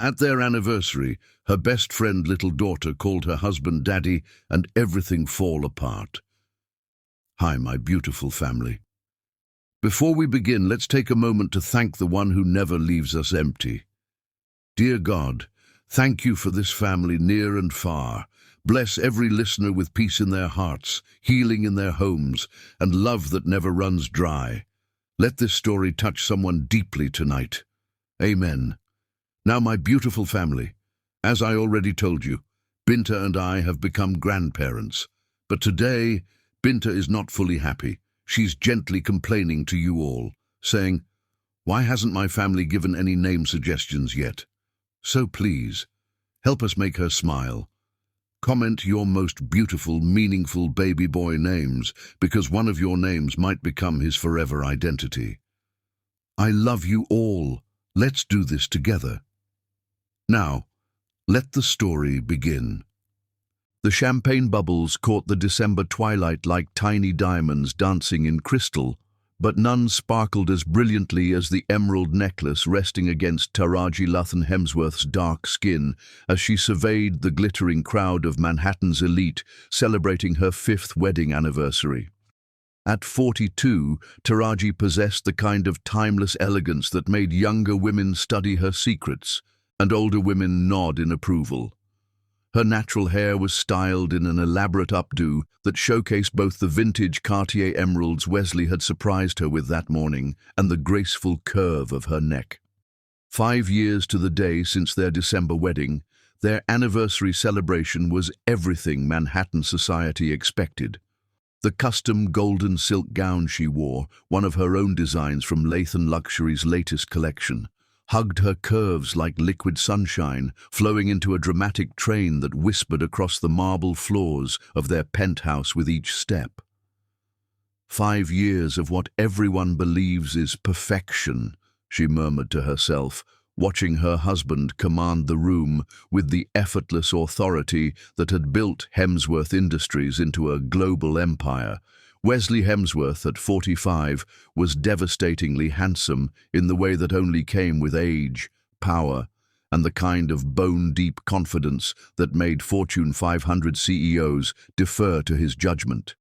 At their anniversary, her best friend little daughter called her husband Daddy and everything fall apart. Hi, my beautiful family. Before we begin, let's take a moment to thank the one who never leaves us empty. Dear God, thank you for this family near and far. Bless every listener with peace in their hearts, healing in their homes, and love that never runs dry. Let this story touch someone deeply tonight. Amen. Now, my beautiful family, as I already told you, Binta and I have become grandparents. But today, Binta is not fully happy. She's gently complaining to you all, saying, "Why hasn't my family given any name suggestions yet? So please, help us make her smile. Comment your most beautiful, meaningful baby boy names, because one of your names might become his forever identity. I love you all. Let's do this together." Now, let the story begin. The champagne bubbles caught the December twilight like tiny diamonds dancing in crystal, but none sparkled as brilliantly as the emerald necklace resting against Taraji Luthen Hemsworth's dark skin as she surveyed the glittering crowd of Manhattan's elite celebrating her 5th wedding anniversary. At 42, Taraji possessed the kind of timeless elegance that made younger women study her secrets and older women nod in approval. Her natural hair was styled in an elaborate updo that showcased both the vintage Cartier emeralds Wesley had surprised her with that morning and the graceful curve of her neck. 5 years to the day since their December wedding, their anniversary celebration was everything Manhattan society expected. The custom golden silk gown she wore, one of her own designs from Lathan Luxury's latest collection, hugged her curves like liquid sunshine, flowing into a dramatic train that whispered across the marble floors of their penthouse with each step. 5 years of what everyone believes is perfection, she murmured to herself, watching her husband command the room with the effortless authority that had built Hemsworth Industries into a global empire. Wesley Hemsworth, at 45, was devastatingly handsome in the way that only came with age, power, and the kind of bone-deep confidence that made Fortune 500 CEOs defer to his judgment.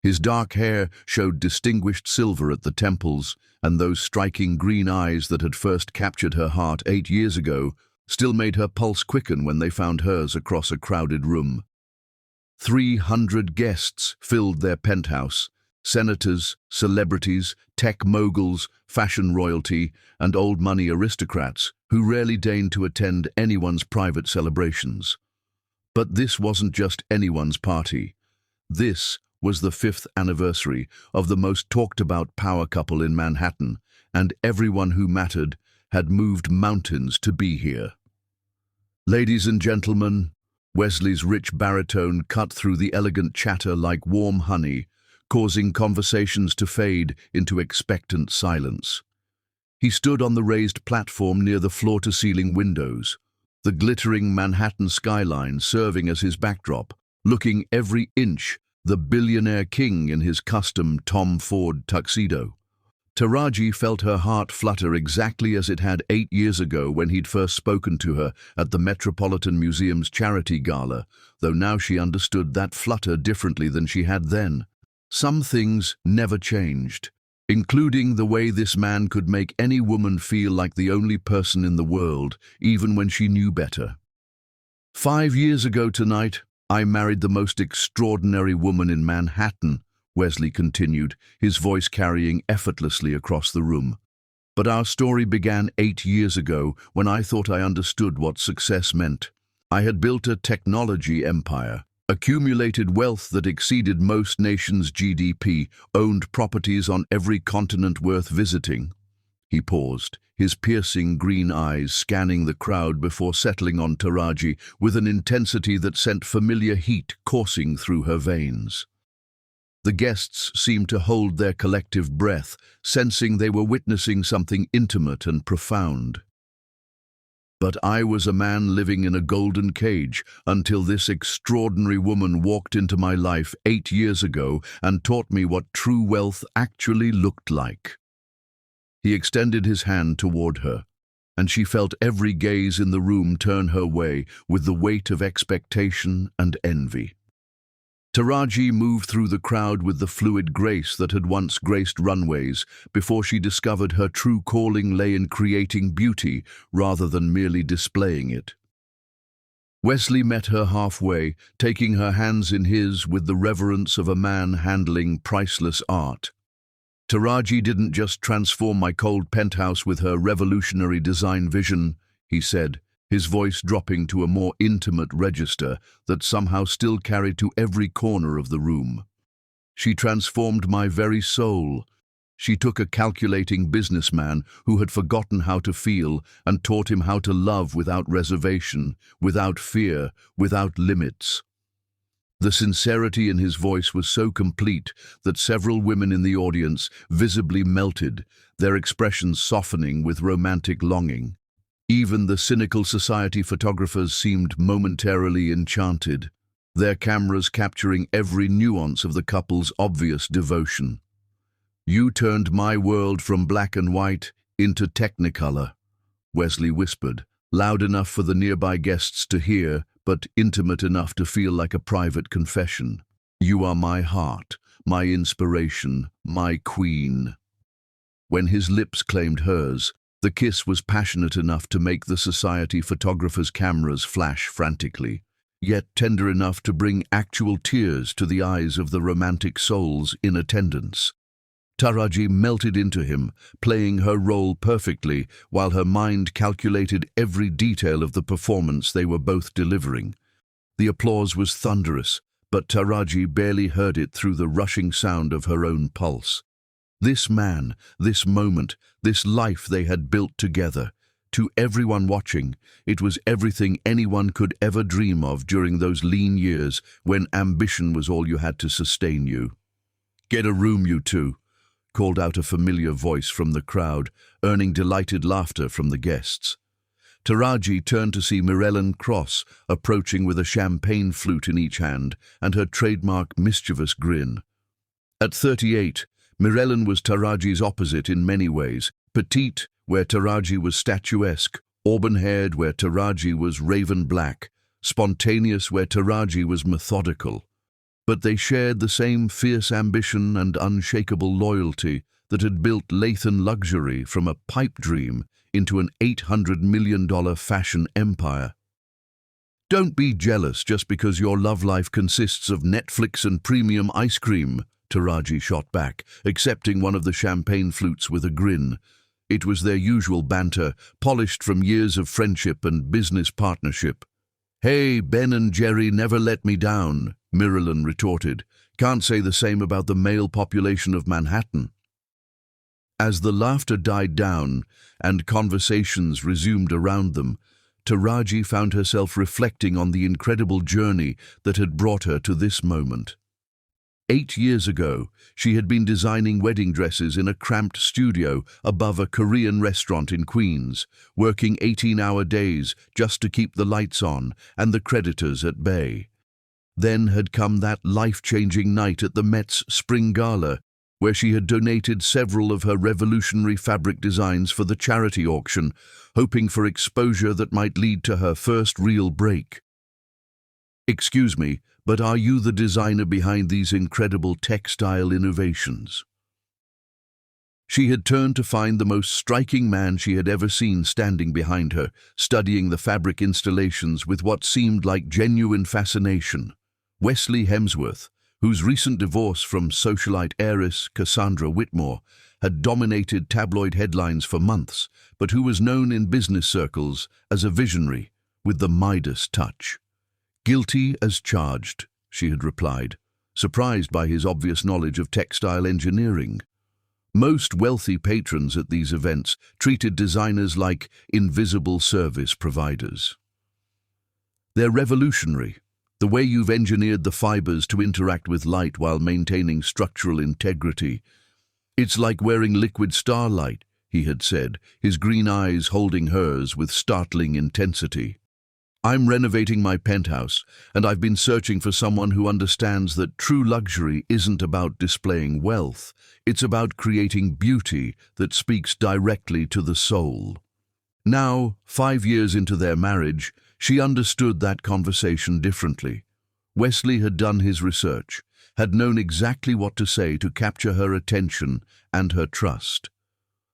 His dark hair showed distinguished silver at the temples, and those striking green eyes that had first captured her heart 8 years ago still made her pulse quicken when they found hers across a crowded room. 300 guests filled their penthouse: senators, celebrities, tech moguls, fashion royalty, and old money aristocrats who rarely deigned to attend anyone's private celebrations. But this wasn't just anyone's party. This was the 5th anniversary of the most talked-about power couple in Manhattan, and everyone who mattered had moved mountains to be here. Ladies and gentlemen, Wesley's rich baritone cut through the elegant chatter like warm honey, causing conversations to fade into expectant silence. He stood on the raised platform near the floor-to-ceiling windows, the glittering Manhattan skyline serving as his backdrop, looking every inch the billionaire king in his custom Tom Ford tuxedo. Taraji felt her heart flutter exactly as it had 8 years ago when he'd first spoken to her at the Metropolitan Museum's charity gala, though now she understood that flutter differently than she had then. Some things never changed, including the way this man could make any woman feel like the only person in the world, even when she knew better. 5 years ago tonight, I married the most extraordinary woman in Manhattan, Wesley continued, his voice carrying effortlessly across the room. But our story began 8 years ago when I thought I understood what success meant. I had built a technology empire, accumulated wealth that exceeded most nations' GDP, owned properties on every continent worth visiting. He paused, his piercing green eyes scanning the crowd before settling on Taraji with an intensity that sent familiar heat coursing through her veins. The guests seemed to hold their collective breath, sensing they were witnessing something intimate and profound. But I was a man living in a golden cage until this extraordinary woman walked into my life 8 years ago and taught me what true wealth actually looked like. He extended his hand toward her. and she felt every gaze in the room turn her way with the weight of expectation and envy. Taraji moved through the crowd with the fluid grace that had once graced runways before she discovered her true calling lay in creating beauty rather than merely displaying it. Wesley met her halfway, taking her hands in his with the reverence of a man handling priceless art. "Taraji didn't just transform my cold penthouse with her revolutionary design vision," he said, his voice dropping to a more intimate register that somehow still carried to every corner of the room. "She transformed my very soul. She took a calculating businessman who had forgotten how to feel and taught him how to love without reservation, without fear, without limits." The sincerity in his voice was so complete that several women in the audience visibly melted, their expressions softening with romantic longing. Even the cynical society photographers seemed momentarily enchanted, their cameras capturing every nuance of the couple's obvious devotion. "You turned my world from black and white into technicolor," Wesley whispered, loud enough for the nearby guests to hear, but intimate enough to feel like a private confession. "You are my heart, my inspiration, my queen." When his lips claimed hers, the kiss was passionate enough to make the society photographer's cameras flash frantically, yet tender enough to bring actual tears to the eyes of the romantic souls in attendance. Taraji melted into him, playing her role perfectly while her mind calculated every detail of the performance they were both delivering. The applause was thunderous, but Taraji barely heard it through the rushing sound of her own pulse. This man, this moment, this life they had built together. To everyone watching, it was everything anyone could ever dream of during those lean years when ambition was all you had to sustain you. "Get a room, you two," called out a familiar voice from the crowd, earning delighted laughter from the guests. Taraji turned to see Mirellen Cross approaching with a champagne flute in each hand and her trademark mischievous grin. At 38, Mirellen was Taraji's opposite in many ways: petite, where Taraji was statuesque; auburn-haired, where Taraji was raven black; spontaneous, where Taraji was methodical. But they shared the same fierce ambition and unshakable loyalty that had built Lathan Luxury from a pipe dream into an $800 million fashion empire. "Don't be jealous just because your love life consists of Netflix and premium ice cream," Taraji shot back, accepting one of the champagne flutes with a grin. It was their usual banter, polished from years of friendship and business partnership. "Hey, Ben and Jerry never let me down," Mirellen retorted. "Can't say the same about the male population of Manhattan." As the laughter died down and conversations resumed around them, Taraji found herself reflecting on the incredible journey that had brought her to this moment. 8 years ago, she had been designing wedding dresses in a cramped studio above a Korean restaurant in Queens, working 18-hour days just to keep the lights on and the creditors at bay. Then had come that life-changing night at the Met's Spring Gala, where she had donated several of her revolutionary fabric designs for the charity auction, hoping for exposure that might lead to her first real break. "Excuse me, but are you the designer behind these incredible textile innovations?" She had turned to find the most striking man she had ever seen standing behind her, studying the fabric installations with what seemed like genuine fascination. Wesley Hemsworth, whose recent divorce from socialite heiress Cassandra Whitmore had dominated tabloid headlines for months, but who was known in business circles as a visionary with the Midas touch. "Guilty as charged," she had replied, surprised by his obvious knowledge of textile engineering. Most wealthy patrons at these events treated designers like invisible service providers. "They're revolutionary. The way you've engineered the fibers to interact with light while maintaining structural integrity. It's like wearing liquid starlight," he had said, his green eyes holding hers with startling intensity. "I'm renovating my penthouse, and I've been searching for someone who understands that true luxury isn't about displaying wealth. It's about creating beauty that speaks directly to the soul." Now, 5 years into their marriage, she understood that conversation differently. Wesley had done his research, had known exactly what to say to capture her attention and her trust.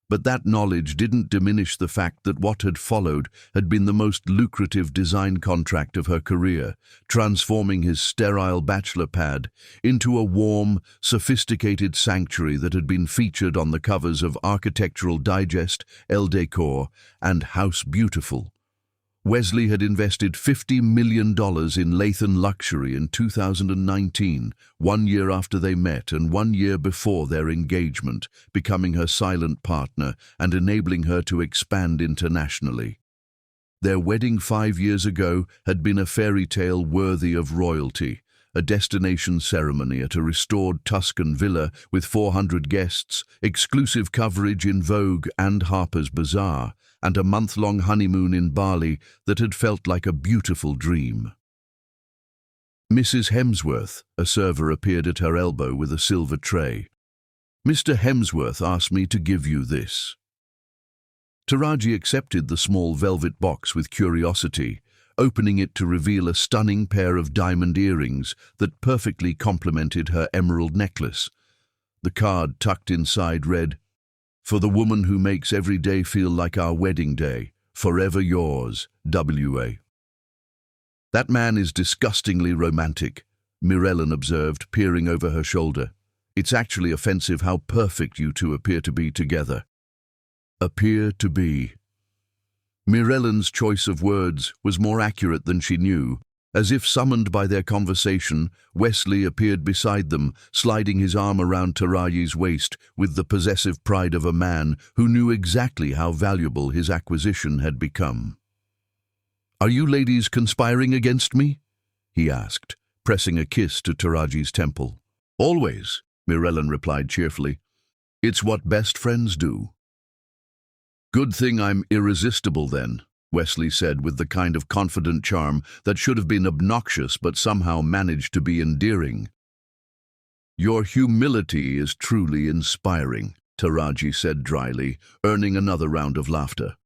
But that knowledge didn't diminish the fact that what had followed had been the most lucrative design contract of her career, transforming his sterile bachelor pad into a warm, sophisticated sanctuary that had been featured on the covers of Architectural Digest, Elle Decor, and House Beautiful. Wesley had invested $50 million in Lathan luxury in 2019, 1 year after they met and 1 year before their engagement, becoming her silent partner and enabling her to expand internationally. Their wedding 5 years ago had been a fairy tale worthy of royalty, a destination ceremony at a restored Tuscan villa with 400 guests, exclusive coverage in Vogue and Harper's Bazaar, and a month-long honeymoon in Bali that had felt like a beautiful dream. Mrs. Hemsworth, a server, appeared at her elbow with a silver tray. "Mr. Hemsworth asked me to give you this." Taraji accepted the small velvet box with curiosity, opening it to reveal a stunning pair of diamond earrings that perfectly complemented her emerald necklace. The card tucked inside read, "For the woman who makes every day feel like our wedding day, forever yours, W.A." "That man is disgustingly romantic," Mirellen observed, peering over her shoulder. "It's actually offensive how perfect you two appear to be together." Appear to be. Mirellen's choice of words was more accurate than she knew. As if summoned by their conversation, Wesley appeared beside them, sliding his arm around Taraji's waist with the possessive pride of a man who knew exactly how valuable his acquisition had become. "Are you ladies conspiring against me?" he asked, pressing a kiss to Taraji's temple. "Always," Mirellen replied cheerfully. "It's what best friends do." "Good thing I'm irresistible then," Wesley said with the kind of confident charm that should have been obnoxious but somehow managed to be endearing. "Your humility is truly inspiring," Taraji said dryly, earning another round of laughter.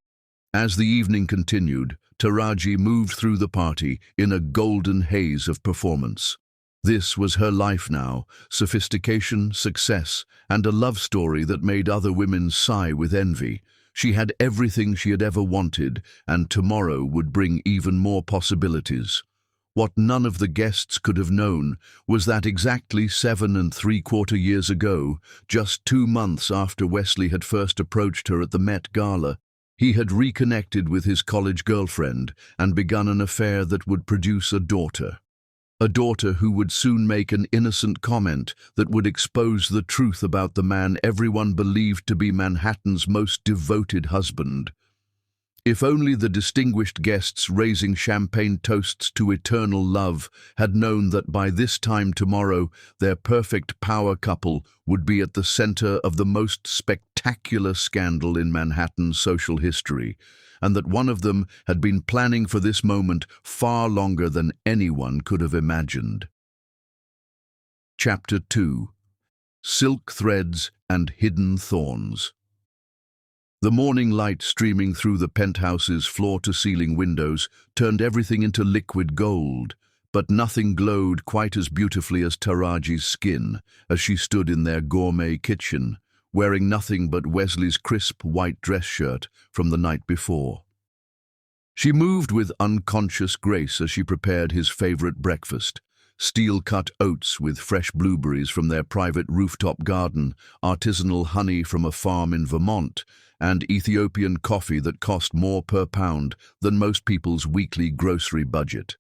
As the evening continued, Taraji moved through the party in a golden haze of performance. This was her life now, sophistication, success, and a love story that made other women sigh with envy. She had everything she had ever wanted, and tomorrow would bring even more possibilities. What none of the guests could have known was that exactly 7¾ years ago, just 2 months after Wesley had first approached her at the Met Gala, he had reconnected with his college girlfriend and begun an affair that would produce a daughter. A daughter who would soon make an innocent comment that would expose the truth about the man everyone believed to be Manhattan's most devoted husband. If only the distinguished guests raising champagne toasts to eternal love had known that by this time tomorrow their perfect power couple would be at the center of the most spectacular scandal in Manhattan's social history, and that one of them had been planning for this moment far longer than anyone could have imagined. Chapter 2. Silk Threads and Hidden Thorns. The morning light streaming through the penthouse's floor-to-ceiling windows turned everything into liquid gold, but nothing glowed quite as beautifully as Taraji's skin as she stood in their gourmet kitchen, wearing nothing but Wesley's crisp white dress shirt from the night before. She moved with unconscious grace as she prepared his favorite breakfast: steel-cut oats with fresh blueberries from their private rooftop garden, artisanal honey from a farm in Vermont, and Ethiopian coffee that cost more per pound than most people's weekly grocery budget.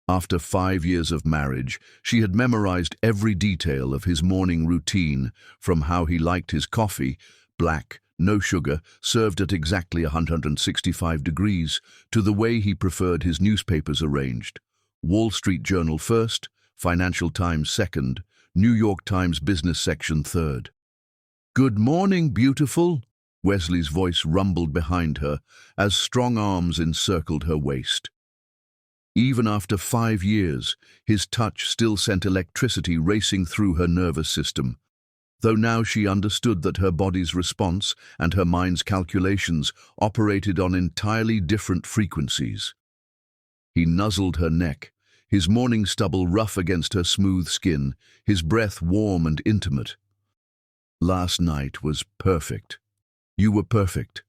After 5 years of marriage, she had memorized every detail of his morning routine, from how he liked his coffee, black, no sugar, served at exactly 165 degrees, to the way he preferred his newspapers arranged: Wall Street Journal first, Financial Times second, New York Times business section third. "Good morning, beautiful," Wesley's voice rumbled behind her as strong arms encircled her waist. Even after 5 years, his touch still sent electricity racing through her nervous system. though now she understood that her body's response and her mind's calculations operated on entirely different frequencies. He nuzzled her neck, his morning stubble rough against her smooth skin, his breath warm and intimate. "Last night was perfect. You were perfect."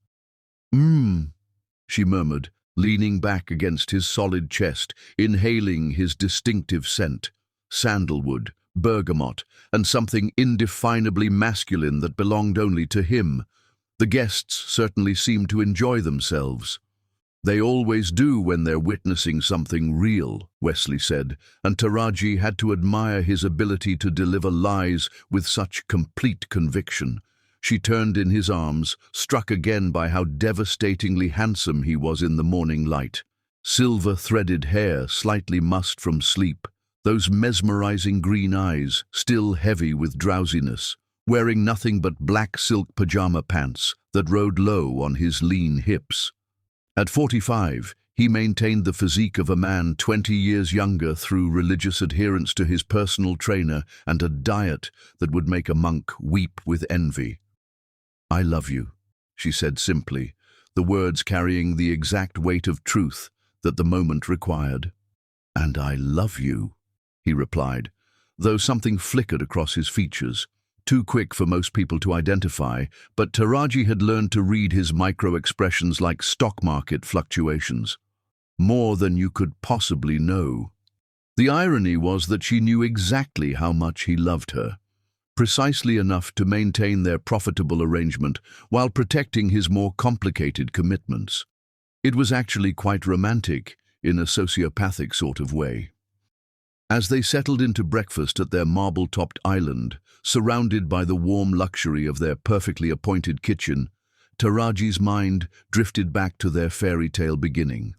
She murmured, leaning back against his solid chest, inhaling his distinctive scent, sandalwood, bergamot, and something indefinably masculine that belonged only to him. The guests certainly seemed to enjoy themselves. "They always do when they're witnessing something real," Wesley said, and Taraji had to admire his ability to deliver lies with such complete conviction. She turned in his arms, struck again by how devastatingly handsome he was in the morning light. Silver-threaded hair, slightly mussed from sleep, those mesmerizing green eyes, still heavy with drowsiness, wearing nothing but black silk pajama pants that rode low on his lean hips. At 45, he maintained the physique of a man 20 years younger through religious adherence to his personal trainer and a diet that would make a monk weep with envy. "I love you," she said simply, the words carrying the exact weight of truth that the moment required. "And I love you," he replied, though something flickered across his features. Too quick for most people to identify, but Taraji had learned to read his micro-expressions like stock market fluctuations. More than you could possibly know. The irony was that she knew exactly how much he loved her, precisely enough to maintain their profitable arrangement while protecting his more complicated commitments. It was actually quite romantic, in a sociopathic sort of way. As they settled into breakfast at their marble-topped island, surrounded by the warm luxury of their perfectly appointed kitchen, Taraji's mind drifted back to their fairy tale beginning.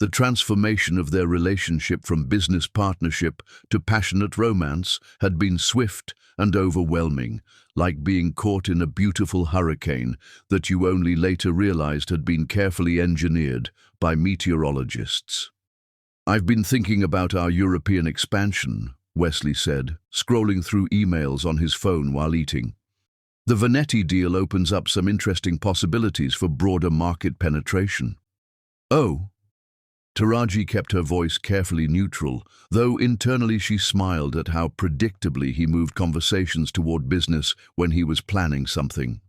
The transformation of their relationship from business partnership to passionate romance had been swift and overwhelming, like being caught in a beautiful hurricane that you only later realized had been carefully engineered by meteorologists. "I've been thinking about our European expansion," Wesley said, scrolling through emails on his phone while eating. "The Venetti deal opens up some interesting possibilities for broader market penetration." "Oh." Taraji kept her voice carefully neutral, though internally she smiled at how predictably he moved conversations toward business when he was planning something.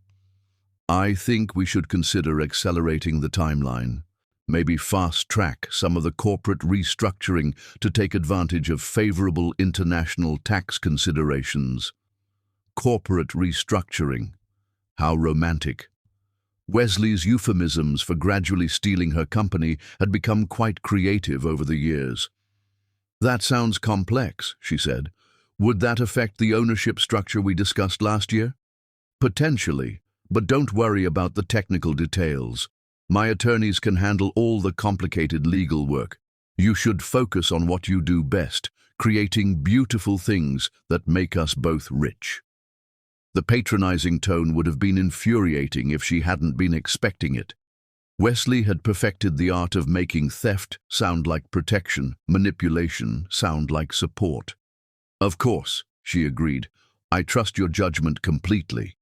"I think we should consider accelerating the timeline. Maybe fast-track some of the corporate restructuring to take advantage of favorable international tax considerations." Corporate restructuring. How romantic. Wesley's euphemisms for gradually stealing her company had become quite creative over the years. "That sounds complex," she said. "Would that affect the ownership structure we discussed last year?" "Potentially, but don't worry about the technical details. My attorneys can handle all the complicated legal work. You should focus on what you do best, creating beautiful things that make us both rich." The patronizing tone would have been infuriating if she hadn't been expecting it. Wesley had perfected the art of making theft sound like protection, manipulation sound like support. "Of course," she agreed. "I trust your judgment completely."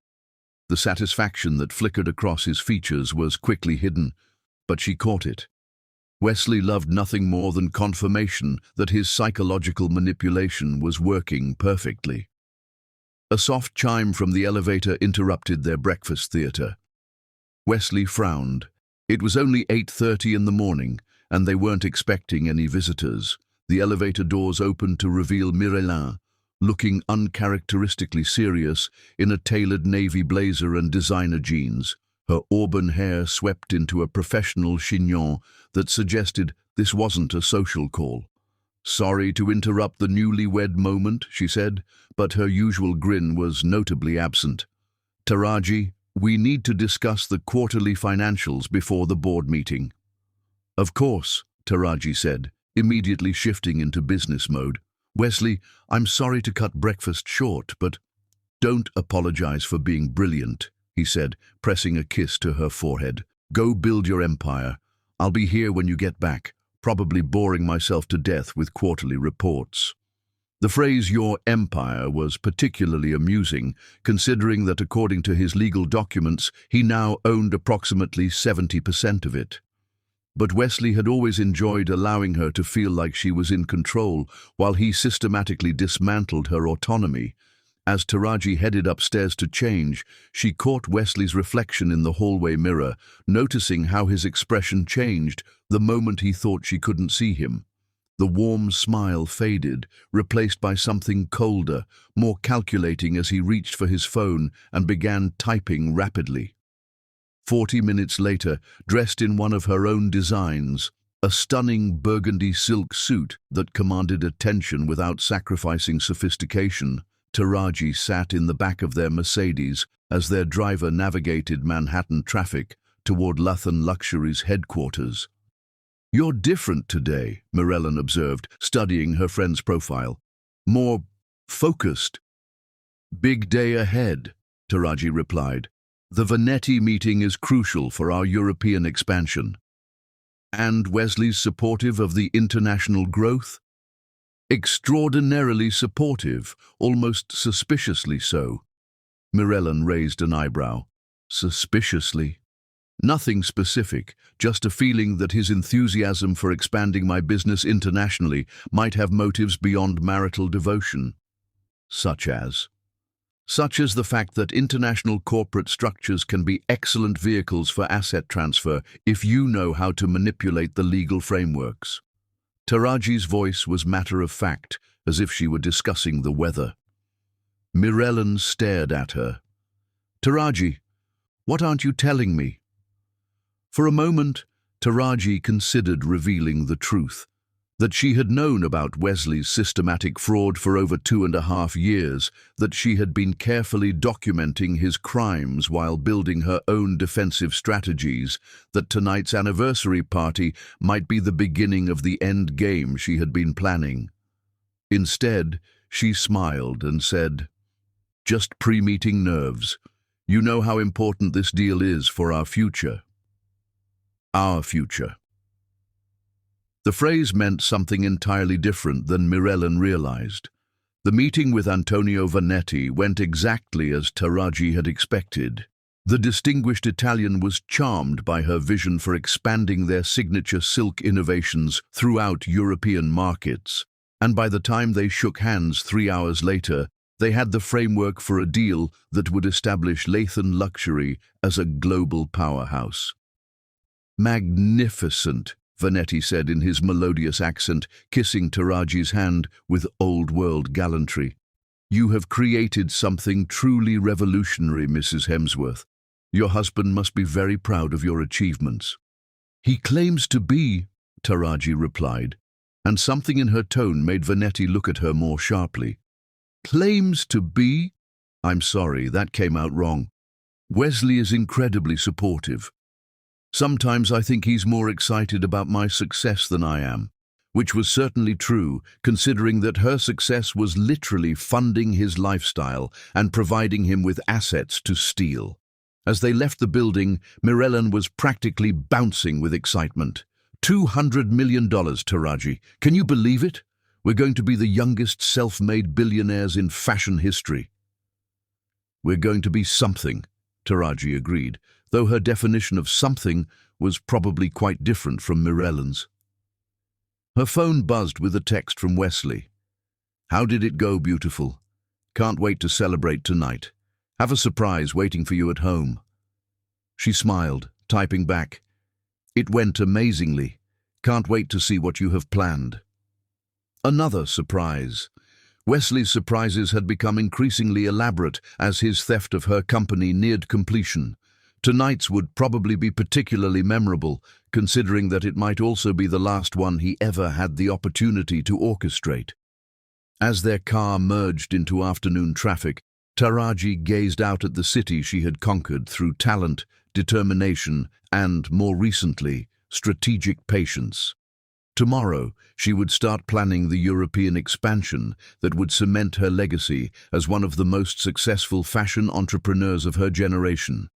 The satisfaction that flickered across his features was quickly hidden, but she caught it. Wesley loved nothing more than confirmation that his psychological manipulation was working perfectly. A soft chime from the elevator interrupted their breakfast theater. Wesley frowned. It was only 8:30 in the morning, and they weren't expecting any visitors. The elevator doors opened to reveal Mirelin, looking uncharacteristically serious in a tailored navy blazer and designer jeans, her auburn hair swept into a professional chignon that suggested this wasn't a social call. "Sorry to interrupt the newlywed moment," she said, but her usual grin was notably absent. "Taraji, we need to discuss the quarterly financials before the board meeting." "Of course," Taraji said, immediately shifting into business mode. "Wesley, I'm sorry to cut breakfast short, but—" "Don't apologize for being brilliant," he said, pressing a kiss to her forehead. "Go build your empire. I'll be here when you get back, probably boring myself to death with quarterly reports." The phrase "your empire" was particularly amusing, considering that according to his legal documents, he now owned approximately 70% of it. But Wesley had always enjoyed allowing her to feel like she was in control, while he systematically dismantled her autonomy. As Taraji headed upstairs to change, she caught Wesley's reflection in the hallway mirror, noticing how his expression changed the moment he thought she couldn't see him. The warm smile faded, replaced by something colder, more calculating as he reached for his phone and began typing rapidly. 40 minutes later, dressed in one of her own designs, a stunning burgundy silk suit that commanded attention without sacrificing sophistication, Taraji sat in the back of their Mercedes as their driver navigated Manhattan traffic toward Luthen Luxury's headquarters. "You're different today," Mirellen observed, studying her friend's profile. "More focused." "Big day ahead," Taraji replied. "The Venetti meeting is crucial for our European expansion." "And Wesley's supportive of the international growth?" "Extraordinarily supportive, almost suspiciously so." Mirellen raised an eyebrow. "Suspiciously?" "Nothing specific, just a feeling that his enthusiasm for expanding my business internationally might have motives beyond marital devotion." "Such as?" "Such as the fact that international corporate structures can be excellent vehicles for asset transfer if you know how to manipulate the legal frameworks." Taraji's voice was matter-of-fact, as if she were discussing the weather. Mirellen stared at her. "Taraji, what aren't you telling me?" For a moment, Taraji considered revealing the truth, that she had known about Wesley's systematic fraud for over 2.5 years, that she had been carefully documenting his crimes while building her own defensive strategies, that tonight's anniversary party might be the beginning of the end game she had been planning. Instead, she smiled and said, "Just pre-meeting nerves. You know how important this deal is for our future." "Our future." The phrase meant something entirely different than Mirellen realized. The meeting with Antonio Vanetti went exactly as Taraji had expected. The distinguished Italian was charmed by her vision for expanding their signature silk innovations throughout European markets, and by the time they shook hands 3 hours later, they had the framework for a deal that would establish Luthen Luxury as a global powerhouse. "Magnificent," Vanetti said in his melodious accent, kissing Taraji's hand with old-world gallantry. "You have created something truly revolutionary, Mrs. Hemsworth. Your husband must be very proud of your achievements." "He claims to be," Taraji replied, and something in her tone made Vanetti look at her more sharply. "Claims to be?" "I'm sorry, that came out wrong. Wesley is incredibly supportive. Sometimes I think he's more excited about my success than I am," which was certainly true, considering that her success was literally funding his lifestyle and providing him with assets to steal. As they left the building, Mirellen was practically bouncing with excitement. $200 million, Taraji. Can you believe it? We're going to be the youngest self-made billionaires in fashion history. "We're going to be something," Taraji agreed, though her definition of something was probably quite different from Mirellen's. Her phone buzzed with a text from Wesley. "How did it go, beautiful? Can't wait to celebrate tonight. Have a surprise waiting for you at home." She smiled, typing back, "It went amazingly. Can't wait to see what you have planned." Another surprise. Wesley's surprises had become increasingly elaborate as his theft of her company neared completion. Tonight's would probably be particularly memorable, considering that it might also be the last one he ever had the opportunity to orchestrate. As their car merged into afternoon traffic, Taraji gazed out at the city she had conquered through talent, determination, and, more recently, strategic patience. Tomorrow, she would start planning the European expansion that would cement her legacy as one of the most successful fashion entrepreneurs of her generation.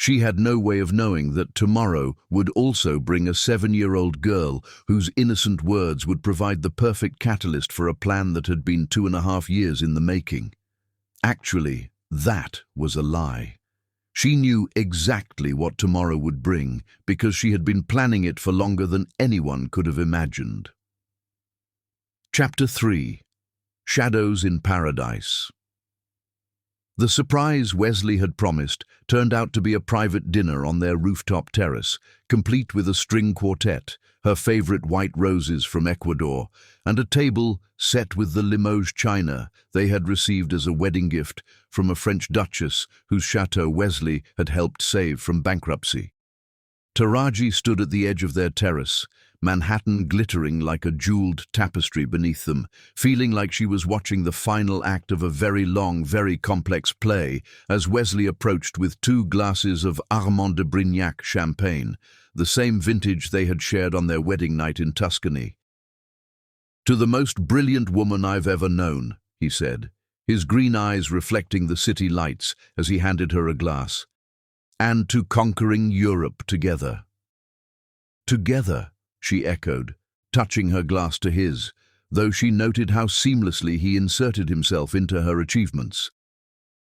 She had no way of knowing that tomorrow would also bring a 7-year-old girl whose innocent words would provide the perfect catalyst for a plan that had been 2.5 years in the making. Actually, that was a lie. She knew exactly what tomorrow would bring because she had been planning it for longer than anyone could have imagined. Chapter 3. Shadows in Paradise. The surprise Wesley had promised turned out to be a private dinner on their rooftop terrace, complete with a string quartet, her favorite white roses from Ecuador, and a table set with the Limoges china they had received as a wedding gift from a French duchess whose chateau Wesley had helped save from bankruptcy. Taraji stood at the edge of their terrace, Manhattan glittering like a jeweled tapestry beneath them, feeling like she was watching the final act of a very long, very complex play as Wesley approached with 2 glasses of Armand de Brignac champagne, the same vintage they had shared on their wedding night in Tuscany. "To the most brilliant woman I've ever known," he said, his green eyes reflecting the city lights as he handed her a glass. "And to conquering Europe together." "Together," she echoed, touching her glass to his, though she noted how seamlessly he inserted himself into her achievements.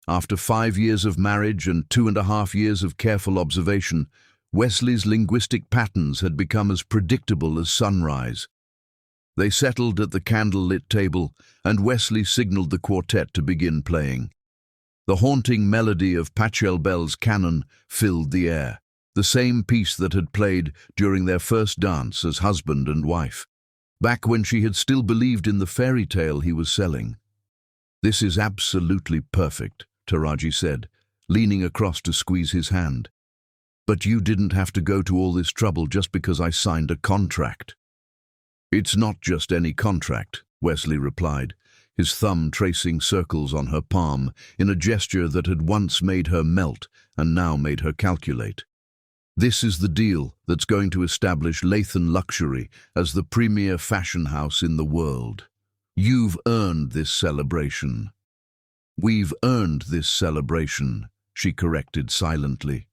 After 5 years of marriage and 2.5 years of careful observation, Wesley's linguistic patterns had become as predictable as sunrise. They settled at the candle-lit table, and Wesley signaled the quartet to begin playing. The haunting melody of Pachelbel's canon filled the air, the same piece that had played during their first dance as husband and wife, back when she had still believed in the fairy tale he was selling. "This is absolutely perfect," Taraji said, leaning across to squeeze his hand. "But you didn't have to go to all this trouble just because I signed a contract." "It's not just any contract," Wesley replied, his thumb tracing circles on her palm in a gesture that had once made her melt and now made her calculate. "This is the deal that's going to establish Lathan Luxury as the premier fashion house in the world. You've earned this celebration." "We've earned this celebration," she corrected silently.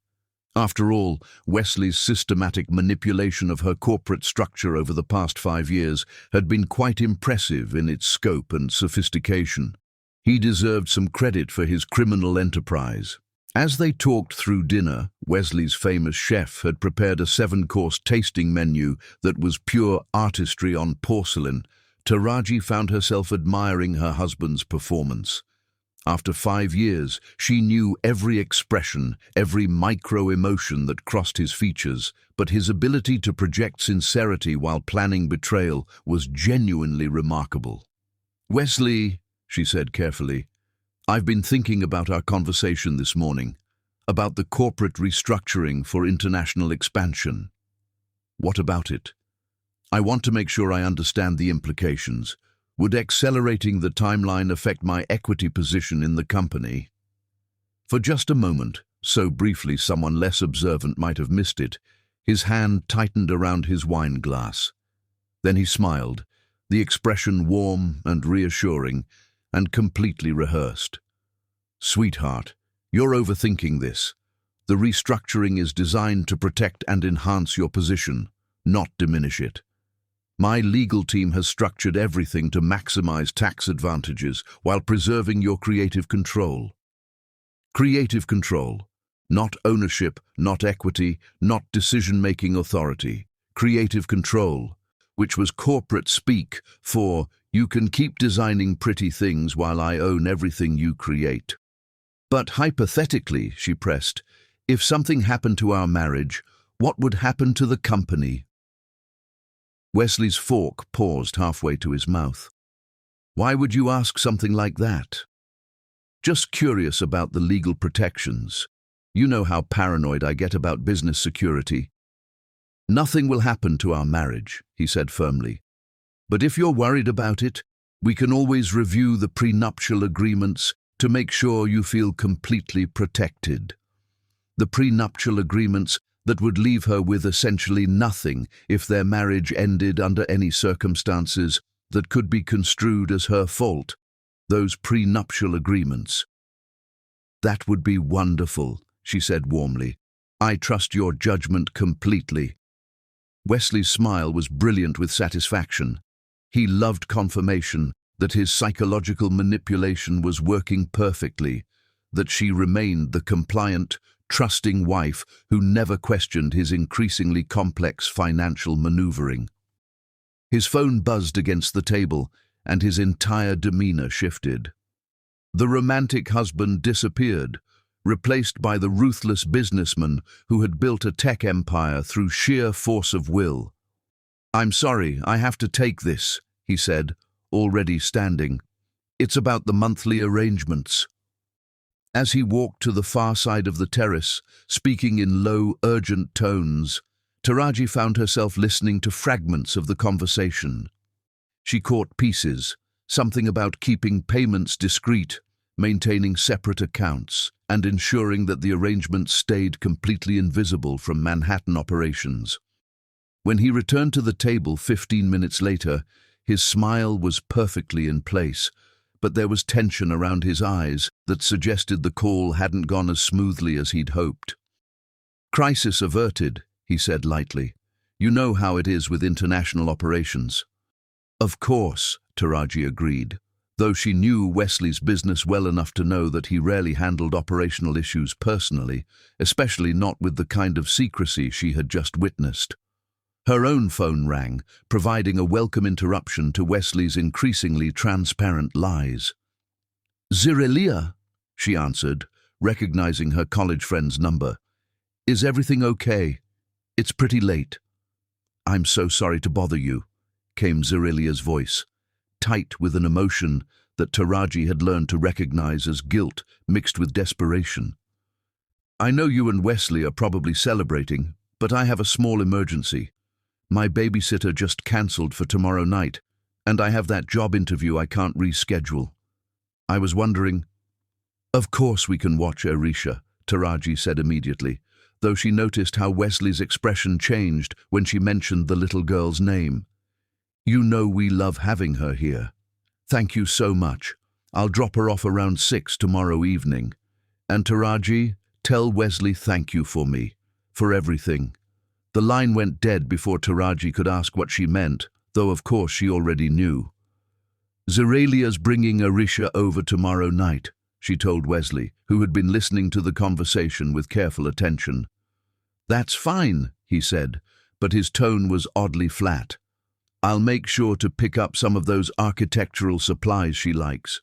After all, Wesley's systematic manipulation of her corporate structure over the past 5 years had been quite impressive in its scope and sophistication. He deserved some credit for his criminal enterprise. As they talked through dinner, Wesley's famous chef had prepared a 7-course tasting menu that was pure artistry on porcelain. Taraji found herself admiring her husband's performance. After 5 years, she knew every expression, every micro-emotion that crossed his features, but his ability to project sincerity while planning betrayal was genuinely remarkable. "Wesley," she said carefully, "I've been thinking about our conversation this morning, about the corporate restructuring for international expansion." "What about it?" "I want to make sure I understand the implications. Would accelerating the timeline affect my equity position in the company?" For just a moment, so briefly someone less observant might have missed it, his hand tightened around his wine glass. Then he smiled, the expression warm and reassuring, and completely rehearsed. "Sweetheart, you're overthinking this. The restructuring is designed to protect and enhance your position, not diminish it. My legal team has structured everything to maximize tax advantages while preserving your creative control." Creative control. Not ownership, not equity, not decision-making authority. Creative control, which was corporate speak for "you can keep designing pretty things while I own everything you create." "But hypothetically," she pressed, "if something happened to our marriage, what would happen to the company?" Wesley's fork paused halfway to his mouth. "Why would you ask something like that?" "Just curious about the legal protections. You know how paranoid I get about business security." "Nothing will happen to our marriage," he said firmly. "But if you're worried about it, we can always review the prenuptial agreements to make sure you feel completely protected. The prenuptial agreements that would leave her with essentially nothing if their marriage ended under any circumstances that could be construed as her fault. Those prenuptial agreements." "That would be wonderful," she said warmly, I trust your judgment completely." Wesley's smile was brilliant with satisfaction. He loved confirmation that his psychological manipulation was working perfectly, that she remained the compliant, trusting wife who never questioned his increasingly complex financial maneuvering. His phone buzzed against the table, and his entire demeanor shifted. The romantic husband disappeared, replaced by the ruthless businessman who had built a tech empire through sheer force of will. "I'm sorry, I have to take this," he said, already standing. "It's about the monthly arrangements." As he walked to the far side of the terrace, speaking in low, urgent tones, Taraji found herself listening to fragments of the conversation. She caught pieces, something about keeping payments discreet, maintaining separate accounts, and ensuring that the arrangements stayed completely invisible from Manhattan operations. When he returned to the table 15 minutes later, his smile was perfectly in place, but there was tension around his eyes that suggested the call hadn't gone as smoothly as he'd hoped. "Crisis averted," he said lightly. "You know how it is with international operations." "Of course," Taraji agreed, though she knew Wesley's business well enough to know that he rarely handled operational issues personally, especially not with the kind of secrecy she had just witnessed. Her own phone rang, providing a welcome interruption to Wesley's increasingly transparent lies. "Zirelia," she answered, recognizing her college friend's number. "Is everything okay? It's pretty late." "I'm so sorry to bother you," came Zirelia's voice, tight with an emotion that Taraji had learned to recognize as guilt mixed with desperation. "I know you and Wesley are probably celebrating, but I have a small emergency. My babysitter just cancelled for tomorrow night, and I have that job interview I can't reschedule. I was wondering—" "Of course we can watch Arisha," Taraji said immediately, though she noticed how Wesley's expression changed when she mentioned the little girl's name. "You know we love having her here. Thank you so much. I'll drop her off around 6 tomorrow evening. And Taraji, tell Wesley thank you for me, for everything." The line went dead before Taraji could ask what she meant, though of course she already knew. "Zirelia's bringing Arisha over tomorrow night," she told Wesley, who had been listening to the conversation with careful attention. "That's fine," he said, but his tone was oddly flat. "I'll make sure to pick up some of those architectural supplies she likes."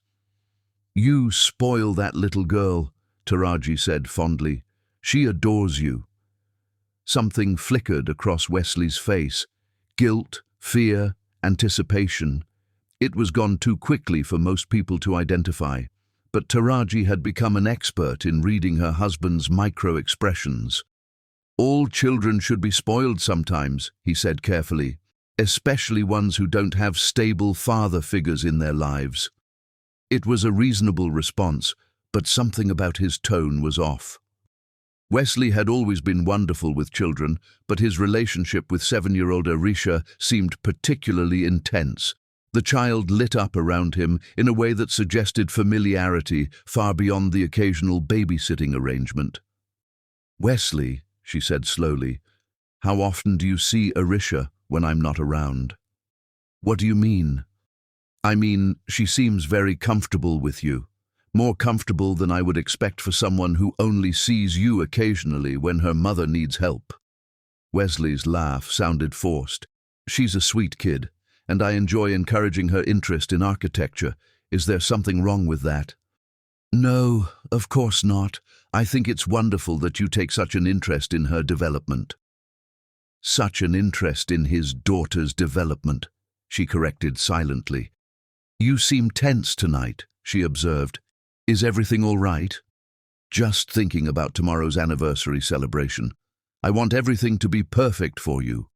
"You spoil that little girl," Taraji said fondly. "She adores you." Something flickered across Wesley's face. Guilt, fear, anticipation. It was gone too quickly for most people to identify, but Taraji had become an expert in reading her husband's micro-expressions. "All children should be spoiled sometimes," he said carefully, "especially ones who don't have stable father figures in their lives." It was a reasonable response, but something about his tone was off. Wesley had always been wonderful with children, but his relationship with 7-year-old Arisha seemed particularly intense. The child lit up around him in a way that suggested familiarity far beyond the occasional babysitting arrangement. "Wesley," she said slowly, "how often do you see Arisha when I'm not around?" "What do you mean?" "I mean, she seems very comfortable with you. More comfortable than I would expect for someone who only sees you occasionally when her mother needs help." Wesley's laugh sounded forced. "She's a sweet kid, and I enjoy encouraging her interest in architecture. Is there something wrong with that?" "No, of course not. I think it's wonderful that you take such an interest in her development." "Such an interest in his daughter's development," she corrected silently. "You seem tense tonight," she observed. "Is everything all right?" "Just thinking about tomorrow's anniversary celebration. I want everything to be perfect for you."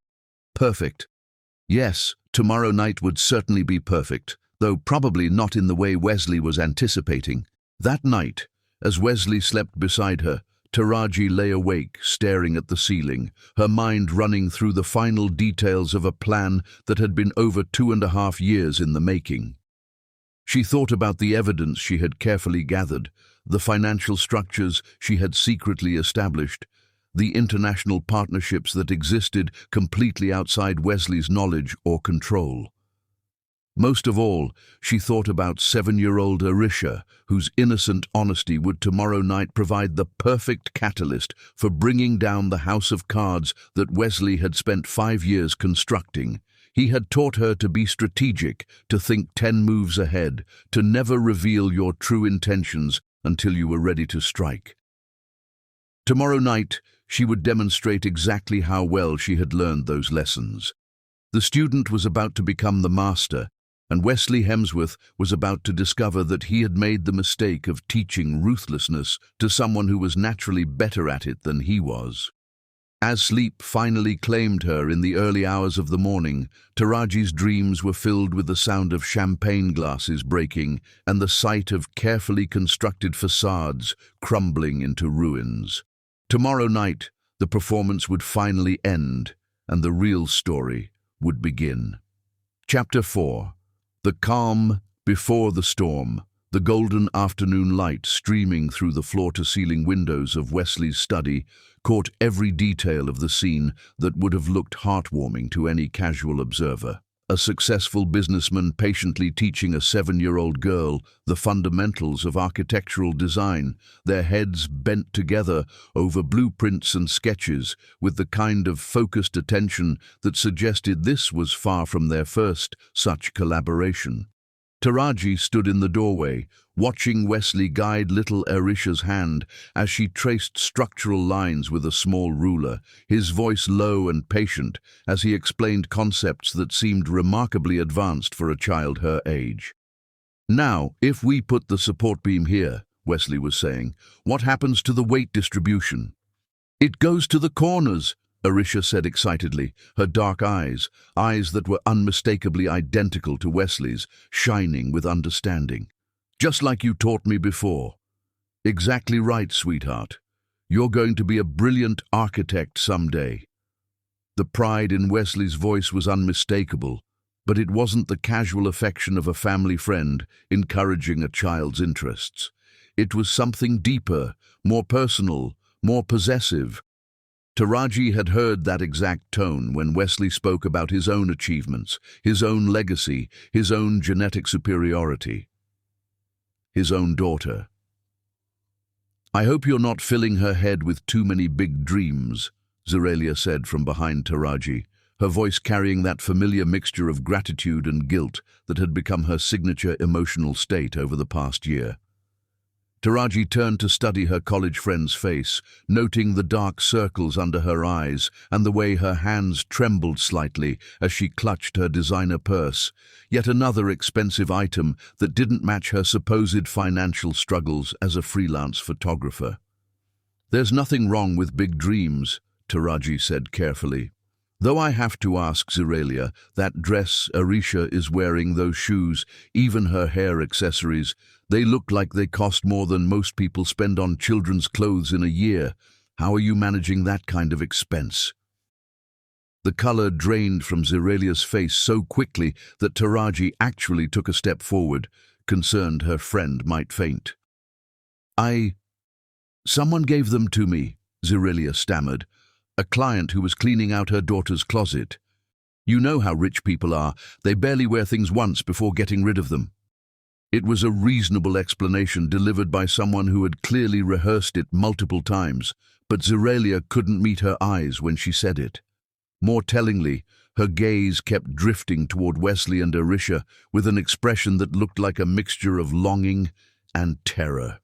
"Perfect?" "Yes, tomorrow night would certainly be perfect, though probably not in the way Wesley was anticipating." That night, as Wesley slept beside her, Taraji lay awake, staring at the ceiling, her mind running through the final details of a plan that had been over 2.5 years in the making. She thought about the evidence she had carefully gathered, the financial structures she had secretly established, the international partnerships that existed completely outside Wesley's knowledge or control. Most of all, she thought about 7-year-old Arisha, whose innocent honesty would tomorrow night provide the perfect catalyst for bringing down the house of cards that Wesley had spent 5 years constructing. He had taught her to be strategic, to think 10 moves ahead, to never reveal your true intentions until you were ready to strike. Tomorrow night, she would demonstrate exactly how well she had learned those lessons. The student was about to become the master, and Wesley Hemsworth was about to discover that he had made the mistake of teaching ruthlessness to someone who was naturally better at it than he was. As sleep finally claimed her in the early hours of the morning, Taraji's dreams were filled with the sound of champagne glasses breaking and the sight of carefully constructed facades crumbling into ruins. Tomorrow night, the performance would finally end, and the real story would begin. Chapter 4. The calm before the storm. The golden afternoon light streaming through the floor-to-ceiling windows of Wesley's study caught every detail of the scene that would have looked heartwarming to any casual observer. A successful businessman patiently teaching a 7-year-old girl the fundamentals of architectural design, their heads bent together over blueprints and sketches with the kind of focused attention that suggested this was far from their first such collaboration. Taraji stood in the doorway, watching Wesley guide little Arisha's hand as she traced structural lines with a small ruler, his voice low and patient as he explained concepts that seemed remarkably advanced for a child her age. "Now, if we put the support beam here," Wesley was saying, "what happens to the weight distribution?" "It goes to the corners," Arisha said excitedly, her dark eyes that were unmistakably identical to Wesley's, shining with understanding. "Just like you taught me before." "Exactly right, sweetheart. You're going to be a brilliant architect someday." The pride in Wesley's voice was unmistakable, but it wasn't the casual affection of a family friend encouraging a child's interests. It was something deeper, more personal, more possessive. Taraji had heard that exact tone when Wesley spoke about his own achievements, his own legacy, his own genetic superiority. His own daughter. "I hope you're not filling her head with too many big dreams," Zerelia said from behind Taraji, her voice carrying that familiar mixture of gratitude and guilt that had become her signature emotional state over the past year. Taraji turned to study her college friend's face, noting the dark circles under her eyes and the way her hands trembled slightly as she clutched her designer purse, yet another expensive item that didn't match her supposed financial struggles as a freelance photographer. "There's nothing wrong with big dreams," Taraji said carefully. "Though I have to ask, Zerelia, that dress Arisha is wearing, those shoes, even her hair accessories, they look like they cost more than most people spend on children's clothes in a year. How are you managing that kind of expense?" The color drained from Zerelia's face so quickly that Taraji actually took a step forward, concerned her friend might faint. Someone gave them to me," Zerelia stammered. "A client who was cleaning out her daughter's closet. You know how rich people are, they barely wear things once before getting rid of them." It was a reasonable explanation delivered by someone who had clearly rehearsed it multiple times, but Zerelia couldn't meet her eyes when she said it. More tellingly, her gaze kept drifting toward Wesley and Arisha with an expression that looked like a mixture of longing and terror.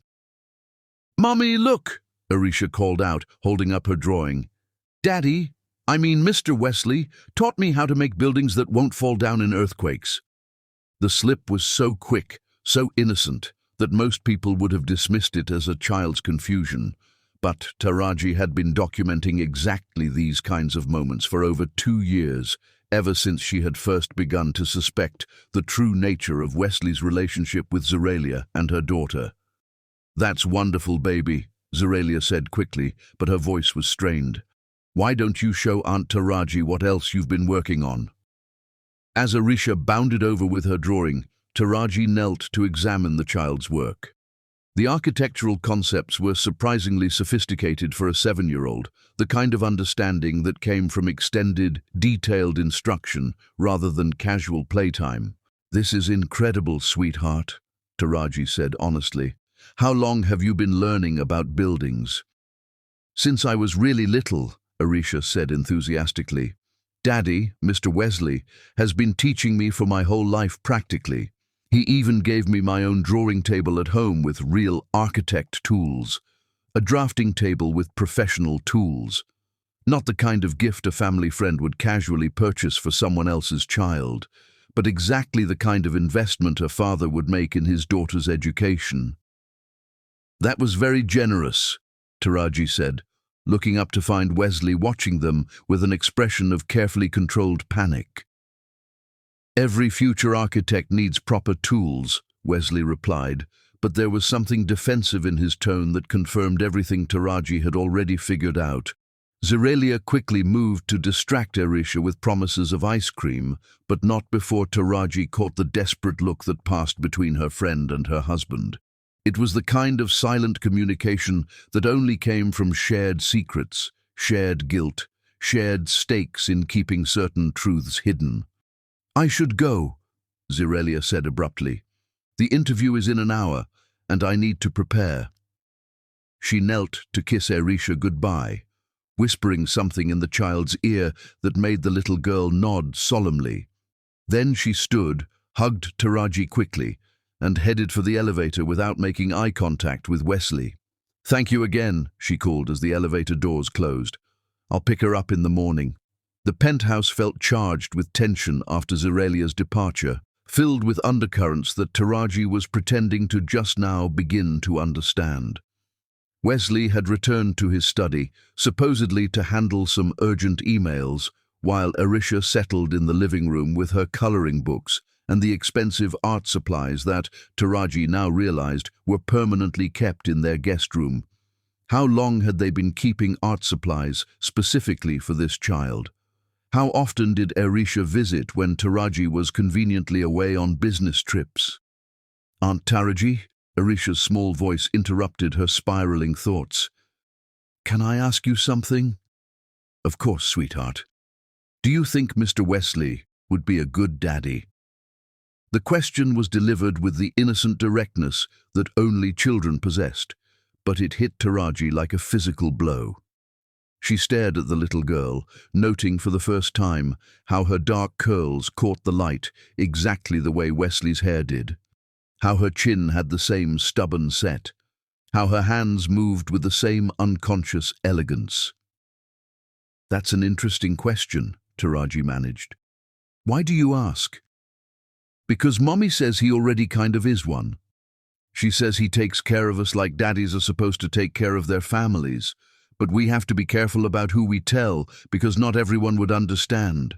"Mommy, look!" Arisha called out, holding up her drawing. "Daddy, Mr. Wesley, taught me how to make buildings that won't fall down in earthquakes." The slip was so quick, so innocent, that most people would have dismissed it as a child's confusion. But Taraji had been documenting exactly these kinds of moments for over 2 years, ever since she had first begun to suspect the true nature of Wesley's relationship with Zerelia and her daughter. "That's wonderful, baby," Zerelia said quickly, but her voice was strained. "Why don't you show Aunt Taraji what else you've been working on?" As Arisha bounded over with her drawing, Taraji knelt to examine the child's work. The architectural concepts were surprisingly sophisticated for a 7-year-old, the kind of understanding that came from extended, detailed instruction rather than casual playtime. "This is incredible, sweetheart," Taraji said honestly. "How long have you been learning about buildings?" "Since I was really little," Arisha said enthusiastically. "Daddy, Mr. Wesley, has been teaching me for my whole life practically. He even gave me my own drawing table at home with real architect tools. A drafting table with professional tools. Not the kind of gift a family friend would casually purchase for someone else's child, but exactly the kind of investment a father would make in his daughter's education." "That was very generous," Taraji said, looking up to find Wesley watching them with an expression of carefully controlled panic. "Every future architect needs proper tools," Wesley replied, but there was something defensive in his tone that confirmed everything Taraji had already figured out. Zerelia quickly moved to distract Arisha with promises of ice cream, but not before Taraji caught the desperate look that passed between her friend and her husband. It was the kind of silent communication that only came from shared secrets, shared guilt, shared stakes in keeping certain truths hidden. "I should go," Zerelia said abruptly. "The interview is in an hour, and I need to prepare." She knelt to kiss Arisha goodbye, whispering something in the child's ear that made the little girl nod solemnly. Then she stood, hugged Taraji quickly, and headed for the elevator without making eye contact with Wesley. "Thank you again," she called as the elevator doors closed. "I'll pick her up in the morning." The penthouse felt charged with tension after Zerelia's departure, filled with undercurrents that Taraji was pretending to just now begin to understand. Wesley had returned to his study, supposedly to handle some urgent emails, while Arisha settled in the living room with her coloring books and the expensive art supplies that, Taraji now realized, were permanently kept in their guest room. How long had they been keeping art supplies specifically for this child? How often did Arisha visit when Taraji was conveniently away on business trips? "Aunt Taraji?" Arisha's small voice interrupted her spiraling thoughts. "Can I ask you something?" "Of course, sweetheart. Do you think Mr. Wesley would be a good daddy?" The question was delivered with the innocent directness that only children possessed, but it hit Taraji like a physical blow. She stared at the little girl, noting for the first time how her dark curls caught the light exactly the way Wesley's hair did, how her chin had the same stubborn set, how her hands moved with the same unconscious elegance. "That's an interesting question," Taraji managed. "Why do you ask?" "Because Mommy says he already kind of is one. She says he takes care of us like daddies are supposed to take care of their families. But we have to be careful about who we tell, because not everyone would understand."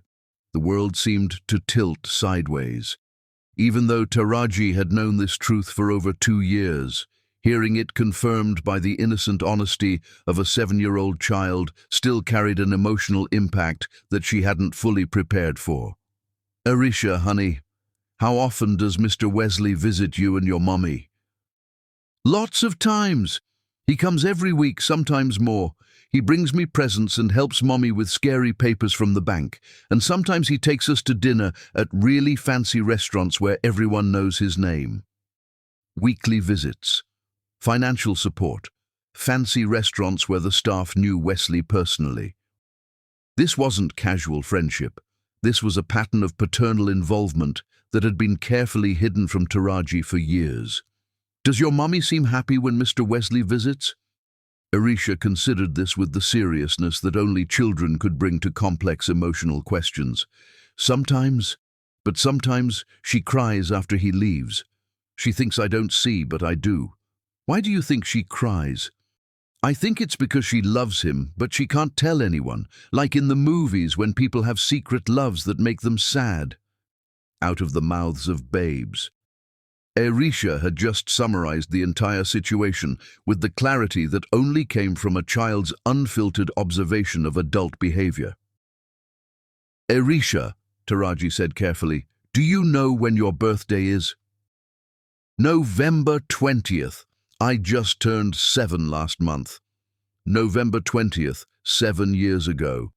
The world seemed to tilt sideways. Even though Taraji had known this truth for over 2 years, hearing it confirmed by the innocent honesty of a 7-year-old child still carried an emotional impact that she hadn't fully prepared for. "Arisha, honey, how often does Mr. Wesley visit you and your mommy?" "Lots of times. He comes every week, sometimes more. He brings me presents and helps Mommy with scary papers from the bank. And sometimes he takes us to dinner at really fancy restaurants where everyone knows his name." Weekly visits, financial support, fancy restaurants where the staff knew Wesley personally. This wasn't casual friendship. This was a pattern of paternal involvement that had been carefully hidden from Taraji for years. "Does your mommy seem happy when Mr. Wesley visits?" Arisha considered this with the seriousness that only children could bring to complex emotional questions. "Sometimes, but sometimes she cries after he leaves. She thinks I don't see, but I do." "Why do you think she cries?" "I think it's because she loves him, but she can't tell anyone, like in the movies when people have secret loves that make them sad." Out of the mouths of babes. Arisha had just summarized the entire situation with the clarity that only came from a child's unfiltered observation of adult behavior. "Arisha," Taraji said carefully, "do you know when your birthday is?" "November 20th. I just turned 7 last month. November 20th, 7 years ago.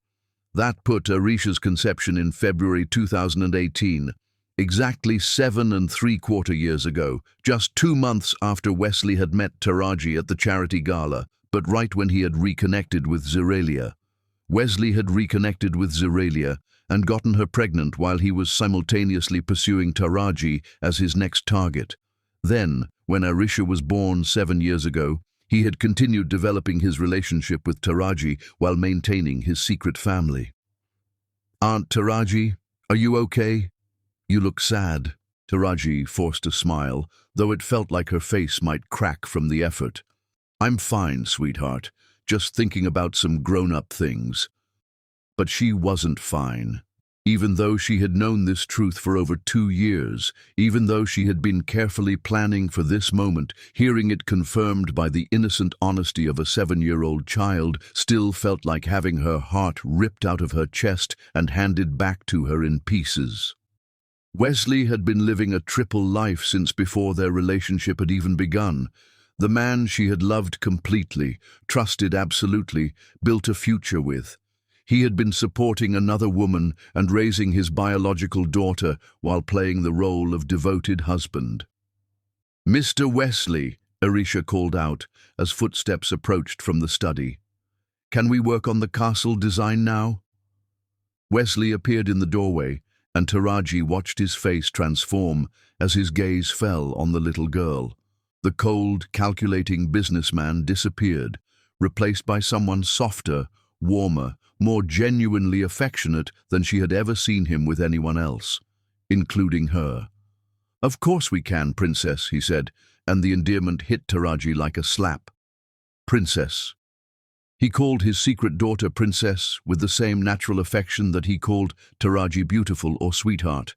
That put Arisha's conception in February 2018, exactly 7¾ years ago, just 2 months after Wesley had met Taraji at the charity gala, but right when he had reconnected with Zeralia. Wesley had reconnected with Zeralia and gotten her pregnant while he was simultaneously pursuing Taraji as his next target. Then, when Arisha was born 7 years ago, he had continued developing his relationship with Taraji while maintaining his secret family. "Aunt Taraji, are you okay? You look sad." Taraji forced a smile, though it felt like her face might crack from the effort. "I'm fine, sweetheart, just thinking about some grown-up things." But she wasn't fine. Even though she had known this truth for over 2 years, even though she had been carefully planning for this moment, hearing it confirmed by the innocent honesty of a 7-year-old child still felt like having her heart ripped out of her chest and handed back to her in pieces. Wesley had been living a triple life since before their relationship had even begun. The man she had loved completely, trusted absolutely, built a future with. He had been supporting another woman and raising his biological daughter while playing the role of devoted husband. "Mr. Wesley," Arisha called out as footsteps approached from the study. "Can we work on the castle design now?" Wesley appeared in the doorway, and Taraji watched his face transform as his gaze fell on the little girl. The cold, calculating businessman disappeared, replaced by someone softer, warmer, more genuinely affectionate than she had ever seen him with anyone else, including her. "Of course we can, Princess," he said, and the endearment hit Taraji like a slap. "Princess." He called his secret daughter Princess with the same natural affection that he called Taraji beautiful or sweetheart.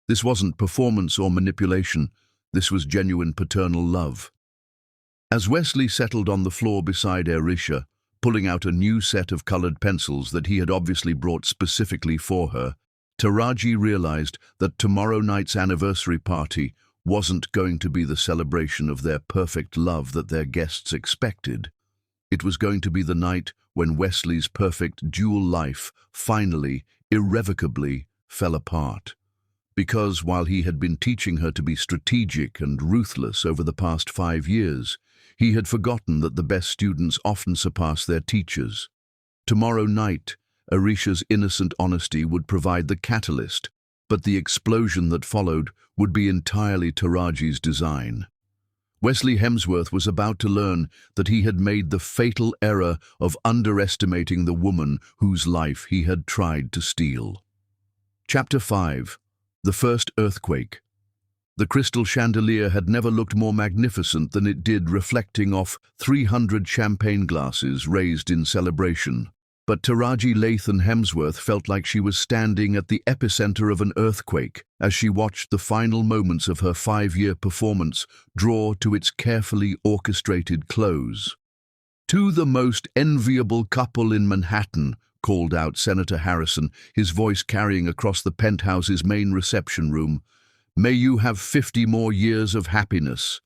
This wasn't performance or manipulation. This was genuine paternal love. As Wesley settled on the floor beside Arisha, pulling out a new set of colored pencils that he had obviously brought specifically for her, Taraji realized that tomorrow night's anniversary party wasn't going to be the celebration of their perfect love that their guests expected. It was going to be the night when Wesley's perfect dual life finally, irrevocably, fell apart. Because while he had been teaching her to be strategic and ruthless over the past 5 years, he had forgotten that the best students often surpass their teachers. Tomorrow night, Arisha's innocent honesty would provide the catalyst, but the explosion that followed would be entirely Taraji's design. Wesley Hemsworth was about to learn that he had made the fatal error of underestimating the woman whose life he had tried to steal. Chapter 5. The First Earthquake. The crystal chandelier had never looked more magnificent than it did reflecting off 300 champagne glasses raised in celebration. But Taraji Lathan Hemsworth felt like she was standing at the epicenter of an earthquake as she watched the final moments of her 5-year performance draw to its carefully orchestrated close. "To the most enviable couple in Manhattan," called out Senator Harrison, his voice carrying across the penthouse's main reception room, "may you have 50 more years of happiness."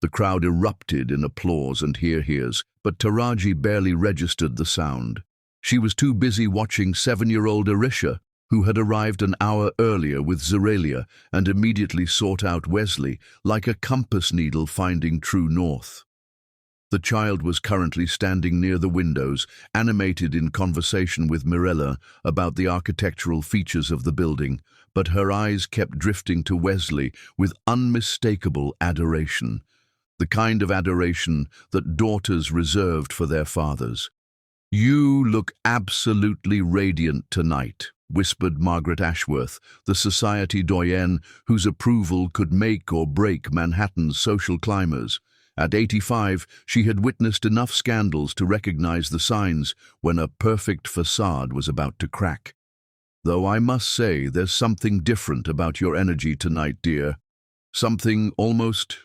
The crowd erupted in applause and hear-hears, but Taraji barely registered the sound. She was too busy watching 7-year-old Arisha, who had arrived an hour earlier with Zeralia and immediately sought out Wesley, like a compass needle finding true north. The child was currently standing near the windows, animated in conversation with Mirella about the architectural features of the building, but her eyes kept drifting to Wesley with unmistakable adoration, the kind of adoration that daughters reserved for their fathers. "You look absolutely radiant tonight," whispered Margaret Ashworth, the society doyenne whose approval could make or break Manhattan's social climbers. At 85, she had witnessed enough scandals to recognize the signs when a perfect facade was about to crack. "Though I must say there's something different about your energy tonight, dear. Something almost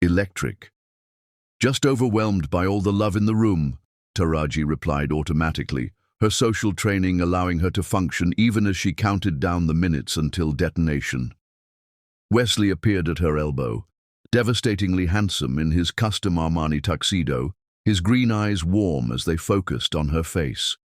electric." "Just overwhelmed by all the love in the room," Taraji replied automatically, her social training allowing her to function even as she counted down the minutes until detonation. Wesley appeared at her elbow. devastatingly handsome in his custom Armani tuxedo, his green eyes warm as they focused on her face.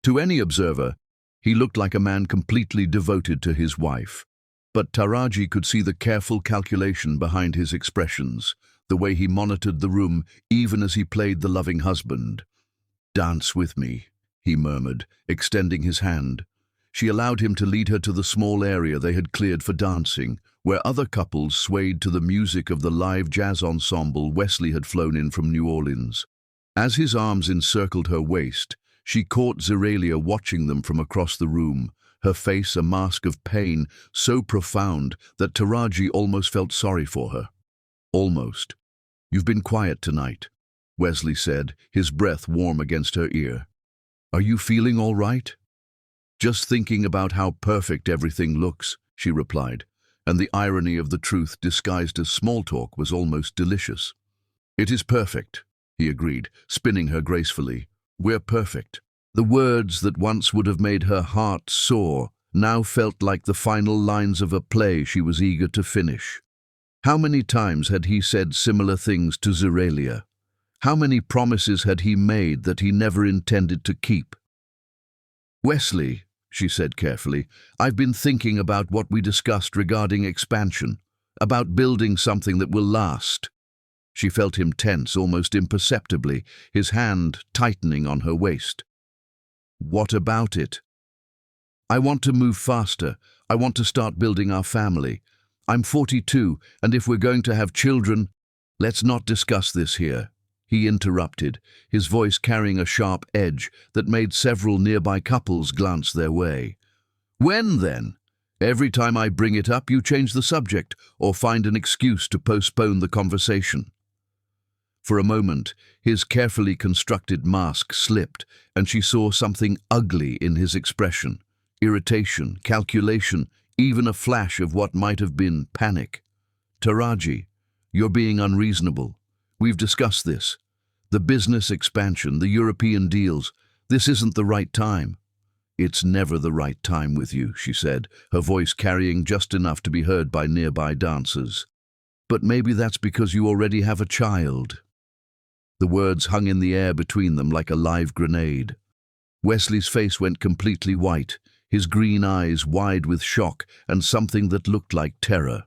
To any observer, he looked like a man completely devoted to his wife. But Taraji could see the careful calculation behind his expressions, the way he monitored the room even as he played the loving husband. "Dance with me," he murmured, extending his hand. She allowed him to lead her to the small area they had cleared for dancing, where other couples swayed to the music of the live jazz ensemble Wesley had flown in from New Orleans. As his arms encircled her waist, she caught Zeralia watching them from across the room, her face a mask of pain so profound that Taraji almost felt sorry for her. "Almost. You've been quiet tonight," Wesley said, his breath warm against her ear. "Are you feeling all right?" "Just thinking about how perfect everything looks," she replied, and the irony of the truth disguised as small talk was almost delicious. "It is perfect," he agreed, spinning her gracefully. "We're perfect." The words that once would have made her heart soar now felt like the final lines of a play she was eager to finish. How many times had he said similar things to Zeralia? How many promises had he made that he never intended to keep? "Wesley," she said carefully, "I've been thinking about what we discussed regarding expansion, about building something that will last." She felt him tense almost imperceptibly, his hand tightening on her waist. "What about it?" "I want to move faster. I want to start building our family. I'm 42, and if we're going to have children—" "Let's not discuss this here," he interrupted, his voice carrying a sharp edge that made several nearby couples glance their way. "When, then? Every time I bring it up, you change the subject or find an excuse to postpone the conversation." For a moment, his carefully constructed mask slipped, and she saw something ugly in his expression. Irritation, calculation, even a flash of what might have been panic. "Taraji, you're being unreasonable. We've discussed this. The business expansion, the European deals. This isn't the right time." "It's never the right time with you," she said, her voice carrying just enough to be heard by nearby dancers. "But maybe that's because you already have a child." The words hung in the air between them like a live grenade. Wesley's face went completely white, his green eyes wide with shock and something that looked like terror.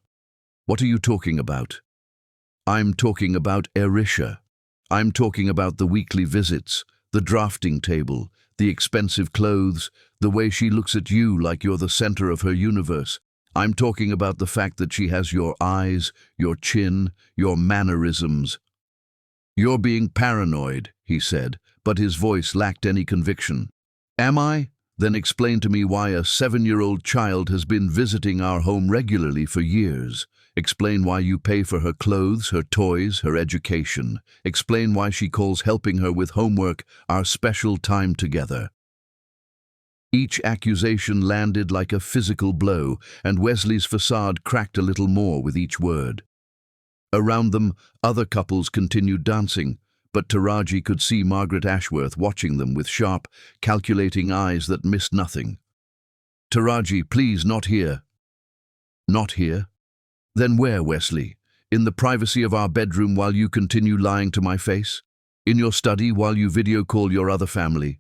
"What are you talking about?" "I'm talking about Erisha. I'm talking about the weekly visits, the drafting table, the expensive clothes, the way she looks at you like you're the center of her universe. I'm talking about the fact that she has your eyes, your chin, your mannerisms." "You're being paranoid," he said, but his voice lacked any conviction. "Am I? Then explain to me why a 7-year-old child has been visiting our home regularly for years. Explain why you pay for her clothes, her toys, her education. Explain why she calls helping her with homework our special time together." Each accusation landed like a physical blow, and Wesley's facade cracked a little more with each word. Around them, other couples continued dancing, but Taraji could see Margaret Ashworth watching them with sharp, calculating eyes that missed nothing. "Taraji, please, not here." "Not here? Then where, Wesley? In the privacy of our bedroom while you continue lying to my face? In your study while you video call your other family?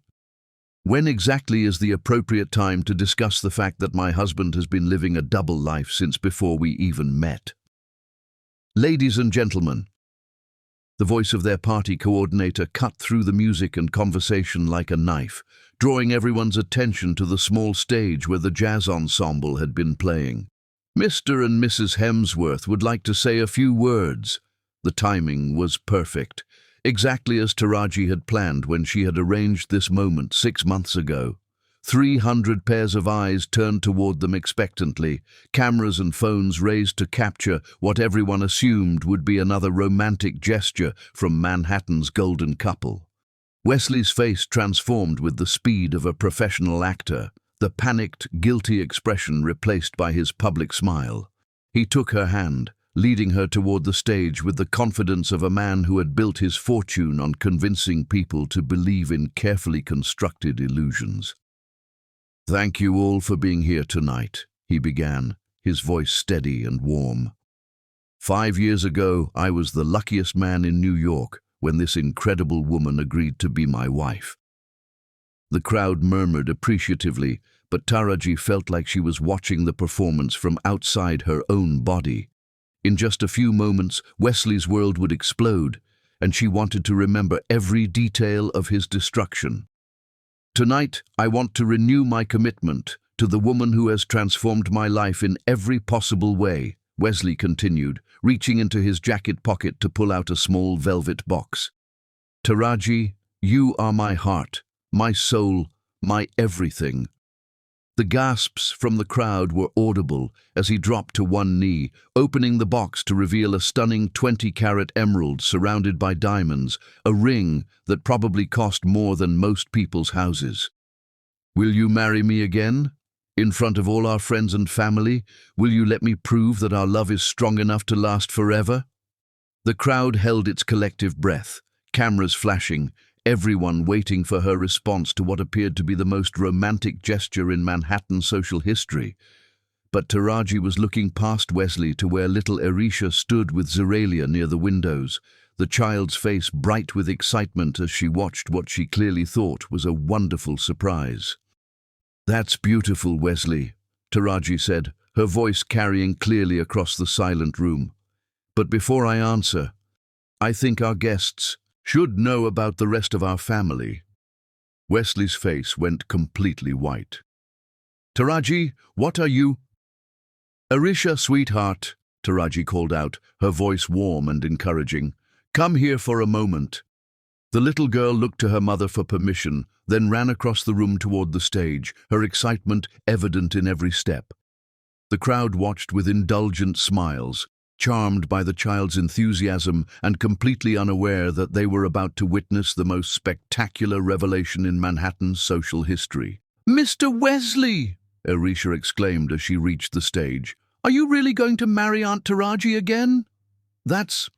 When exactly is the appropriate time to discuss the fact that my husband has been living a double life since before we even met?" "Ladies and gentlemen," the voice of their party coordinator cut through the music and conversation like a knife, drawing everyone's attention to the small stage where the jazz ensemble had been playing. "Mr. and Mrs. Hemsworth would like to say a few words." The timing was perfect, exactly as Taraji had planned when she had arranged this moment 6 months ago. 300 pairs of eyes turned toward them expectantly, cameras and phones raised to capture what everyone assumed would be another romantic gesture from Manhattan's golden couple. Wesley's face transformed with the speed of a professional actor, the panicked, guilty expression replaced by his public smile. He took her hand, leading her toward the stage with the confidence of a man who had built his fortune on convincing people to believe in carefully constructed illusions. "Thank you all for being here tonight," he began, his voice steady and warm. 5 years ago, I was the luckiest man in New York when this incredible woman agreed to be my wife. The crowd murmured appreciatively, but Taraji felt like she was watching the performance from outside her own body. In just a few moments, Wesley's world would explode, and she wanted to remember every detail of his destruction. Tonight, I want to renew my commitment to the woman who has transformed my life in every possible way, Wesley continued, reaching into his jacket pocket to pull out a small velvet box. Taraji, you are my heart, my soul, my everything. The gasps from the crowd were audible as he dropped to one knee, opening the box to reveal a stunning 20-carat emerald surrounded by diamonds, a ring that probably cost more than most people's houses. Will you marry me again? In front of all our friends and family, will you let me prove that our love is strong enough to last forever? The crowd held its collective breath, cameras flashing, everyone waiting for her response to what appeared to be the most romantic gesture in Manhattan social history. But Taraji was looking past Wesley to where little Arisha stood with Zeralia near the windows, the child's face bright with excitement as she watched what she clearly thought was a wonderful surprise. "That's beautiful, Wesley," Taraji said, her voice carrying clearly across the silent room. "But before I answer, I think our guests should know about the rest of our family." Wesley's face went completely white. "Taraji, what are you—" "Arisha, sweetheart," Taraji called out, her voice warm and encouraging. "Come here for a moment." The little girl looked to her mother for permission, then ran across the room toward the stage, her excitement evident in every step. The crowd watched with indulgent smiles, charmed by the child's enthusiasm and completely unaware that they were about to witness the most spectacular revelation in Manhattan's social history. "Mr. Wesley!" Arisha exclaimed as she reached the stage. "Are you really going to marry Aunt Taraji again?" That's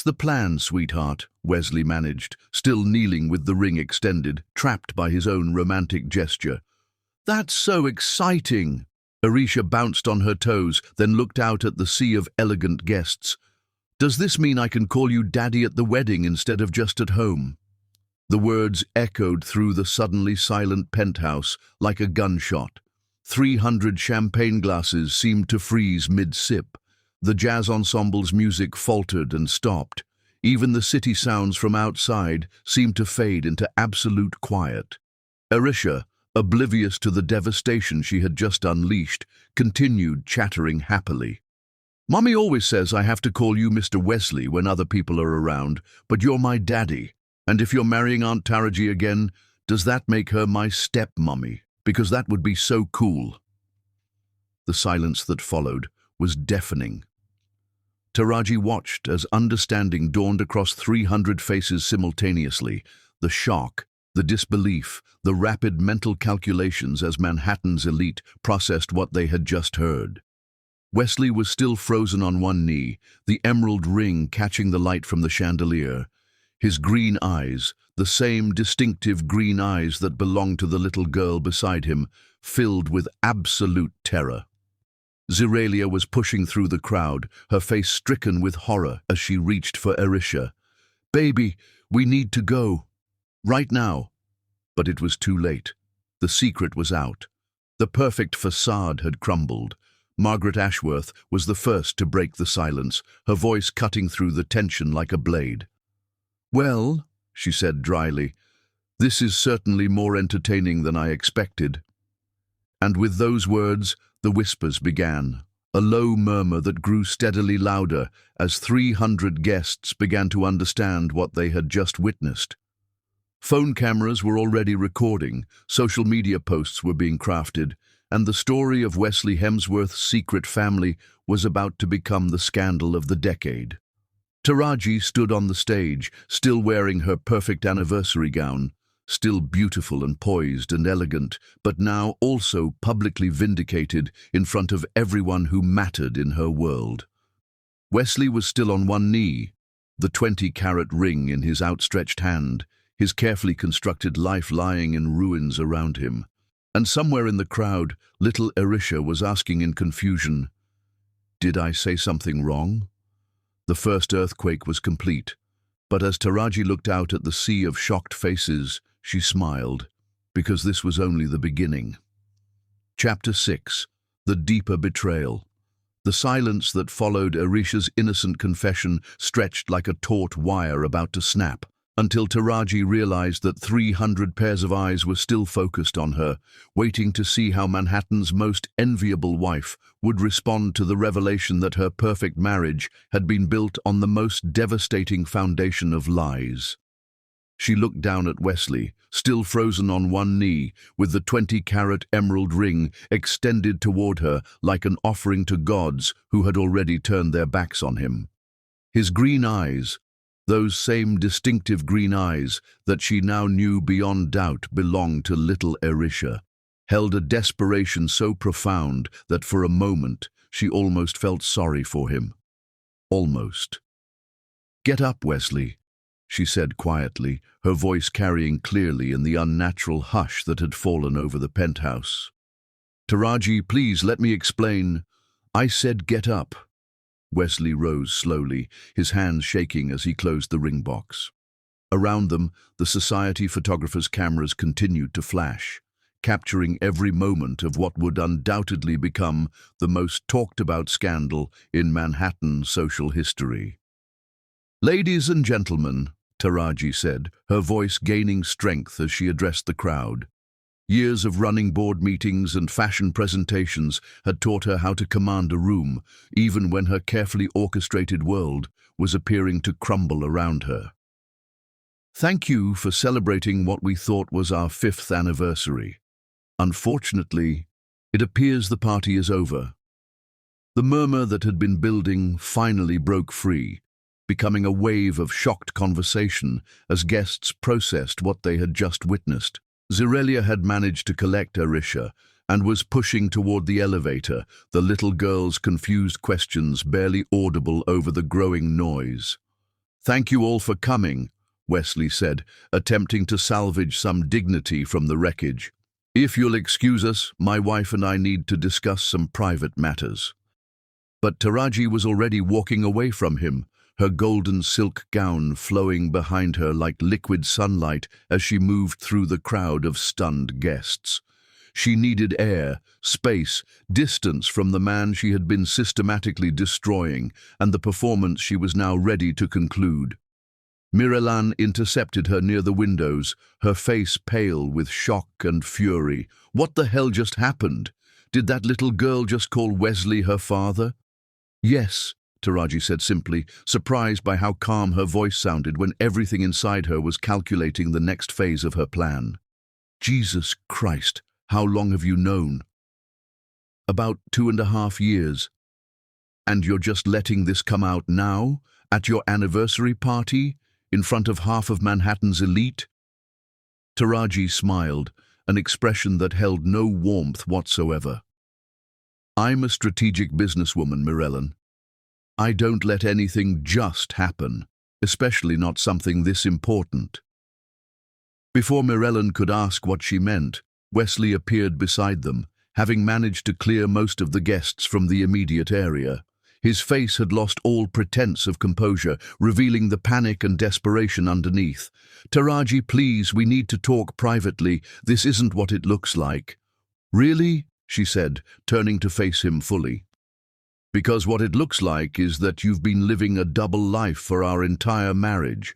the plan, sweetheart," Wesley managed, still kneeling with the ring extended, trapped by his own romantic gesture. "That's so exciting!" Arisha bounced on her toes, then looked out at the sea of elegant guests. "Does this mean I can call you Daddy at the wedding instead of just at home?" The words echoed through the suddenly silent penthouse like a gunshot. 300 champagne glasses seemed to freeze mid-sip. The jazz ensemble's music faltered and stopped. Even the city sounds from outside seemed to fade into absolute quiet. Arisha, oblivious to the devastation she had just unleashed, continued chattering happily. "Mommy always says I have to call you Mr. Wesley when other people are around, but you're my daddy. And if you're marrying Aunt Taraji again, does that make her my step-mummy? Because that would be so cool." The silence that followed was deafening. Taraji watched as understanding dawned across 300 faces simultaneously, the shock, the disbelief, the rapid mental calculations as Manhattan's elite processed what they had just heard. Wesley was still frozen on one knee, the emerald ring catching the light from the chandelier. His green eyes, the same distinctive green eyes that belonged to the little girl beside him, filled with absolute terror. Zeralia was pushing through the crowd, her face stricken with horror as she reached for Arisha. "Baby, we need to go. Right now." But it was too late. The secret was out. The perfect facade had crumbled. Margaret Ashworth was the first to break the silence, her voice cutting through the tension like a blade. "Well," she said dryly, "this is certainly more entertaining than I expected." And with those words, the whispers began, a low murmur that grew steadily louder as 300 guests began to understand what they had just witnessed. Phone cameras were already recording, social media posts were being crafted, and the story of Wesley Hemsworth's secret family was about to become the scandal of the decade. Taraji stood on the stage, still wearing her perfect anniversary gown, still beautiful and poised and elegant, but now also publicly vindicated in front of everyone who mattered in her world. Wesley was still on one knee, the 20-carat ring in his outstretched hand, his carefully constructed life lying in ruins around him. And somewhere in the crowd, little Arisha was asking in confusion, "Did I say something wrong? The first earthquake was complete, but as Taraji looked out at the sea of shocked faces, she smiled, because this was only the beginning. Chapter 6. The Deeper Betrayal. The silence that followed Arisha's innocent confession stretched like a taut wire about to snap, until Taraji realized that 300 pairs of eyes were still focused on her, waiting to see how Manhattan's most enviable wife would respond to the revelation that her perfect marriage had been built on the most devastating foundation of lies. She looked down at Wesley, still frozen on one knee, with the 20-carat emerald ring extended toward her like an offering to gods who had already turned their backs on him. His green eyes, those same distinctive green eyes that she now knew beyond doubt belonged to little Arisha, held a desperation so profound that for a moment she almost felt sorry for him. Almost. "Get up, Wesley," she said quietly, her voice carrying clearly in the unnatural hush that had fallen over the penthouse. "Taraji, please let me explain. I said get up." Wesley rose slowly, his hands shaking as he closed the ring box. Around them, the society photographer's cameras continued to flash, capturing every moment of what would undoubtedly become the most talked-about scandal in Manhattan social history. "Ladies and gentlemen," Taraji said, her voice gaining strength as she addressed the crowd. Years of running board meetings and fashion presentations had taught her how to command a room, even when her carefully orchestrated world was appearing to crumble around her. "Thank you for celebrating what we thought was our 5th anniversary. Unfortunately, it appears the party is over." The murmur that had been building finally broke free, becoming a wave of shocked conversation as guests processed what they had just witnessed. Zirelia had managed to collect Arisha and was pushing toward the elevator, the little girl's confused questions barely audible over the growing noise. "Thank you all for coming," Wesley said, attempting to salvage some dignity from the wreckage. "If you'll excuse us, my wife and I need to discuss some private matters." But Taraji was already walking away from him, her golden silk gown flowing behind her like liquid sunlight as she moved through the crowd of stunned guests. She needed air, space, distance from the man she had been systematically destroying, and the performance she was now ready to conclude. Mirelan intercepted her near the windows, her face pale with shock and fury. What the hell just happened? Did that little girl just call Wesley her father? "Yes," Taraji said simply, surprised by how calm her voice sounded when everything inside her was calculating the next phase of her plan. "Jesus Christ, how long have you known?" "About 2.5 years. And you're just letting this come out now, at your anniversary party, in front of half of Manhattan's elite?" Taraji smiled, an expression that held no warmth whatsoever. "I'm a strategic businesswoman, Mirelan. I don't let anything just happen, especially not something this important." Before Mirelan could ask what she meant, Wesley appeared beside them, having managed to clear most of the guests from the immediate area. His face had lost all pretense of composure, revealing the panic and desperation underneath. "Taraji, please, we need to talk privately. This isn't what it looks like." "Really?" she said, turning to face him fully. "Because what it looks like is that you've been living a double life for our entire marriage.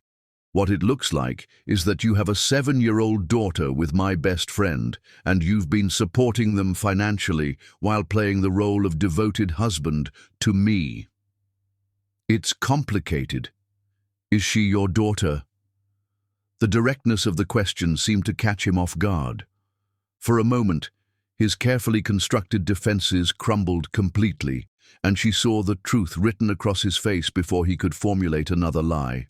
What it looks like is that you have a 7-year-old daughter with my best friend, and you've been supporting them financially while playing the role of devoted husband to me." "It's complicated. Is she your daughter?" The directness of the question seemed to catch him off guard. For a moment, his carefully constructed defenses crumbled completely, and she saw the truth written across his face before he could formulate another lie.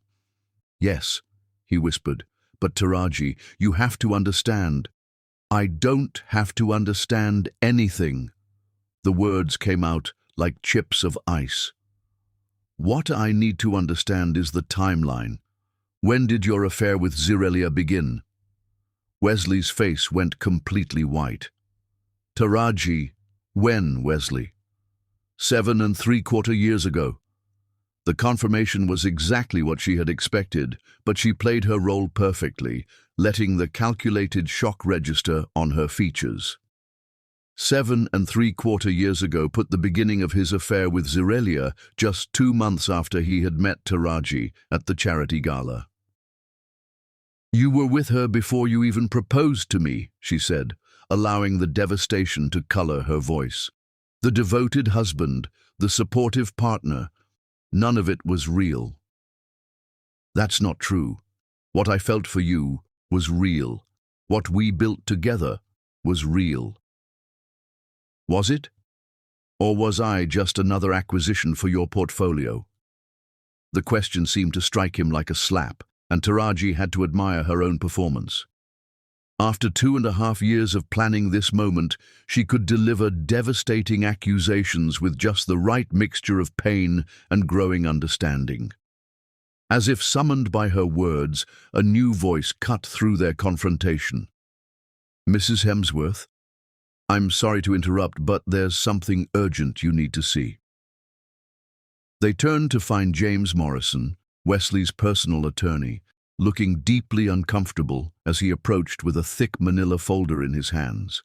"Yes," he whispered, "but Taraji, you have to understand." "I don't have to understand anything." The words came out like chips of ice. "What I need to understand is the timeline. When did your affair with Zirelia begin?" Wesley's face went completely white. "Taraji, when, Wesley?" 7 3/4 years ago. The confirmation was exactly what she had expected, but she played her role perfectly, letting the calculated shock register on her features. 7.75 years ago put the beginning of his affair with Zirelia, just 2 months after he had met Taraji at the charity gala. "You were with her before you even proposed to me," she said, allowing the devastation to color her voice. "The devoted husband, the supportive partner, none of it was real." "That's not true. What I felt for you was real. What we built together was real." "Was it? Or was I just another acquisition for your portfolio?" The question seemed to strike him like a slap, and Taraji had to admire her own performance. After 2.5 years of planning this moment, she could deliver devastating accusations with just the right mixture of pain and growing understanding. As if summoned by her words, a new voice cut through their confrontation. "Mrs. Hemsworth, I'm sorry to interrupt, but there's something urgent you need to see." They turned to find James Morrison, Wesley's personal attorney, looking deeply uncomfortable as he approached with a thick manila folder in his hands.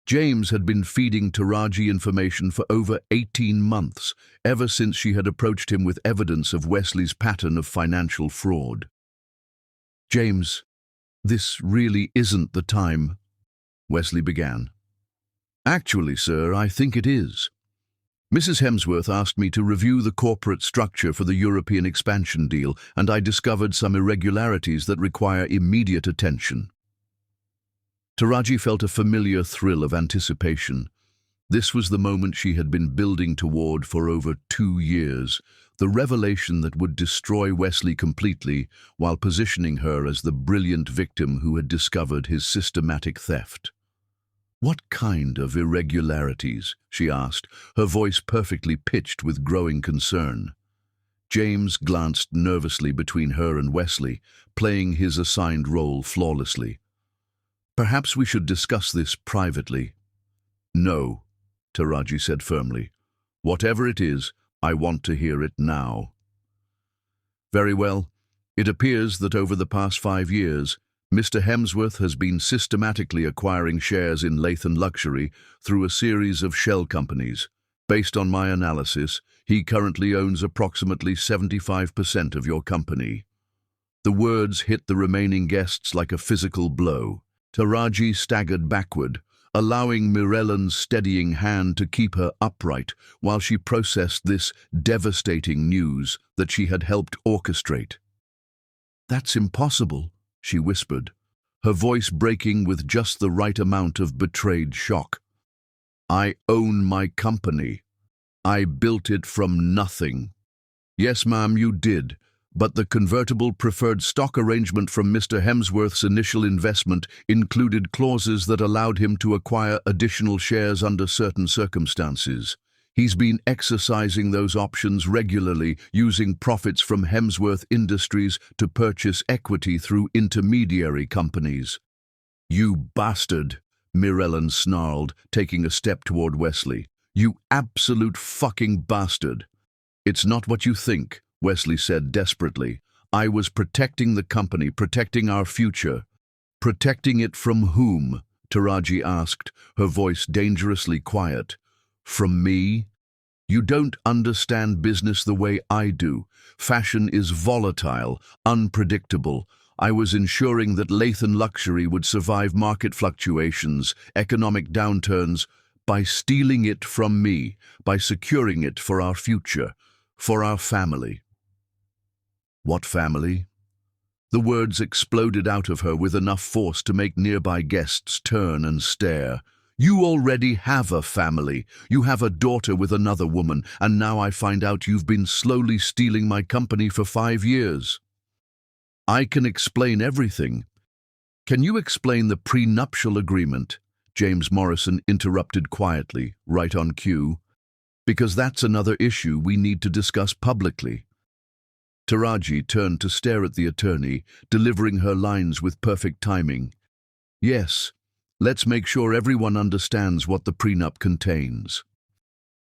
James had been feeding Taraji information for over 18 months, ever since she had approached him with evidence of Wesley's pattern of financial fraud. "James, this really isn't the time," Wesley began. "Actually, sir, I think it is. Mrs. Hemsworth asked me to review the corporate structure for the European expansion deal, and I discovered some irregularities that require immediate attention." Taraji felt a familiar thrill of anticipation. This was the moment she had been building toward for over 2 years, the revelation that would destroy Wesley completely while positioning her as the brilliant victim who had discovered his systematic theft. "What kind of irregularities?" she asked, her voice perfectly pitched with growing concern. James glanced nervously between her and Wesley, playing his assigned role flawlessly. "Perhaps we should discuss this privately." "No," Taraji said firmly. "Whatever it is, I want to hear it now." "Very well. It appears that over the past 5 years, Mr. Hemsworth has been systematically acquiring shares in Latham Luxury through a series of shell companies. Based on my analysis, he currently owns approximately 75% of your company." The words hit the remaining guests like a physical blow. Taraji staggered backward, allowing Mirellan's steadying hand to keep her upright while she processed this devastating news that she had helped orchestrate. "That's impossible," she whispered, her voice breaking with just the right amount of betrayed shock. "I own my company. I built it from nothing." "Yes, ma'am, you did, but the convertible preferred stock arrangement from Mr. Hemsworth's initial investment included clauses that allowed him to acquire additional shares under certain circumstances. He's been exercising those options regularly, using profits from Hemsworth Industries to purchase equity through intermediary companies." "You bastard," Mirellan snarled, taking a step toward Wesley. "You absolute fucking bastard." "It's not what you think," Wesley said desperately. "I was protecting the company, protecting our future." "Protecting it from whom?" Taraji asked, her voice dangerously quiet. "From me? You don't understand business the way I do. Fashion is volatile, unpredictable. I was ensuring that Latham Luxury would survive market fluctuations, economic downturns, by stealing it from me, by securing it for our future, for our family." "What family?" The words exploded out of her with enough force to make nearby guests turn and stare. "You already have a family. You have a daughter with another woman, and now I find out you've been slowly stealing my company for 5 years. I can explain everything." "Can you explain the prenuptial agreement?" James Morrison interrupted quietly, right on cue. "Because that's another issue we need to discuss publicly." Taraji turned to stare at the attorney, delivering her lines with perfect timing. "Yes, let's make sure everyone understands what the prenup contains.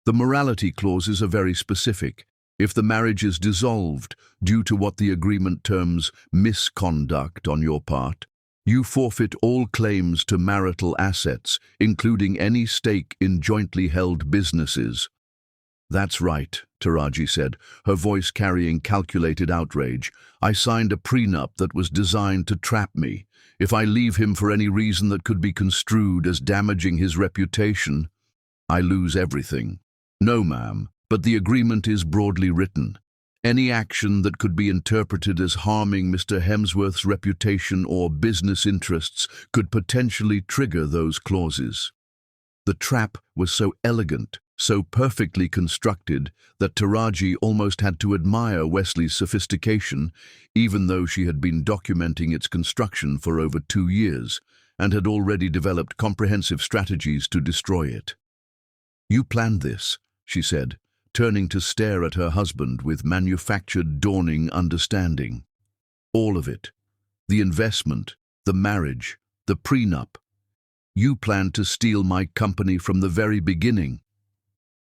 The morality clauses are very specific. If the marriage is dissolved due to what the agreement terms misconduct on your part, you forfeit all claims to marital assets, including any stake in jointly held businesses. That's right, Taraji said, her voice carrying calculated outrage. I signed a prenup that was designed to trap me. If I leave him for any reason that could be construed as damaging his reputation, I lose everything. No, ma'am, but the agreement is broadly written. Any action that could be interpreted as harming Mr. Hemsworth's reputation or business interests could potentially trigger those clauses. The trap was so elegant, so perfectly constructed, that Taraji almost had to admire Wesley's sophistication, even though she had been documenting its construction for over 2 years and had already developed comprehensive strategies to destroy it. You planned this, she said, turning to stare at her husband with manufactured, dawning understanding. All of it. The investment, the marriage, the prenup. You planned to steal my company from the very beginning.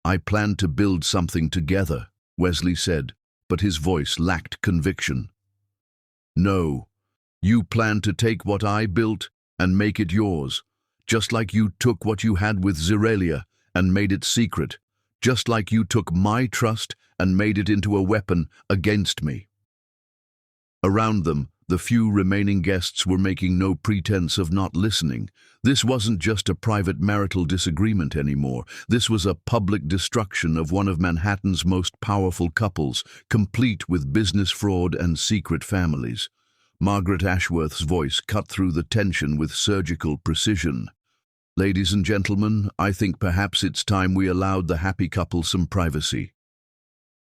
I planned to build something together, Wesley said, but his voice lacked conviction. No, you planned to take what I built and make it yours, just like you took what you had with Zeralia and made it secret, just like you took my trust and made it into a weapon against me. Around them, the few remaining guests were making no pretense of not listening. This wasn't just a private marital disagreement anymore. This was a public destruction of one of Manhattan's most powerful couples, complete with business fraud and secret families. Margaret Ashworth's voice cut through the tension with surgical precision. Ladies and gentlemen, I think perhaps it's time we allowed the happy couple some privacy.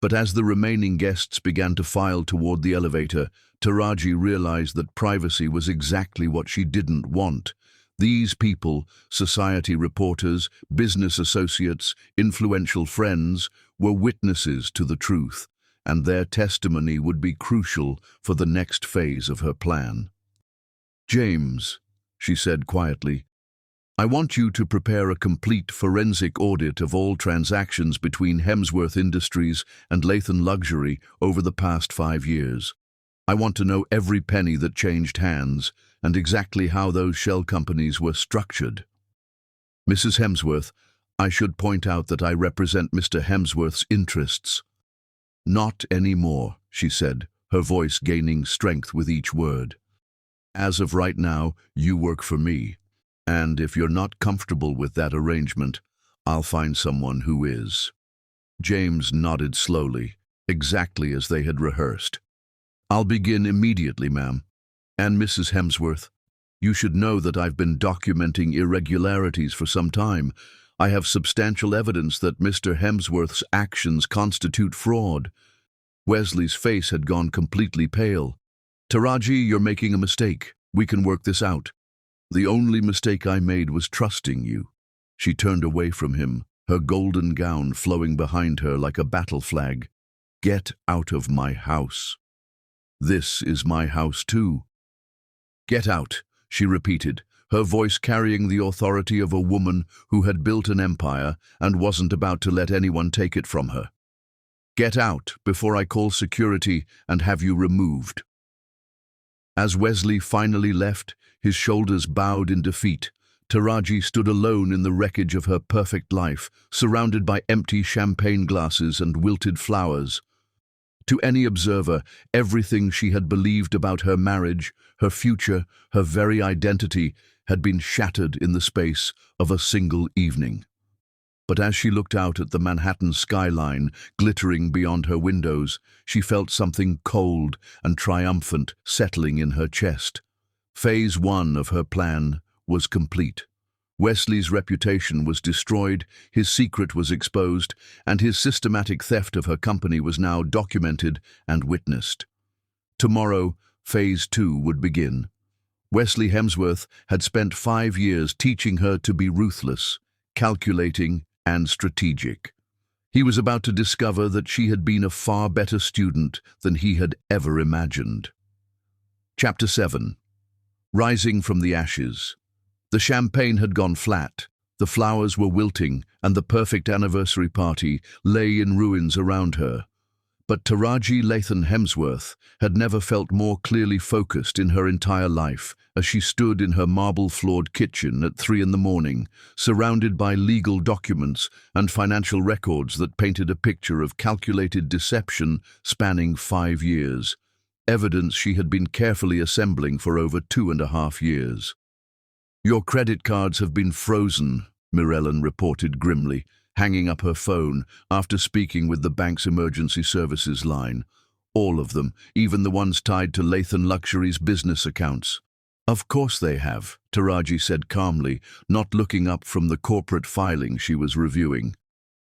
But as the remaining guests began to file toward the elevator, Taraji realized that privacy was exactly what she didn't want. These people, society reporters, business associates, influential friends, were witnesses to the truth, and their testimony would be crucial for the next phase of her plan. James, she said quietly, I want you to prepare a complete forensic audit of all transactions between Hemsworth Industries and Lathan Luxury over the past 5 years. I want to know every penny that changed hands and exactly how those shell companies were structured. Mrs. Hemsworth, I should point out that I represent Mr. Hemsworth's interests. Not anymore, she said, her voice gaining strength with each word. As of right now, you work for me. And if you're not comfortable with that arrangement, I'll find someone who is. James nodded slowly, exactly as they had rehearsed. I'll begin immediately, ma'am. And Mrs. Hemsworth, you should know that I've been documenting irregularities for some time. I have substantial evidence that Mr. Hemsworth's actions constitute fraud. Wesley's face had gone completely pale. Taraji, you're making a mistake. We can work this out. The only mistake I made was trusting you. She turned away from him, her golden gown flowing behind her like a battle flag. Get out of my house. This is my house too. Get out, she repeated, her voice carrying the authority of a woman who had built an empire and wasn't about to let anyone take it from her. Get out before I call security and have you removed. As Wesley finally left, his shoulders bowed in defeat, Taraji stood alone in the wreckage of her perfect life, surrounded by empty champagne glasses and wilted flowers. To any observer, everything she had believed about her marriage, her future, her very identity, had been shattered in the space of a single evening. But as she looked out at the Manhattan skyline, glittering beyond her windows, she felt something cold and triumphant settling in her chest. Phase 1 of her plan was complete. Wesley's reputation was destroyed, his secret was exposed, and his systematic theft of her company was now documented and witnessed. Tomorrow, Phase 2 would begin. Wesley Hemsworth had spent 5 years teaching her to be ruthless, calculating, and strategic. He was about to discover that she had been a far better student than he had ever imagined. Chapter 7. Rising from the ashes. The champagne had gone flat, the flowers were wilting, and the perfect anniversary party lay in ruins around her. But Taraji Lathan Hemsworth had never felt more clearly focused in her entire life as she stood in her marble-floored kitchen at 3 in the morning, surrounded by legal documents and financial records that painted a picture of calculated deception spanning 5 years, evidence she had been carefully assembling for over 2.5 years. "Your credit cards have been frozen," Mirellen reported grimly, hanging up her phone after speaking with the bank's emergency services line. "All of them, even the ones tied to Lathan Luxury's business accounts." "Of course they have," Taraji said calmly, not looking up from the corporate filing she was reviewing.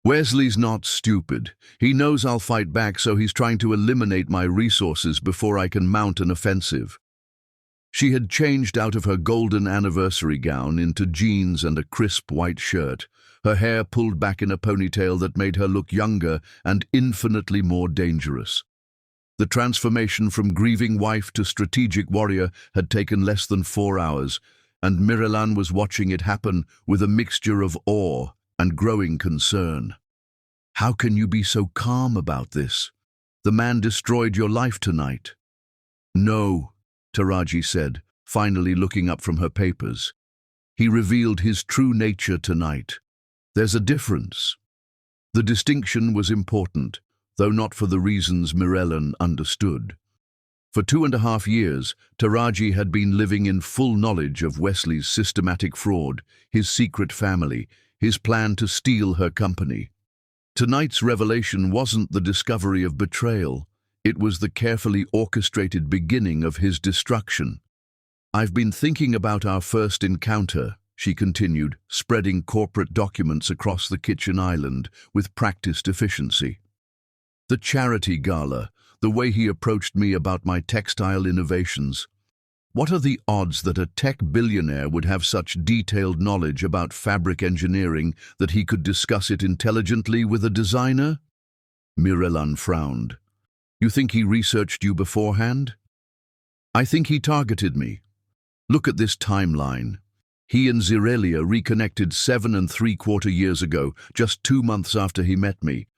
"Wesley's not stupid. He knows I'll fight back, so he's trying to eliminate my resources before I can mount an offensive." She had changed out of her golden anniversary gown into jeans and a crisp white shirt, her hair pulled back in a ponytail that made her look younger and infinitely more dangerous. The transformation from grieving wife to strategic warrior had taken less than 4 hours, and Mirellen was watching it happen with a mixture of awe and growing concern. "How can you be so calm about this? The man destroyed your life tonight." "No," Taraji said, finally looking up from her papers. "He revealed his true nature tonight. There's a difference." The distinction was important, though not for the reasons Mirellen understood. For 2.5 years, Taraji had been living in full knowledge of Wesley's systematic fraud, his secret family, his plan to steal her company. Tonight's revelation wasn't the discovery of betrayal. It was the carefully orchestrated beginning of his destruction. "I've been thinking about our first encounter," she continued, spreading corporate documents across the kitchen island with practiced efficiency. "The charity gala, the way he approached me about my textile innovations. What are the odds that a tech billionaire would have such detailed knowledge about fabric engineering that he could discuss it intelligently with a designer?" Mirellen frowned. "You think he researched you beforehand?" "I think he targeted me. Look at this timeline. He and Zirelia reconnected 7.75 years ago, just 2 months after he met me.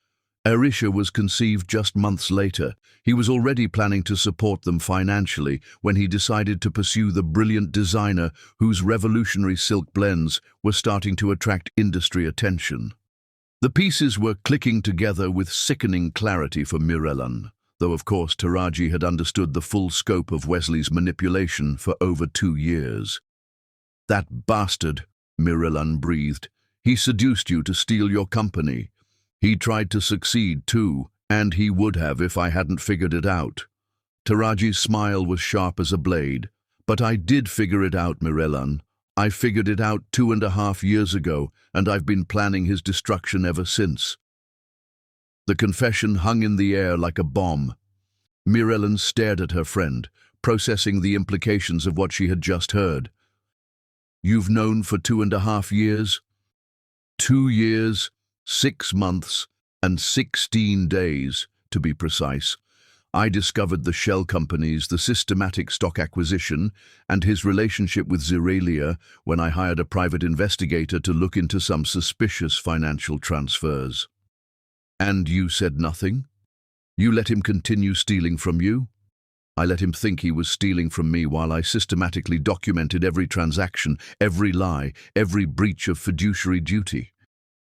Arisha was conceived just months later. He was already planning to support them financially when he decided to pursue the brilliant designer whose revolutionary silk blends were starting to attract industry attention." The pieces were clicking together with sickening clarity for Mirellen, though of course Taraji had understood the full scope of Wesley's manipulation for over 2 years. "That bastard," Mirellen breathed. "He seduced you to steal your company. He tried to succeed too, and he would have if I hadn't figured it out." Taraji's smile was sharp as a blade. "But I did figure it out, Mirellen. I figured it out 2.5 years ago, and I've been planning his destruction ever since." The confession hung in the air like a bomb. Mirellen stared at her friend, processing the implications of what she had just heard. "You've known for 2.5 years?" 2 years, 6 months, and 16 days, to be precise. I discovered the shell companies, the systematic stock acquisition, and his relationship with Zirelia when I hired a private investigator to look into some suspicious financial transfers. "And you said nothing? You let him continue stealing from you?" "I let him think he was stealing from me while I systematically documented every transaction, every lie, every breach of fiduciary duty.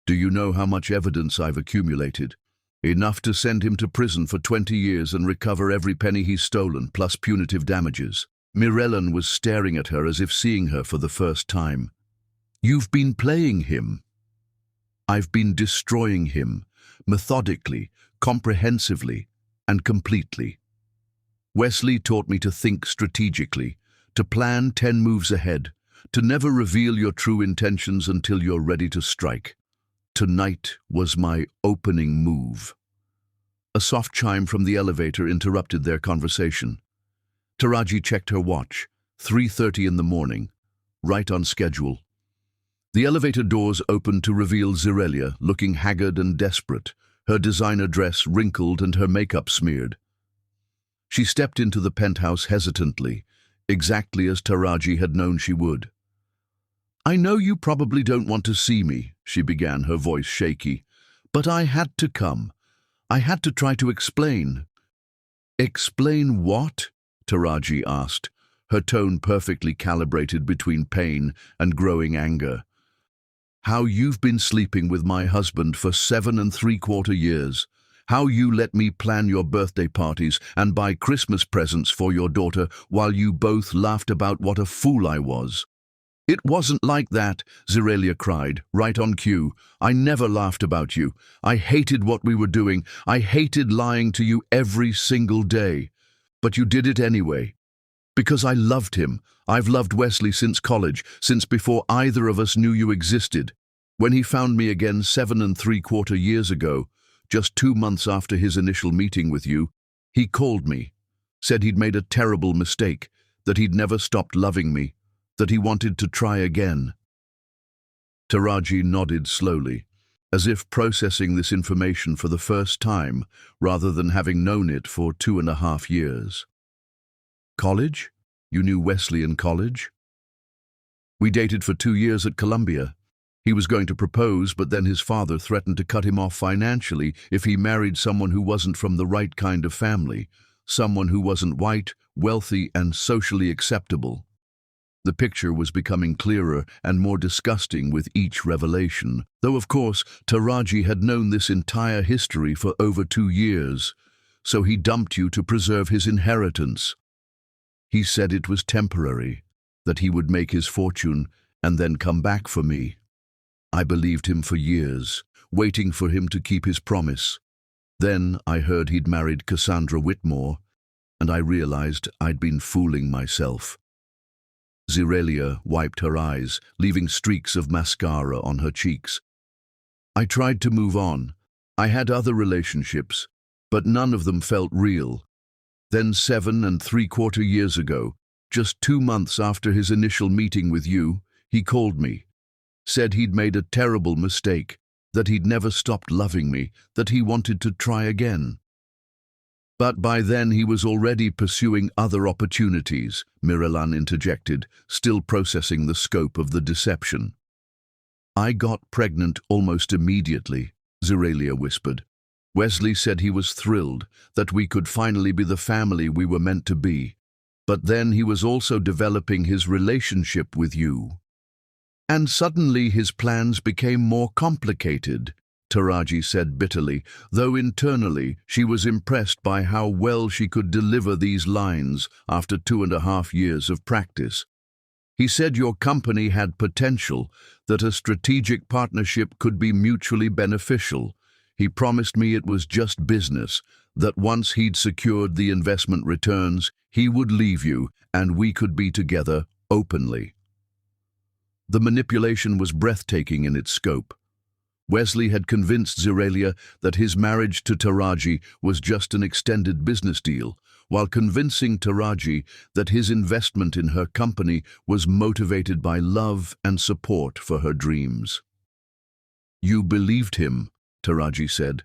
Do you know how much evidence I've accumulated? Enough to send him to prison for 20 years and recover every penny he's stolen, plus punitive damages." Mirellen was staring at her as if seeing her for the first time. "You've been playing him." "I've been destroying him, methodically, comprehensively, and completely. Wesley taught me to think strategically, to plan 10 moves ahead, to never reveal your true intentions until you're ready to strike. Tonight was my opening move." A soft chime from the elevator interrupted their conversation. Taraji checked her watch, 3:30 in the morning, right on schedule. The elevator doors opened to reveal Zirelia, looking haggard and desperate, her designer dress wrinkled and her makeup smeared. She stepped into the penthouse hesitantly, exactly as Taraji had known she would. "I know you probably don't want to see me," she began, her voice shaky, "but I had to come. I had to try to explain. Explain what? Taraji asked, her tone perfectly calibrated between pain and growing anger. How you've been sleeping with my husband for 7¾ years. How you let me plan your birthday parties and buy Christmas presents for your daughter while you both laughed about what a fool I was. It wasn't like that, Zerelia cried, right on cue. I never laughed about you. I hated what we were doing. I hated lying to you every single day. But you did it anyway. Because I loved him. I've loved Wesley since college, since before either of us knew you existed. When he found me again 7¾ years ago, just 2 months after his initial meeting with you, he called me, said he'd made a terrible mistake, that he'd never stopped loving me, that he wanted to try again. Taraji nodded slowly, as if processing this information for the first time, rather than having known it for 2½ years. College? You knew Wesley in college? We dated for 2 years at Columbia. He was going to propose, but then his father threatened to cut him off financially if he married someone who wasn't from the right kind of family, someone who wasn't white, wealthy, and socially acceptable. The picture was becoming clearer and more disgusting with each revelation, though of course Taraji had known this entire history for over 2 years, so he dumped you to preserve his inheritance. He said it was temporary, that he would make his fortune and then come back for me. I believed him for years, waiting for him to keep his promise. Then I heard he'd married Cassandra Whitmore, and I realized I'd been fooling myself. Zerelia wiped her eyes, leaving streaks of mascara on her cheeks. I tried to move on. I had other relationships, but none of them felt real. Then 7¾ years ago, just 2 months after his initial meeting with you, he called me, said he'd made a terrible mistake, that he'd never stopped loving me, that he wanted to try again. But by then he was already pursuing other opportunities, Miralan interjected, still processing the scope of the deception. I got pregnant almost immediately, Zerelia whispered. Wesley said he was thrilled that we could finally be the family we were meant to be. But then he was also developing his relationship with you. And suddenly his plans became more complicated, Taraji said bitterly, though internally she was impressed by how well she could deliver these lines after 2½ years of practice. He said your company had potential, that a strategic partnership could be mutually beneficial. He promised me it was just business, that once he'd secured the investment returns, he would leave you and we could be together openly. The manipulation was breathtaking in its scope. Wesley had convinced Zerelia that his marriage to Taraji was just an extended business deal, while convincing Taraji that his investment in her company was motivated by love and support for her dreams. You believed him, Taraji said.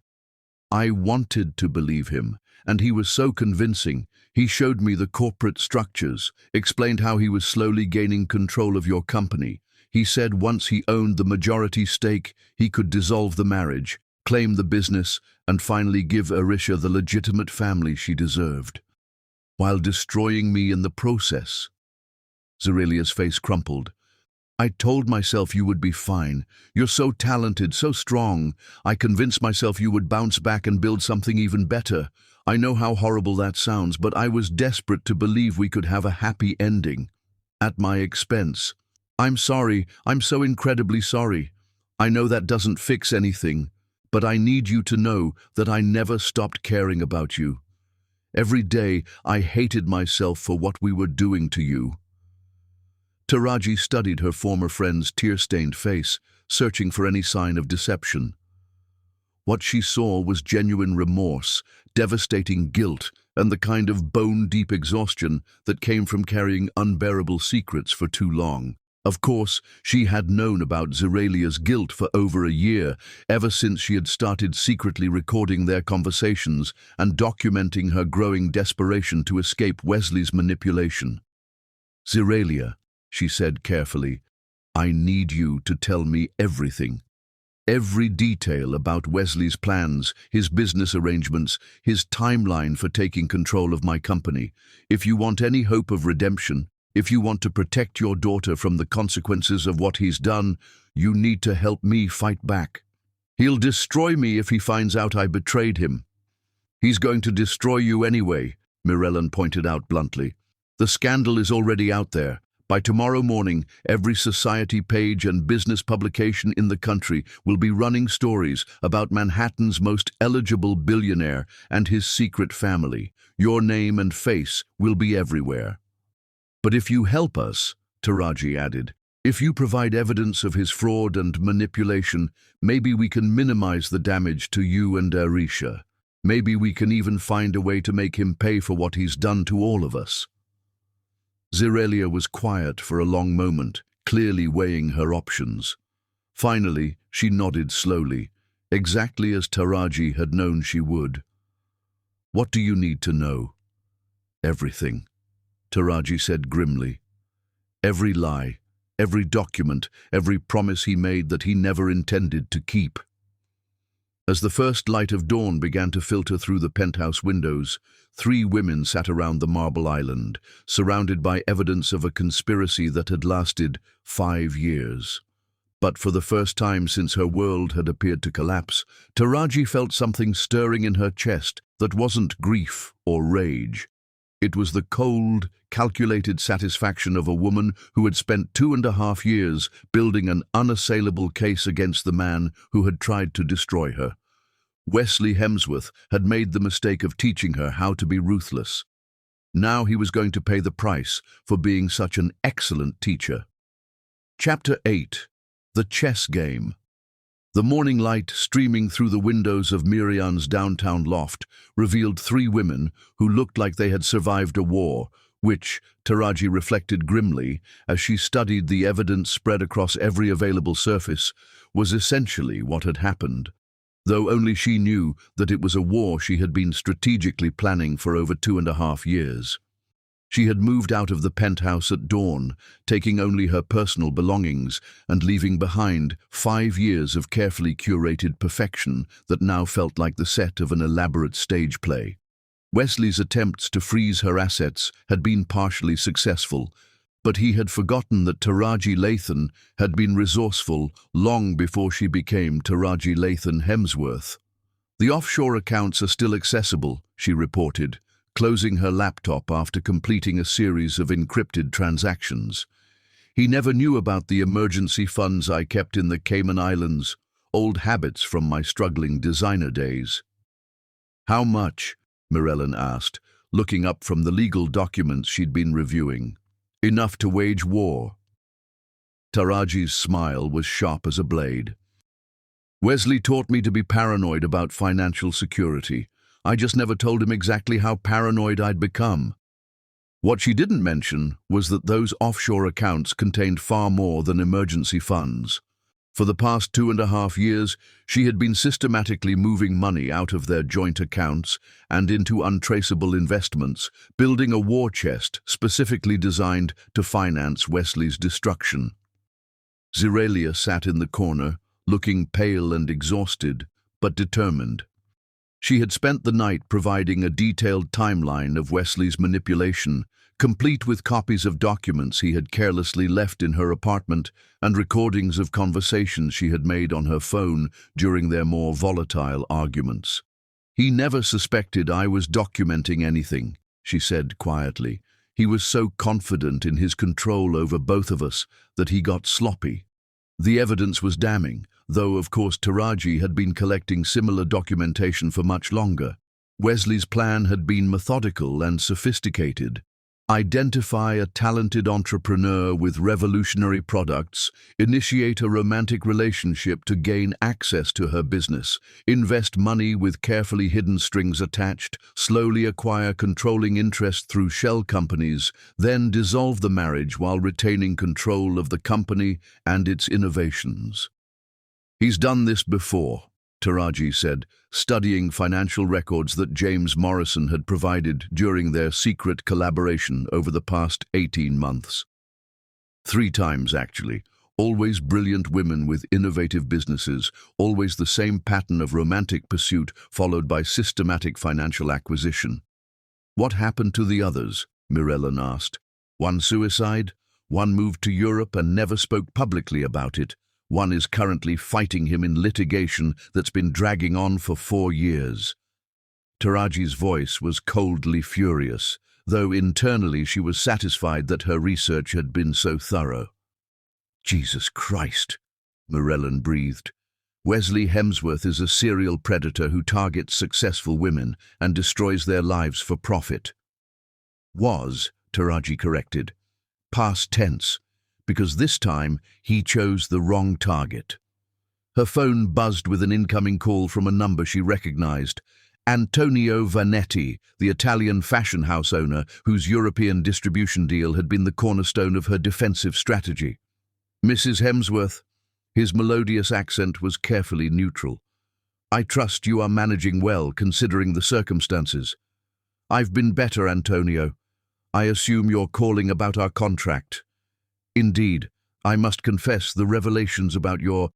I wanted to believe him, and he was so convincing. He showed me the corporate structures, explained how he was slowly gaining control of your company. He said once he owned the majority stake, he could dissolve the marriage, claim the business, and finally give Arisha the legitimate family she deserved, while destroying me in the process. Zerelia's face crumpled. I told myself you would be fine. You're so talented, so strong. I convinced myself you would bounce back and build something even better. I know how horrible that sounds, but I was desperate to believe we could have a happy ending. At my expense. I'm sorry. I'm so incredibly sorry. I know that doesn't fix anything, but I need you to know that I never stopped caring about you. Every day I hated myself for what we were doing to you. Taraji studied her former friend's tear-stained face, searching for any sign of deception. What she saw was genuine remorse, devastating guilt, and the kind of bone-deep exhaustion that came from carrying unbearable secrets for too long. Of course, she had known about Zerelia's guilt for over a year, ever since she had started secretly recording their conversations and documenting her growing desperation to escape Wesley's manipulation. Zerelia, she said carefully, I need you to tell me everything. Every detail about Wesley's plans, his business arrangements, his timeline for taking control of my company. If you want any hope of redemption, if you want to protect your daughter from the consequences of what he's done, you need to help me fight back. He'll destroy me if he finds out I betrayed him. He's going to destroy you anyway, Mirellen pointed out bluntly. The scandal is already out there. By tomorrow morning, every society page and business publication in the country will be running stories about Manhattan's most eligible billionaire and his secret family. Your name and face will be everywhere. But if you help us, Taraji added, if you provide evidence of his fraud and manipulation, maybe we can minimize the damage to you and Arisha. Maybe we can even find a way to make him pay for what he's done to all of us. Zirelia was quiet for a long moment, clearly weighing her options. Finally, she nodded slowly, exactly as Taraji had known she would. What do you need to know? Everything, Taraji said grimly. Every lie, every document, every promise he made that he never intended to keep. As the first light of dawn began to filter through the penthouse windows, 3 women sat around the Marble Island, surrounded by evidence of a conspiracy that had lasted 5 years. But for the first time since her world had appeared to collapse, Taraji felt something stirring in her chest that wasn't grief or rage. It was the cold, calculated satisfaction of a woman who had spent 2.5 years building an unassailable case against the man who had tried to destroy her. Wesley Hemsworth had made the mistake of teaching her how to be ruthless. Now he was going to pay the price for being such an excellent teacher. Chapter 8. The Chess Game. The morning light streaming through the windows of Miriam's downtown loft revealed 3 women who looked like they had survived a war, which, Taraji reflected grimly as she studied the evidence spread across every available surface, was essentially what had happened, though only she knew that it was a war she had been strategically planning for over 2.5 years. She had moved out of the penthouse at dawn, taking only her personal belongings and leaving behind 5 years of carefully curated perfection that now felt like the set of an elaborate stage play. Wesley's attempts to freeze her assets had been partially successful, but he had forgotten that Taraji Lathan had been resourceful long before she became Taraji Lathan Hemsworth. The offshore accounts are still accessible, she reported, closing her laptop after completing a series of encrypted transactions. He never knew about the emergency funds I kept in the Cayman Islands, old habits from my struggling designer days. How much? Mirellen asked, looking up from the legal documents she'd been reviewing. Enough to wage war. Taraji's smile was sharp as a blade. Wesley taught me to be paranoid about financial security. I just never told him exactly how paranoid I'd become. What she didn't mention was that those offshore accounts contained far more than emergency funds. For the past 2.5 years, she had been systematically moving money out of their joint accounts and into untraceable investments, building a war chest specifically designed to finance Wesley's destruction. Zirelia sat in the corner, looking pale and exhausted, but determined. She had spent the night providing a detailed timeline of Wesley's manipulation, complete with copies of documents he had carelessly left in her apartment and recordings of conversations she had made on her phone during their more volatile arguments. He never suspected I was documenting anything, she said quietly. He was so confident in his control over both of us that he got sloppy. The evidence was damning, though of course Taraji had been collecting similar documentation for much longer. Wesley's plan had been methodical and sophisticated. Identify a talented entrepreneur with revolutionary products, initiate a romantic relationship to gain access to her business, invest money with carefully hidden strings attached, slowly acquire controlling interest through shell companies, then dissolve the marriage while retaining control of the company and its innovations. He's done this before, Taraji said, studying financial records that James Morrison had provided during their secret collaboration over the past 18 months. 3 times, actually, Always brilliant women with innovative businesses, always the same pattern of romantic pursuit followed by systematic financial acquisition. What happened to the others? Mirellan asked. One suicide, one moved to Europe and never spoke publicly about it. One is currently fighting him in litigation that's been dragging on for 4 years. Taraji's voice was coldly furious, though internally she was satisfied that her research had been so thorough. Jesus Christ, Mirellan breathed. Wesley Hemsworth is a serial predator who targets successful women and destroys their lives for profit. Was, Taraji corrected. Past tense, because this time he chose the wrong target. Her phone buzzed with an incoming call from a number she recognized. Antonio Vanetti, the Italian fashion house owner whose European distribution deal had been the cornerstone of her defensive strategy. Mrs. Hemsworth, his melodious accent was carefully neutral. I trust you are managing well considering the circumstances. I've been better, Antonio. I assume you're calling about our contract. Indeed, I must confess the revelations about your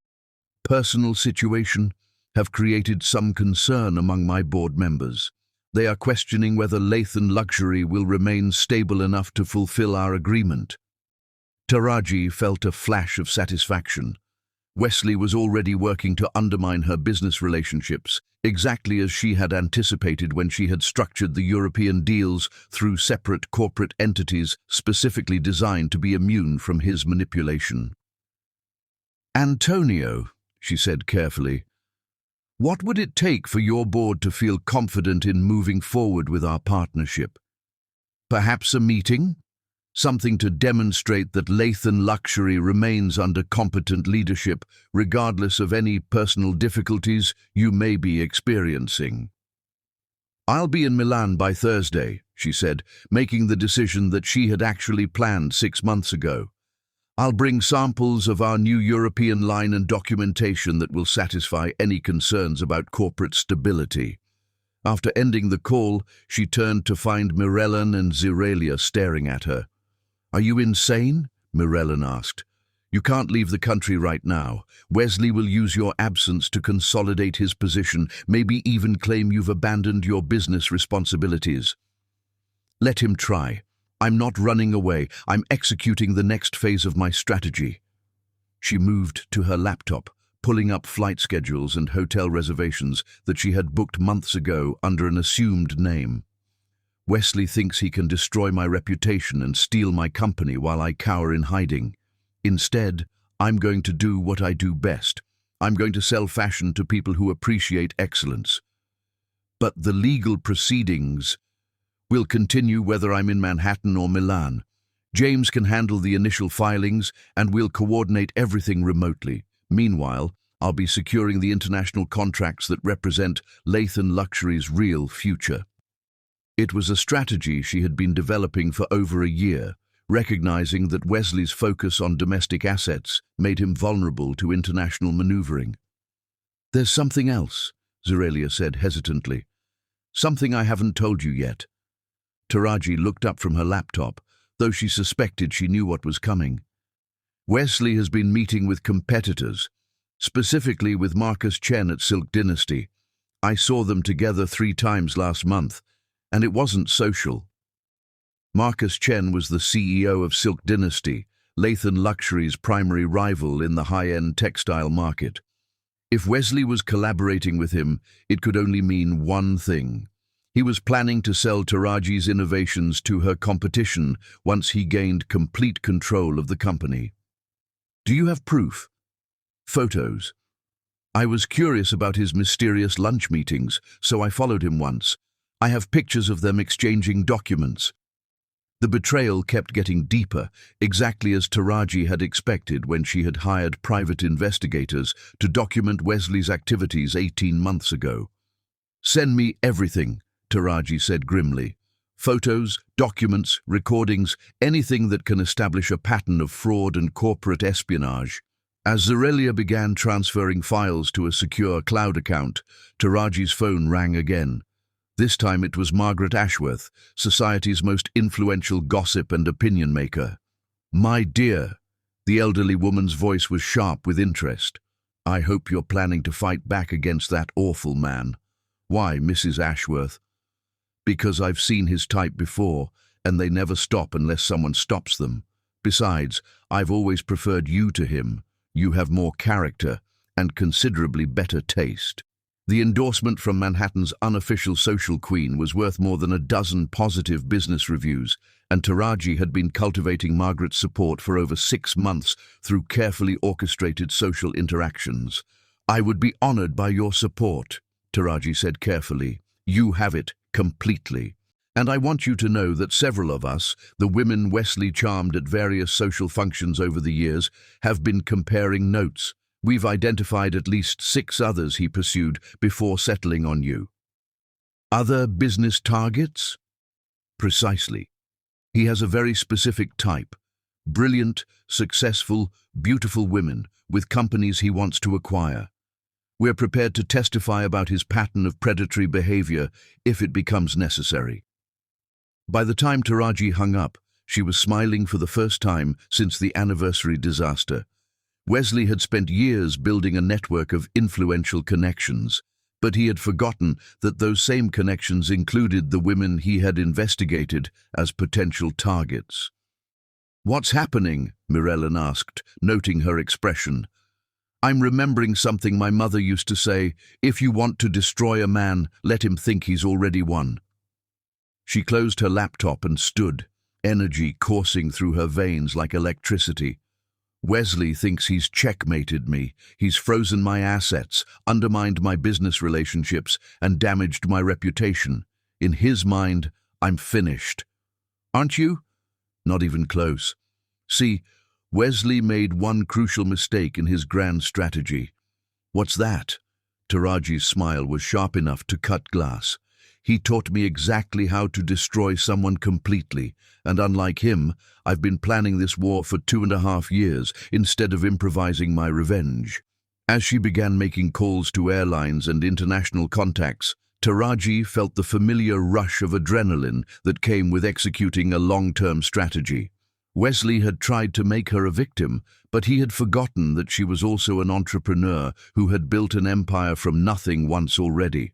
personal situation have created some concern among my board members. They are questioning whether Lathan Luxury will remain stable enough to fulfill our agreement. Taraji felt a flash of satisfaction. Wesley was already working to undermine her business relationships, exactly as she had anticipated when she had structured the European deals through separate corporate entities specifically designed to be immune from his manipulation. Antonio, she said carefully, what would it take for your board to feel confident in moving forward with our partnership? Perhaps a meeting? Something to demonstrate that Lathan Luxury remains under competent leadership, regardless of any personal difficulties you may be experiencing. I'll be in Milan by Thursday, she said, making the decision that she had actually planned 6 months ago. I'll bring samples of our new European line and documentation that will satisfy any concerns about corporate stability. After ending the call, she turned to find Mirellan and Zirelia staring at her. Are you insane? Mirellan asked. You can't leave the country right now. Wesley will use your absence to consolidate his position, maybe even claim you've abandoned your business responsibilities. Let him try. I'm not running away. I'm executing the next phase of my strategy. She moved to her laptop, pulling up flight schedules and hotel reservations that she had booked months ago under an assumed name. Wesley thinks he can destroy my reputation and steal my company while I cower in hiding. Instead, I'm going to do what I do best. I'm going to sell fashion to people who appreciate excellence. But the legal proceedings will continue whether I'm in Manhattan or Milan. James can handle the initial filings and we'll coordinate everything remotely. Meanwhile, I'll be securing the international contracts that represent Lathan Luxury's real future. It was a strategy she had been developing for over a year, recognizing that Wesley's focus on domestic assets made him vulnerable to international maneuvering. There's something else, Zirelia said hesitantly. Something I haven't told you yet. Taraji looked up from her laptop, though she suspected she knew what was coming. Wesley has been meeting with competitors, specifically with Marcus Chen at Silk Dynasty. I saw them together 3 times last month, and it wasn't social. Marcus Chen was the CEO of Silk Dynasty, Lathan Luxury's primary rival in the high-end textile market. If Wesley was collaborating with him, it could only mean one thing. He was planning to sell Taraji's innovations to her competition once he gained complete control of the company. Do you have proof? Photos. I was curious about his mysterious lunch meetings, so I followed him once. I have pictures of them exchanging documents. The betrayal kept getting deeper, exactly as Taraji had expected when she had hired private investigators to document Wesley's activities 18 months ago. Send me everything, Taraji said grimly. Photos, documents, recordings, anything that can establish a pattern of fraud and corporate espionage. As Zirelia began transferring files to a secure cloud account, Taraji's phone rang again. This time it was Margaret Ashworth, society's most influential gossip and opinion maker. My dear, The elderly woman's voice was sharp with interest. "I hope you're planning to fight back against that awful man." "Why, Mrs. Ashworth?" "Because I've seen his type before, and they never stop unless someone stops them. Besides, I've always preferred you to him. You have more character and considerably better taste." The endorsement from Manhattan's unofficial social queen was worth more than a dozen positive business reviews, and Taraji had been cultivating Margaret's support for over 6 months through carefully orchestrated social interactions. "I would be honored by your support," Taraji said carefully. "You have it completely. And I want you to know that several of us, the women Wesley charmed at various social functions over the years, have been comparing notes. We've identified at least 6 others he pursued before settling on you." "Other business targets?" "Precisely. He has a very specific type. Brilliant, successful, beautiful women with companies he wants to acquire. We're prepared to testify about his pattern of predatory behavior if it becomes necessary." By the time Taraji hung up, she was smiling for the first time since the anniversary disaster. Wesley had spent years building a network of influential connections, but he had forgotten that those same connections included the women he had investigated as potential targets. "What's happening?" Mirellen asked, noting her expression. "I'm remembering something my mother used to say, if you want to destroy a man, let him think he's already won." She closed her laptop and stood, energy coursing through her veins like electricity. "Wesley thinks he's checkmated me. He's frozen my assets, undermined my business relationships, and damaged my reputation. In his mind, I'm finished. Aren't you?" "Not even close. See, Wesley made one crucial mistake in his grand strategy." "What's that?" Taraji's smile was sharp enough to cut glass. "He taught me exactly how to destroy someone completely, and unlike him, I've been planning this war for 2.5 years instead of improvising my revenge." As she began making calls to airlines and international contacts, Taraji felt the familiar rush of adrenaline that came with executing a long-term strategy. Wesley had tried to make her a victim, but he had forgotten that she was also an entrepreneur who had built an empire from nothing once already.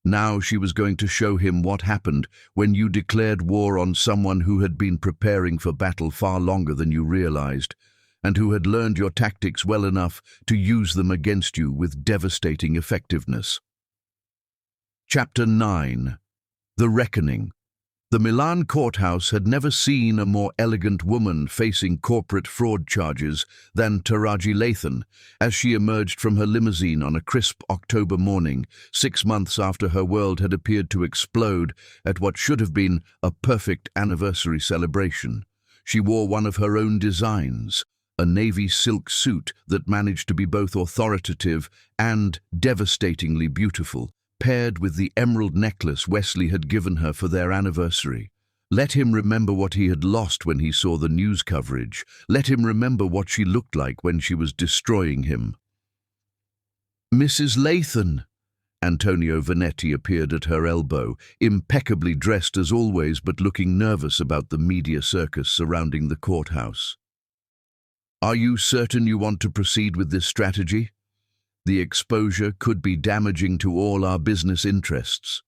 Now she was going to show him what happened when you declared war on someone who had been preparing for battle far longer than you realized, and who had learned your tactics well enough to use them against you with devastating effectiveness. Chapter 9. The Reckoning. The Milan courthouse had never seen a more elegant woman facing corporate fraud charges than Taraji Lathan as she emerged from her limousine on a crisp October morning, 6 months after her world had appeared to explode at what should have been a perfect anniversary celebration. She wore one of her own designs, a navy silk suit that managed to be both authoritative and devastatingly beautiful, paired with the emerald necklace Wesley had given her for their anniversary. Let him remember what he had lost when he saw the news coverage. Let him remember what she looked like when she was destroying him. "Mrs. Lathan!" Antonio Vanetti appeared at her elbow, impeccably dressed as always but looking nervous about the media circus surrounding the courthouse. "Are you certain you want to proceed with this strategy? The exposure could be damaging to all our business interests."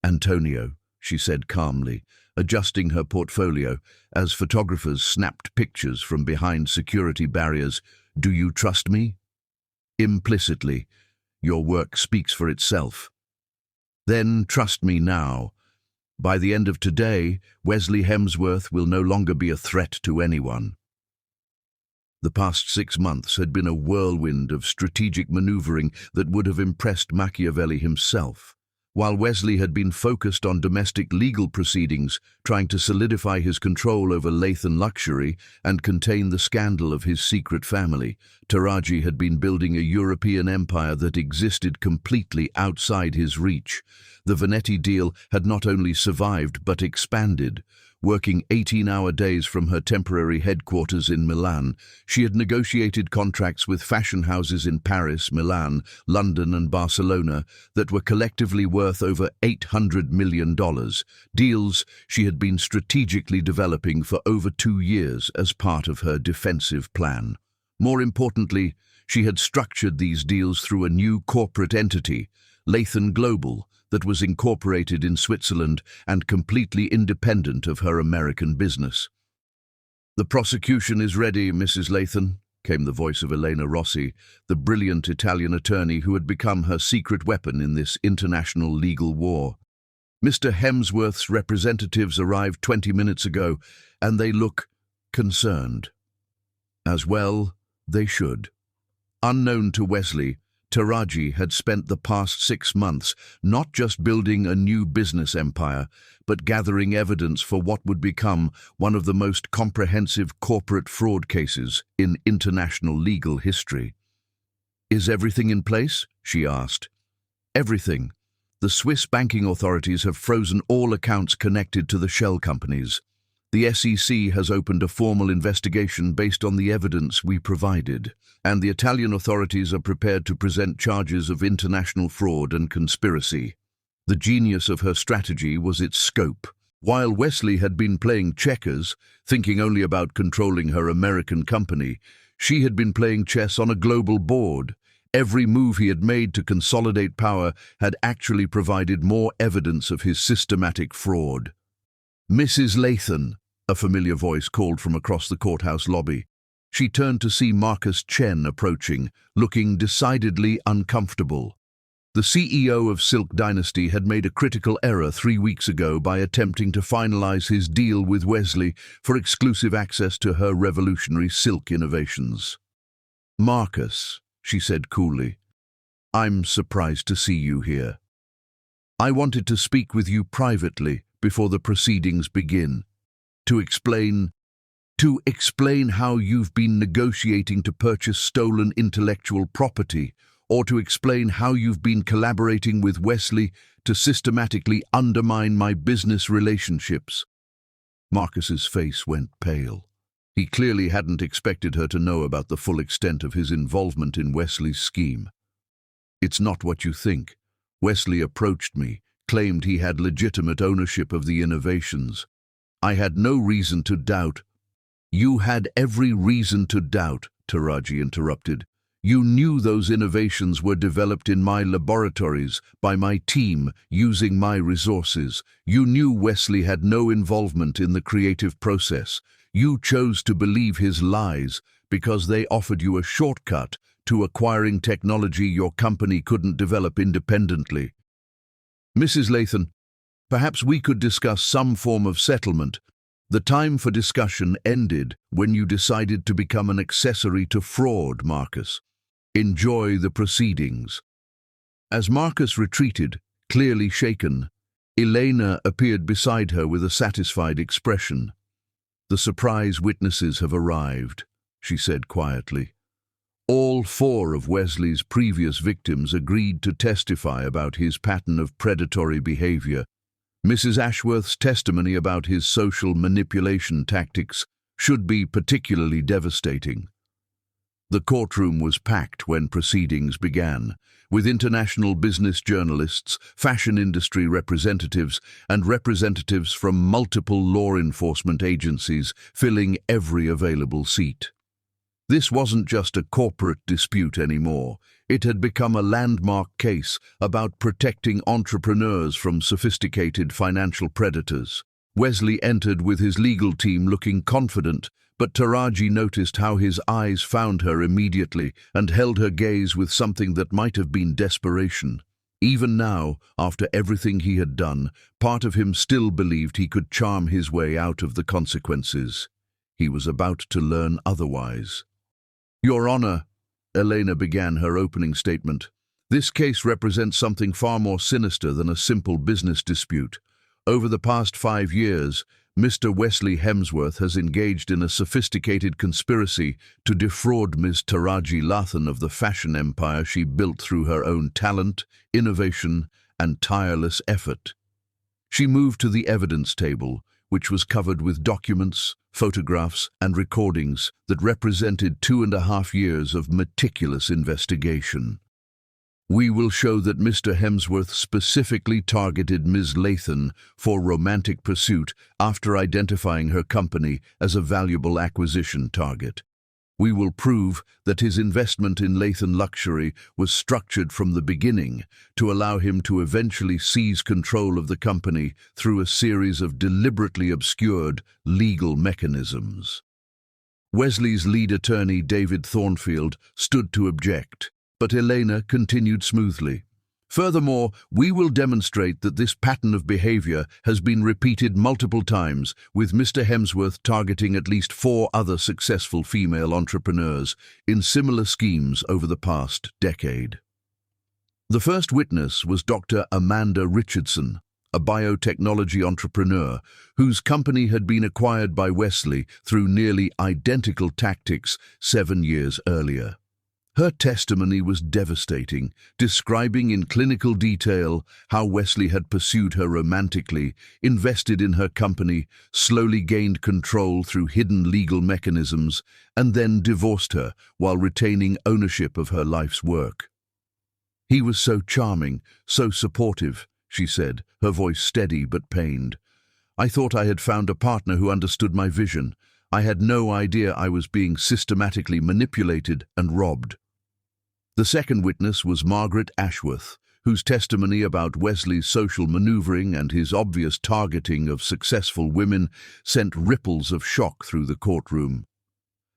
"Antonio," she said calmly, adjusting her portfolio as photographers snapped pictures from behind security barriers, "do you trust me?" "Implicitly. Your work speaks for itself." "Then trust me now. By the end of today, Wesley Hemsworth will no longer be a threat to anyone." The past 6 months had been a whirlwind of strategic maneuvering that would have impressed Machiavelli himself. While Wesley had been focused on domestic legal proceedings, trying to solidify his control over Lathan luxury and contain the scandal of his secret family, Taraji had been building a European empire that existed completely outside his reach. The Vanetti deal had not only survived but expanded. working 18-hour days from her temporary headquarters in Milan. She had negotiated contracts with fashion houses in Paris, Milan, London and Barcelona that were collectively worth over $800 million, deals she had been strategically developing for over 2 years as part of her defensive plan. More importantly, she had structured these deals through a new corporate entity, Lathan Global, that was incorporated in Switzerland and completely independent of her American business. "The prosecution is ready, Mrs. Lathan," came the voice of Elena Rossi, the brilliant Italian attorney who had become her secret weapon in this international legal war. "Mr. Hemsworth's representatives arrived 20 minutes ago, and they look concerned." As well, they should. Unknown to Wesley, Taraji had spent the past 6 months not just building a new business empire, but gathering evidence for what would become one of the most comprehensive corporate fraud cases in international legal history. "Is everything in place?" she asked. "Everything. The Swiss banking authorities have frozen all accounts connected to the shell companies. The SEC has opened a formal investigation based on the evidence we provided, and the Italian authorities are prepared to present charges of international fraud and conspiracy." The genius of her strategy was its scope. While Wesley had been playing checkers, thinking only about controlling her American company, she had been playing chess on a global board. Every move he had made to consolidate power had actually provided more evidence of his systematic fraud. "Mrs. Lathan," a familiar voice called from across the courthouse lobby. She turned to see Marcus Chen approaching, looking decidedly uncomfortable. The CEO of Silk Dynasty had made a critical error 3 weeks ago by attempting to finalize his deal with Wesley for exclusive access to her revolutionary silk innovations. "Marcus," she said coolly, "I'm surprised to see you here. I wanted to speak with you privately before the proceedings begin, to explain how you've been negotiating to purchase stolen intellectual property, or to explain how you've been collaborating with Wesley to systematically undermine my business relationships." Marcus's face went pale. He clearly hadn't expected her to know about the full extent of his involvement in Wesley's scheme. "It's not what you think. Wesley approached me, claimed he had legitimate ownership of the innovations. I had no reason to doubt." "You had every reason to doubt," Taraji interrupted. "You knew those innovations were developed in my laboratories, by my team, using my resources. You knew Wesley had no involvement in the creative process. You chose to believe his lies because they offered you a shortcut to acquiring technology your company couldn't develop independently. Mrs. Lathan, perhaps we could discuss some form of settlement. The time for discussion ended when you decided to become an accessory to fraud, Marcus. Enjoy the proceedings." As Marcus retreated, clearly shaken, Elena appeared beside her with a satisfied expression. "The surprise witnesses have arrived," she said quietly. "All 4 of Wesley's previous victims agreed to testify about his pattern of predatory behavior. Mrs. Ashworth's testimony about his social manipulation tactics should be particularly devastating." The courtroom was packed when proceedings began, with international business journalists, fashion industry representatives, and representatives from multiple law enforcement agencies filling every available seat. This wasn't just a corporate dispute anymore. It had become a landmark case about protecting entrepreneurs from sophisticated financial predators. Wesley entered with his legal team looking confident, but Taraji noticed how his eyes found her immediately and held her gaze with something that might have been desperation. Even now, after everything he had done, part of him still believed he could charm his way out of the consequences. He was about to learn otherwise. "Your Honor," Elena began her opening statement, "this case represents something far more sinister than a simple business dispute. Over the past 5 years, Mr. Wesley Hemsworth has engaged in a sophisticated conspiracy to defraud Ms. Taraji Lathan of the fashion empire she built through her own talent, innovation, and tireless effort." She moved to the evidence table, which was covered with documents, photographs, and recordings that represented 2.5 years of meticulous investigation. We will show that Mr. Hemsworth specifically targeted Ms. Lathan for romantic pursuit after identifying her company as a valuable acquisition target. We will prove that his investment in Lathan Luxury was structured from the beginning to allow him to eventually seize control of the company through a series of deliberately obscured legal mechanisms. Wesley's lead attorney, David Thornfield, stood to object, but Elena continued smoothly. Furthermore, we will demonstrate that this pattern of behavior has been repeated multiple times, with Mr. Hemsworth targeting at least 4 other successful female entrepreneurs in similar schemes over the past decade. The first witness was Dr. Amanda Richardson, a biotechnology entrepreneur whose company had been acquired by Wesley through nearly identical tactics 7 years earlier. Her testimony was devastating, describing in clinical detail how Wesley had pursued her romantically, invested in her company, slowly gained control through hidden legal mechanisms, and then divorced her while retaining ownership of her life's work. "He was so charming, so supportive," she said, her voice steady but pained. "I thought I had found a partner who understood my vision. I had no idea I was being systematically manipulated and robbed." The second witness was Margaret Ashworth, whose testimony about Wesley's social maneuvering and his obvious targeting of successful women sent ripples of shock through the courtroom.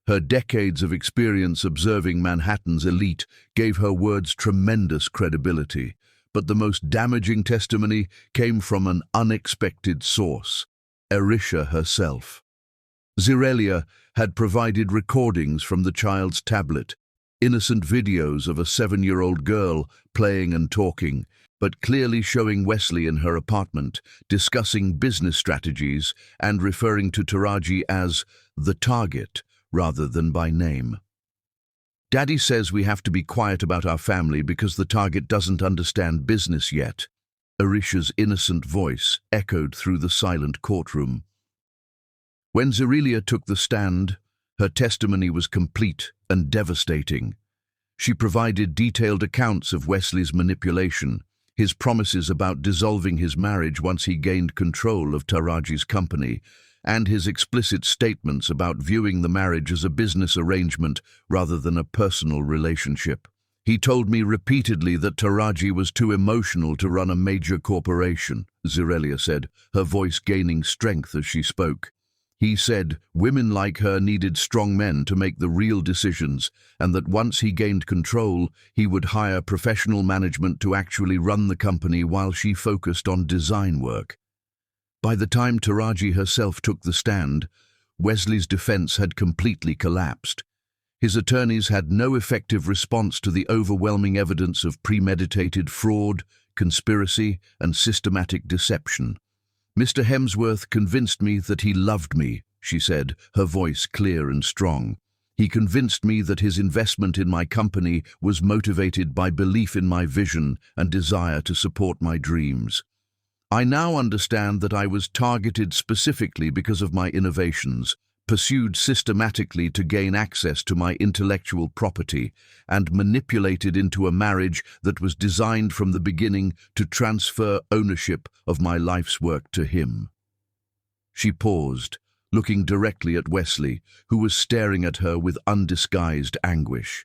Her decades of experience observing Manhattan's elite gave her words tremendous credibility, but the most damaging testimony came from an unexpected source, Erisha herself. Zirelia had provided recordings from the child's tablet, innocent videos of a 7-year-old girl playing and talking, but clearly showing Wesley in her apartment, discussing business strategies and referring to Taraji as the target rather than by name. "Daddy says we have to be quiet about our family because the target doesn't understand business yet," Erisha's innocent voice echoed through the silent courtroom. When Zirelia took the stand, her testimony was complete and devastating. She provided detailed accounts of Wesley's manipulation, his promises about dissolving his marriage once he gained control of Taraji's company, and his explicit statements about viewing the marriage as a business arrangement rather than a personal relationship. "He told me repeatedly that Taraji was too emotional to run a major corporation," Zirelia said, her voice gaining strength as she spoke. "He said women like her needed strong men to make the real decisions, and that once he gained control, he would hire professional management to actually run the company while she focused on design work." By the time Taraji herself took the stand, Wesley's defense had completely collapsed. His attorneys had no effective response to the overwhelming evidence of premeditated fraud, conspiracy, and systematic deception. "Mr. Hemsworth convinced me that he loved me," she said, her voice clear and strong. "He convinced me that his investment in my company was motivated by belief in my vision and desire to support my dreams. I now understand that I was targeted specifically because of my innovations, pursued systematically to gain access to my intellectual property, and manipulated into a marriage that was designed from the beginning to transfer ownership of my life's work to him." She paused, looking directly at Wesley, who was staring at her with undisguised anguish.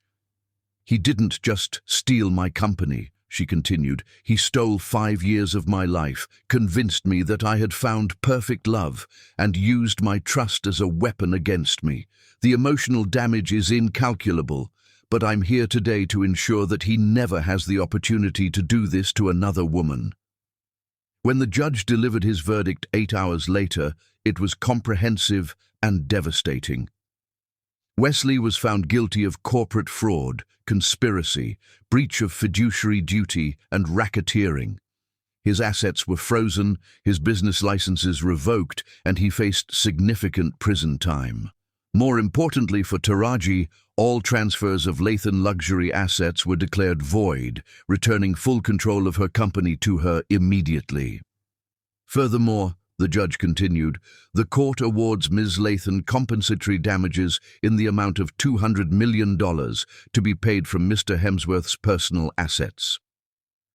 "He didn't just steal my company," she continued. "He stole 5 years of my life, convinced me that I had found perfect love, and used my trust as a weapon against me. The emotional damage is incalculable, but I'm here today to ensure that he never has the opportunity to do this to another woman." When the judge delivered his verdict 8 hours later, it was comprehensive and devastating. Wesley was found guilty of corporate fraud, conspiracy, breach of fiduciary duty, and racketeering. His assets were frozen, his business licenses revoked, and he faced significant prison time. More importantly for Taraji, all transfers of Lathan luxury assets were declared void, returning full control of her company to her immediately. Furthermore, The judge continued, "The court awards Ms. Lathan compensatory damages in the amount of $200 million to be paid from Mr. Hemsworth's personal assets."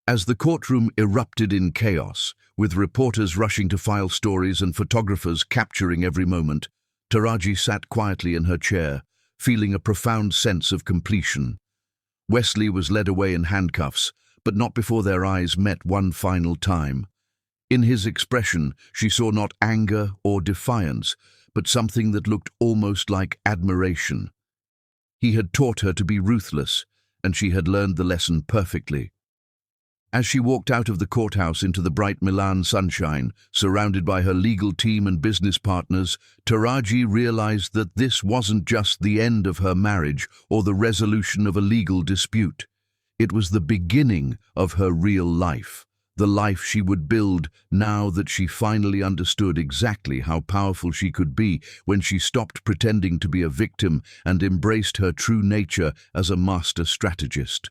As the courtroom erupted in chaos, with reporters rushing to file stories and photographers capturing every moment, Taraji sat quietly in her chair, feeling a profound sense of completion. Wesley was led away in handcuffs, but not before their eyes met one final time. In his expression, she saw not anger or defiance, but something that looked almost like admiration. He had taught her to be ruthless, and she had learned the lesson perfectly. As she walked out of the courthouse into the bright Milan sunshine, surrounded by her legal team and business partners, Taraji realized that this wasn't just the end of her marriage or the resolution of a legal dispute. It was the beginning of her real life, the life she would build now that she finally understood exactly how powerful she could be when she stopped pretending to be a victim and embraced her true nature as a master strategist.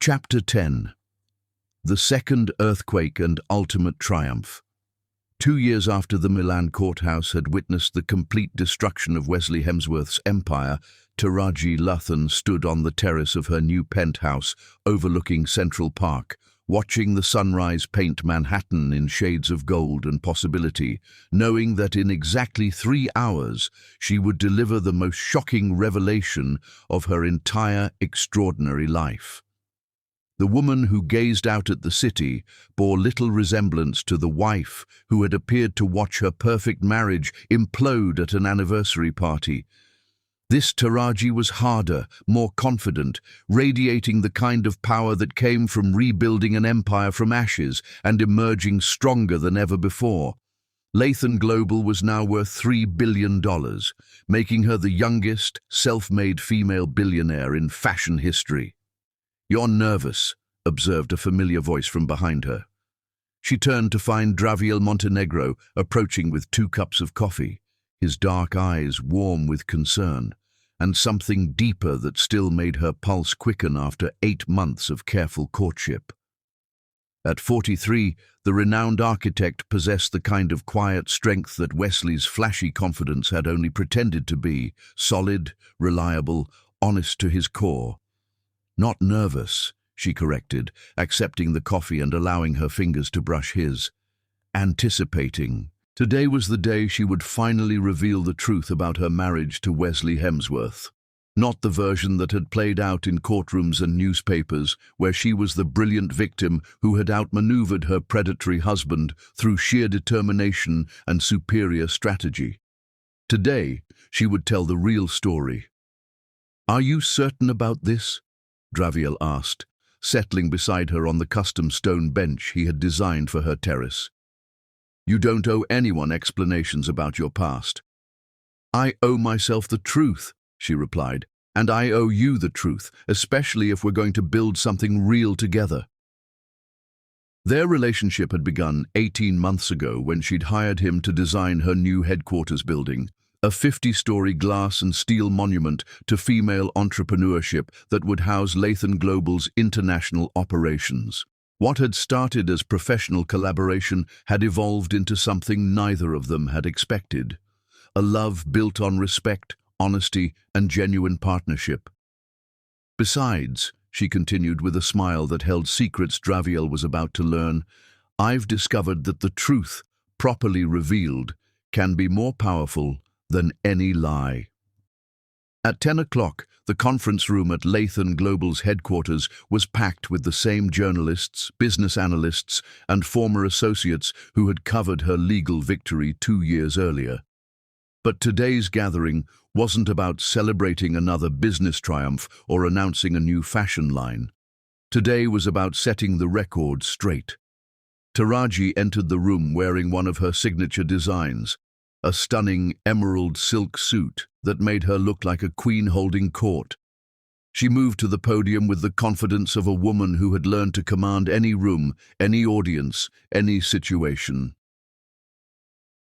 Chapter 10. The Second Earthquake and Ultimate Triumph. 2 years after the Milan courthouse had witnessed the complete destruction of Wesley Hemsworth's empire, Taraji Lathan stood on the terrace of her new penthouse overlooking Central Park, watching the sunrise paint Manhattan in shades of gold and possibility, knowing that in exactly 3 hours she would deliver the most shocking revelation of her entire extraordinary life. The woman who gazed out at the city bore little resemblance to the wife who had appeared to watch her perfect marriage implode at an anniversary party. This Taraji was harder, more confident, radiating the kind of power that came from rebuilding an empire from ashes and emerging stronger than ever before. Lathan Global was now worth $3 billion, making her the youngest, self-made female billionaire in fashion history. "You're nervous," observed a familiar voice from behind her. She turned to find Draviel Montenegro approaching with 2 cups of coffee, his dark eyes warm with concern, and something deeper that still made her pulse quicken after 8 months of careful courtship. At 43, the renowned architect possessed the kind of quiet strength that Wesley's flashy confidence had only pretended to be: solid, reliable, honest to his core. "Not nervous," she corrected, accepting the coffee and allowing her fingers to brush his. Anticipating. Today was the day she would finally reveal the truth about her marriage to Wesley Hemsworth. Not the version that had played out in courtrooms and newspapers, where she was the brilliant victim who had outmaneuvered her predatory husband through sheer determination and superior strategy. Today, she would tell the real story. "Are you certain about this?" Draviel asked, settling beside her on the custom stone bench he had designed for her terrace. "You don't owe anyone explanations about your past." "I owe myself the truth," she replied, "and I owe you the truth, especially if we're going to build something real together." Their relationship had begun 18 months ago when she'd hired him to design her new headquarters building, a 50-story glass and steel monument to female entrepreneurship that would house Lathan Global's international operations. What had started as professional collaboration had evolved into something neither of them had expected: a love built on respect, honesty, and genuine partnership. "Besides," she continued with a smile that held secrets Draviel was about to learn, "I've discovered that the truth, properly revealed, can be more powerful than any lie." At 10 o'clock, the conference room at Lathan Global's headquarters was packed with the same journalists, business analysts, and former associates who had covered her legal victory 2 years earlier. But today's gathering wasn't about celebrating another business triumph or announcing a new fashion line. Today was about setting the record straight. Taraji entered the room wearing one of her signature designs, a stunning emerald silk suit that made her look like a queen holding court. She moved to the podium with the confidence of a woman who had learned to command any room, any audience, any situation.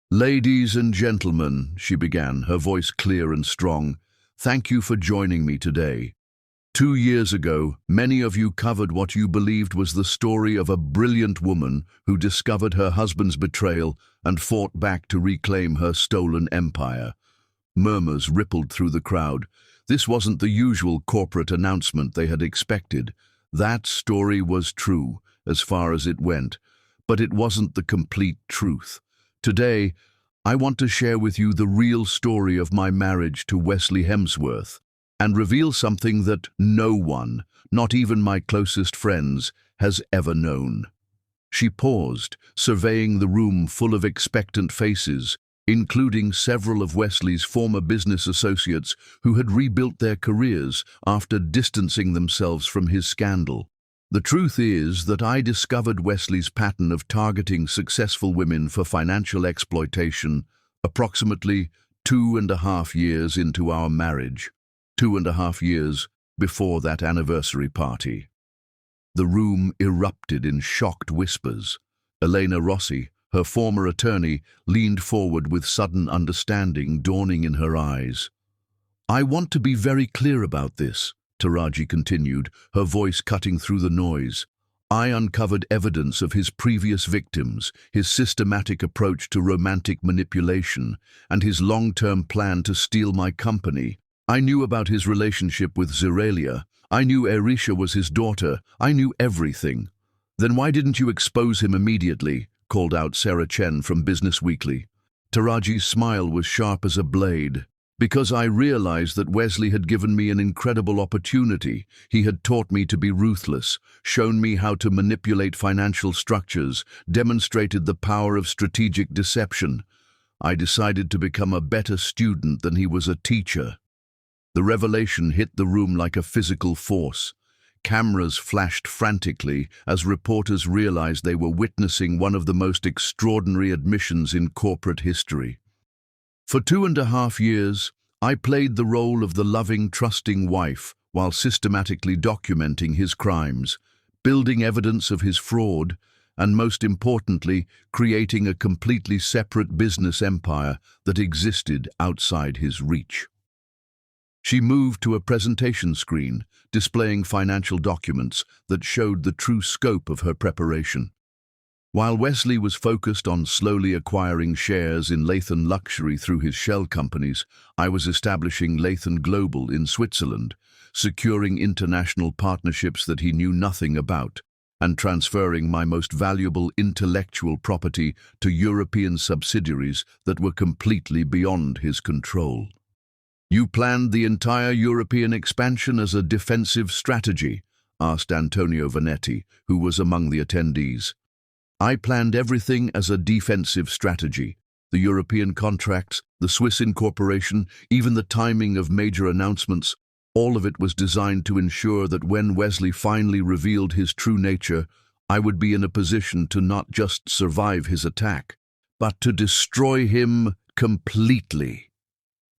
"Ladies and gentlemen," she began, her voice clear and strong, "thank you for joining me today. 2 years ago, many of you covered what you believed was the story of a brilliant woman who discovered her husband's betrayal and fought back to reclaim her stolen empire. Murmurs rippled through the crowd. This wasn't the usual corporate announcement they had expected. That story was true, as far as it went, but it wasn't the complete truth. Today, I want to share with you the real story of my marriage to Wesley Hemsworth, and reveal something that no one, not even my closest friends, has ever known. She paused, surveying the room full of expectant faces, including several of Wesley's former business associates who had rebuilt their careers after distancing themselves from his scandal. The truth is that I discovered Wesley's pattern of targeting successful women for financial exploitation approximately 2.5 years into our marriage. 2.5 years before that anniversary party. The room erupted in shocked whispers. Elena Rossi, her former attorney, leaned forward with sudden understanding dawning in her eyes. "I want to be very clear about this," Taraji continued, her voice cutting through the noise. "I uncovered evidence of his previous victims, his systematic approach to romantic manipulation, and his long-term plan to steal my company. I knew about his relationship with Zeralia. I knew Arisha was his daughter. I knew everything." "Then why didn't you expose him immediately?" called out Sarah Chen from Business Weekly. Taraji's smile was sharp as a blade. "Because I realized that Wesley had given me an incredible opportunity. He had taught me to be ruthless, shown me how to manipulate financial structures, demonstrated the power of strategic deception. I decided to become a better student than he was a teacher." The revelation hit the room like a physical force. Cameras flashed frantically as reporters realized they were witnessing one of the most extraordinary admissions in corporate history. For 2.5 years, I played the role of the loving, trusting wife while systematically documenting his crimes, building evidence of his fraud, and most importantly, creating a completely separate business empire that existed outside his reach. She moved to a presentation screen, displaying financial documents that showed the true scope of her preparation. While Wesley was focused on slowly acquiring shares in Lathan Luxury through his shell companies, I was establishing Lathan Global in Switzerland, securing international partnerships that he knew nothing about, and transferring my most valuable intellectual property to European subsidiaries that were completely beyond his control. "You planned the entire European expansion as a defensive strategy?" asked Antonio Vanetti, who was among the attendees. "I planned everything as a defensive strategy. The European contracts, the Swiss incorporation, even the timing of major announcements, all of it was designed to ensure that when Wesley finally revealed his true nature, I would be in a position to not just survive his attack, but to destroy him completely."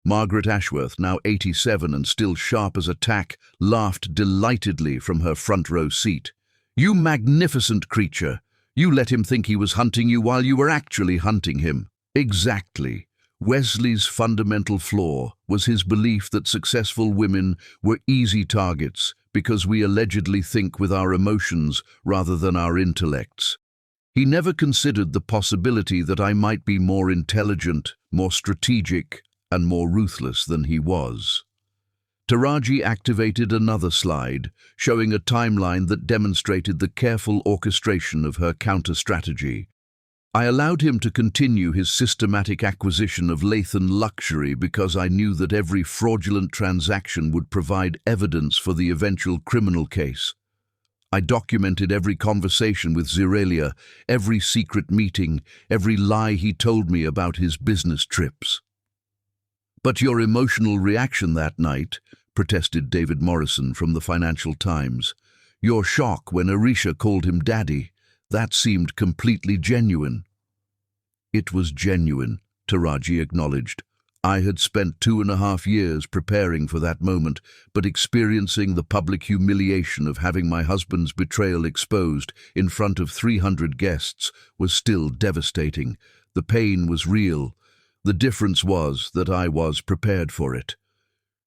Margaret Ashworth, now 87 and still sharp as a tack, laughed delightedly from her front row seat. "You magnificent creature! You let him think he was hunting you while you were actually hunting him." Exactly. Wesley's fundamental flaw was his belief that successful women were easy targets because we allegedly think with our emotions rather than our intellects. He never considered the possibility that I might be more intelligent, more strategic, and more ruthless than he was. Taraji activated another slide, showing a timeline that demonstrated the careful orchestration of her counter-strategy. "I allowed him to continue his systematic acquisition of Lathan Luxury because I knew that every fraudulent transaction would provide evidence for the eventual criminal case. I documented every conversation with Zeralia, every secret meeting, every lie he told me about his business trips." "But your emotional reaction that night," protested David Morrison from the Financial Times. "Your shock when Arisha called him daddy, that seemed completely genuine." "It was genuine," Taraji acknowledged. "I had spent 2.5 years preparing for that moment, but experiencing the public humiliation of having my husband's betrayal exposed in front of 300 guests was still devastating. The pain was real. The difference was that I was prepared for it."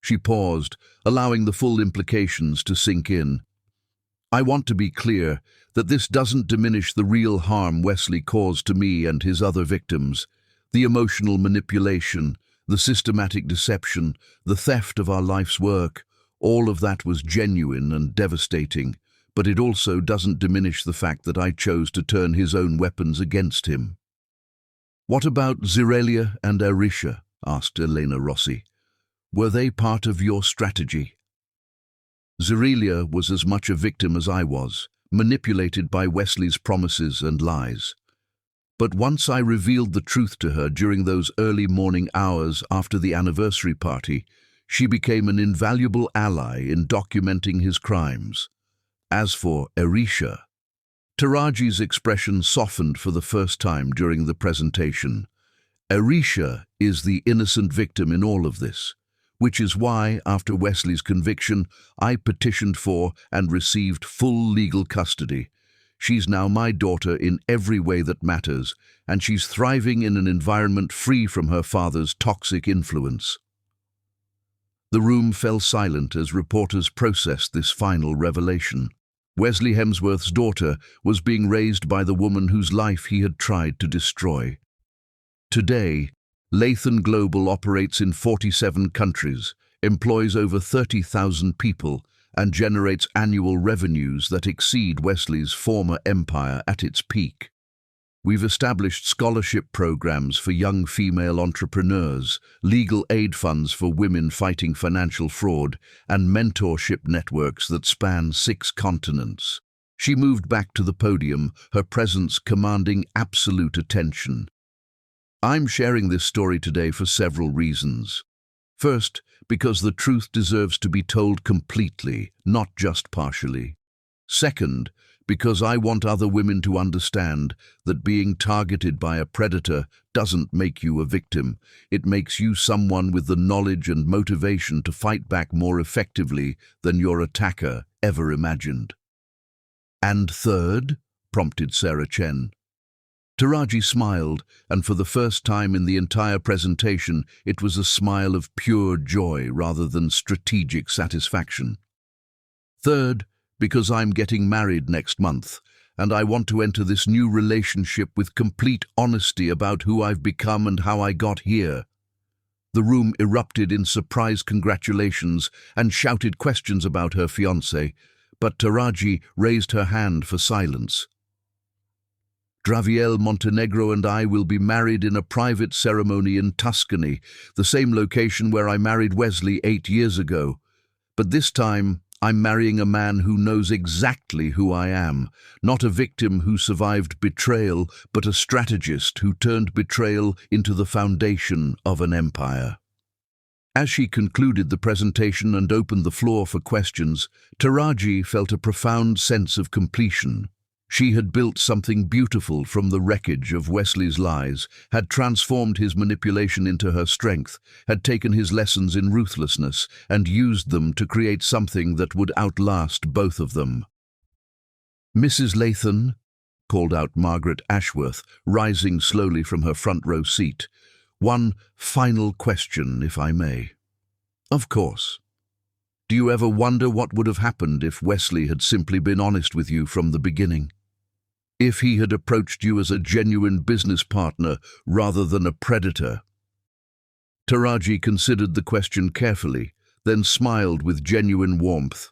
She paused, allowing the full implications to sink in. I want to be clear that this doesn't diminish the real harm Wesley caused to me and his other victims. The emotional manipulation, the systematic deception, the theft of our life's work, all of that was genuine and devastating, but it also doesn't diminish the fact that I chose to turn his own weapons against him. What about Zirelia and Arisha? Asked Elena Rossi. Were they part of your strategy? Zirelia was as much a victim as I was, manipulated by Wesley's promises and lies. But once I revealed the truth to her during those early morning hours after the anniversary party, she became an invaluable ally in documenting his crimes. As for Arisha, Taraji's expression softened for the first time during the presentation. Arisha is the innocent victim in all of this, which is why, after Wesley's conviction, I petitioned for and received full legal custody. She's now my daughter in every way that matters, and she's thriving in an environment free from her father's toxic influence. The room fell silent as reporters processed this final revelation. Wesley Hemsworth's daughter was being raised by the woman whose life he had tried to destroy. Today, Lathan Global operates in 47 countries, employs over 30,000 people, and generates annual revenues that exceed Wesley's former empire at its peak. We've established scholarship programs for young female entrepreneurs, legal aid funds for women fighting financial fraud, and mentorship networks that span 6 continents. She moved back to the podium, her presence commanding absolute attention. I'm sharing this story today for several reasons. First, because the truth deserves to be told completely, not just partially. Second, because I want other women to understand that being targeted by a predator doesn't make you a victim. It makes you someone with the knowledge and motivation to fight back more effectively than your attacker ever imagined. And third, prompted Sarah Chen. Taraji smiled, and for the first time in the entire presentation, it was a smile of pure joy rather than strategic satisfaction. Third, because I'm getting married next month, and I want to enter this new relationship with complete honesty about who I've become and how I got here. The room erupted in surprise congratulations and shouted questions about her fiancé, but Taraji raised her hand for silence. Draviel Montenegro and I will be married in a private ceremony in Tuscany, the same location where I married Wesley 8 years ago. But this time, I'm marrying a man who knows exactly who I am, not a victim who survived betrayal, but a strategist who turned betrayal into the foundation of an empire. As she concluded the presentation and opened the floor for questions, Taraji felt a profound sense of completion. She had built something beautiful from the wreckage of Wesley's lies, had transformed his manipulation into her strength, had taken his lessons in ruthlessness and used them to create something that would outlast both of them. "Mrs. Lathan," called out Margaret Ashworth, rising slowly from her front row seat. "One final question, if I may." "Of course. Do you ever wonder what would have happened if Wesley had simply been honest with you from the beginning? If he had approached you as a genuine business partner rather than a predator?" Taraji considered the question carefully, then smiled with genuine warmth.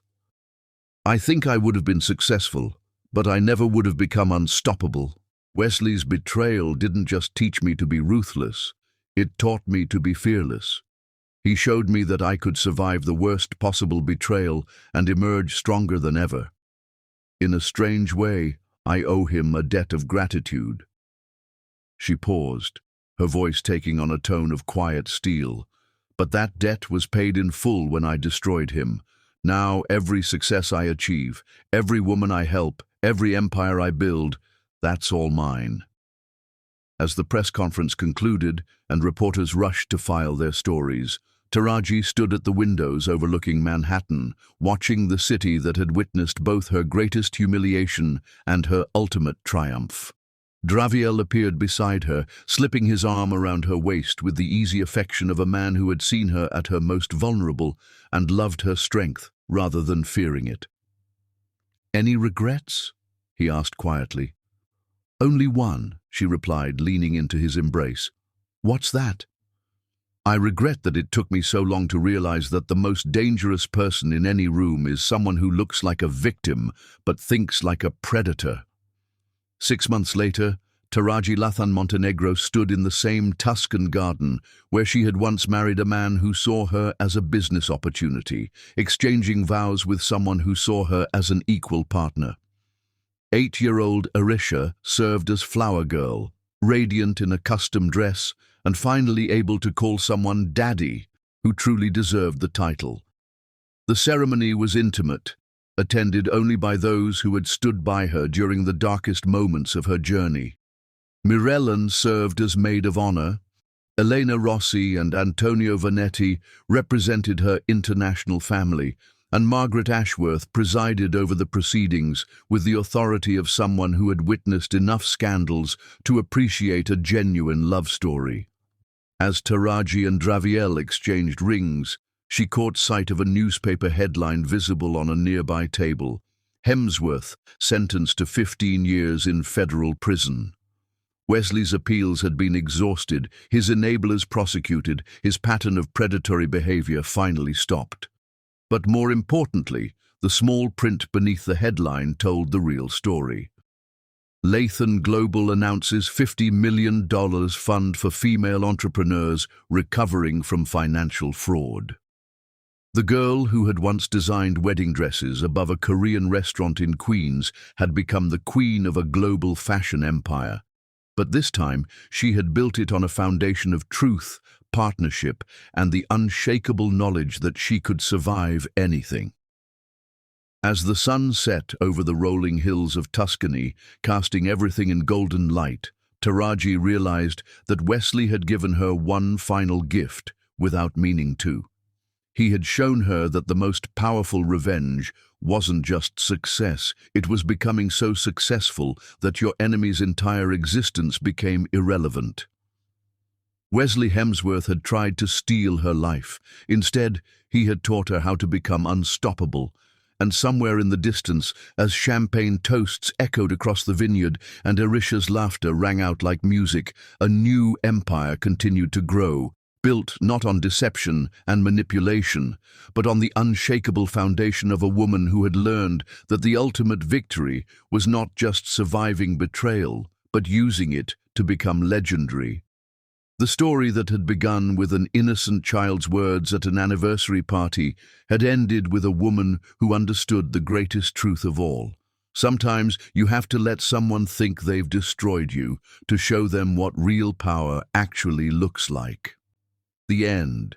"I think I would have been successful, but I never would have become unstoppable. Wesley's betrayal didn't just teach me to be ruthless, it taught me to be fearless. He showed me that I could survive the worst possible betrayal and emerge stronger than ever. In a strange way, I owe him a debt of gratitude." She paused, her voice taking on a tone of quiet steel. "But that debt was paid in full when I destroyed him. Now every success I achieve, every woman I help, every empire I build, that's all mine." As the press conference concluded and reporters rushed to file their stories, Taraji stood at the windows overlooking Manhattan, watching the city that had witnessed both her greatest humiliation and her ultimate triumph. Draviel appeared beside her, slipping his arm around her waist with the easy affection of a man who had seen her at her most vulnerable and loved her strength rather than fearing it. "Any regrets?" he asked quietly. "Only one," she replied, leaning into his embrace. "What's that?" "I regret that it took me so long to realize that the most dangerous person in any room is someone who looks like a victim but thinks like a predator." 6 months later, Taraji Lathan Montenegro stood in the same Tuscan garden where she had once married a man who saw her as a business opportunity, exchanging vows with someone who saw her as an equal partner. 8-year-old Arisha served as flower girl, radiant in a custom dress and finally able to call someone daddy who truly deserved the title. The ceremony was intimate, attended only by those who had stood by her during the darkest moments of her journey. Mirellen served as maid of honor. Elena Rossi and Antonio Vanetti represented her international family, and Margaret Ashworth presided over the proceedings with the authority of someone who had witnessed enough scandals to appreciate a genuine love story. As Taraji and Draviel exchanged rings, she caught sight of a newspaper headline visible on a nearby table: "Hemsworth sentenced to 15 years in federal prison." Wesley's appeals had been exhausted, his enablers prosecuted, his pattern of predatory behavior finally stopped. But more importantly, the small print beneath the headline told the real story. Lathan Global announces $50 million fund for female entrepreneurs recovering from financial fraud. The girl who had once designed wedding dresses above a Korean restaurant in Queens had become the queen of a global fashion empire. But this time, she had built it on a foundation of truth, partnership, and the unshakable knowledge that she could survive anything. As the sun set over the rolling hills of Tuscany, casting everything in golden light, Taraji realized that Wesley had given her one final gift without meaning to. He had shown her that the most powerful revenge wasn't just success, it was becoming so successful that your enemy's entire existence became irrelevant. Wesley Hemsworth had tried to steal her life. Instead, he had taught her how to become unstoppable. And somewhere in the distance, as champagne toasts echoed across the vineyard and Arisha's laughter rang out like music, a new empire continued to grow, built not on deception and manipulation, but on the unshakable foundation of a woman who had learned that the ultimate victory was not just surviving betrayal, but using it to become legendary. The story that had begun with an innocent child's words at an anniversary party had ended with a woman who understood the greatest truth of all. Sometimes you have to let someone think they've destroyed you to show them what real power actually looks like. The end.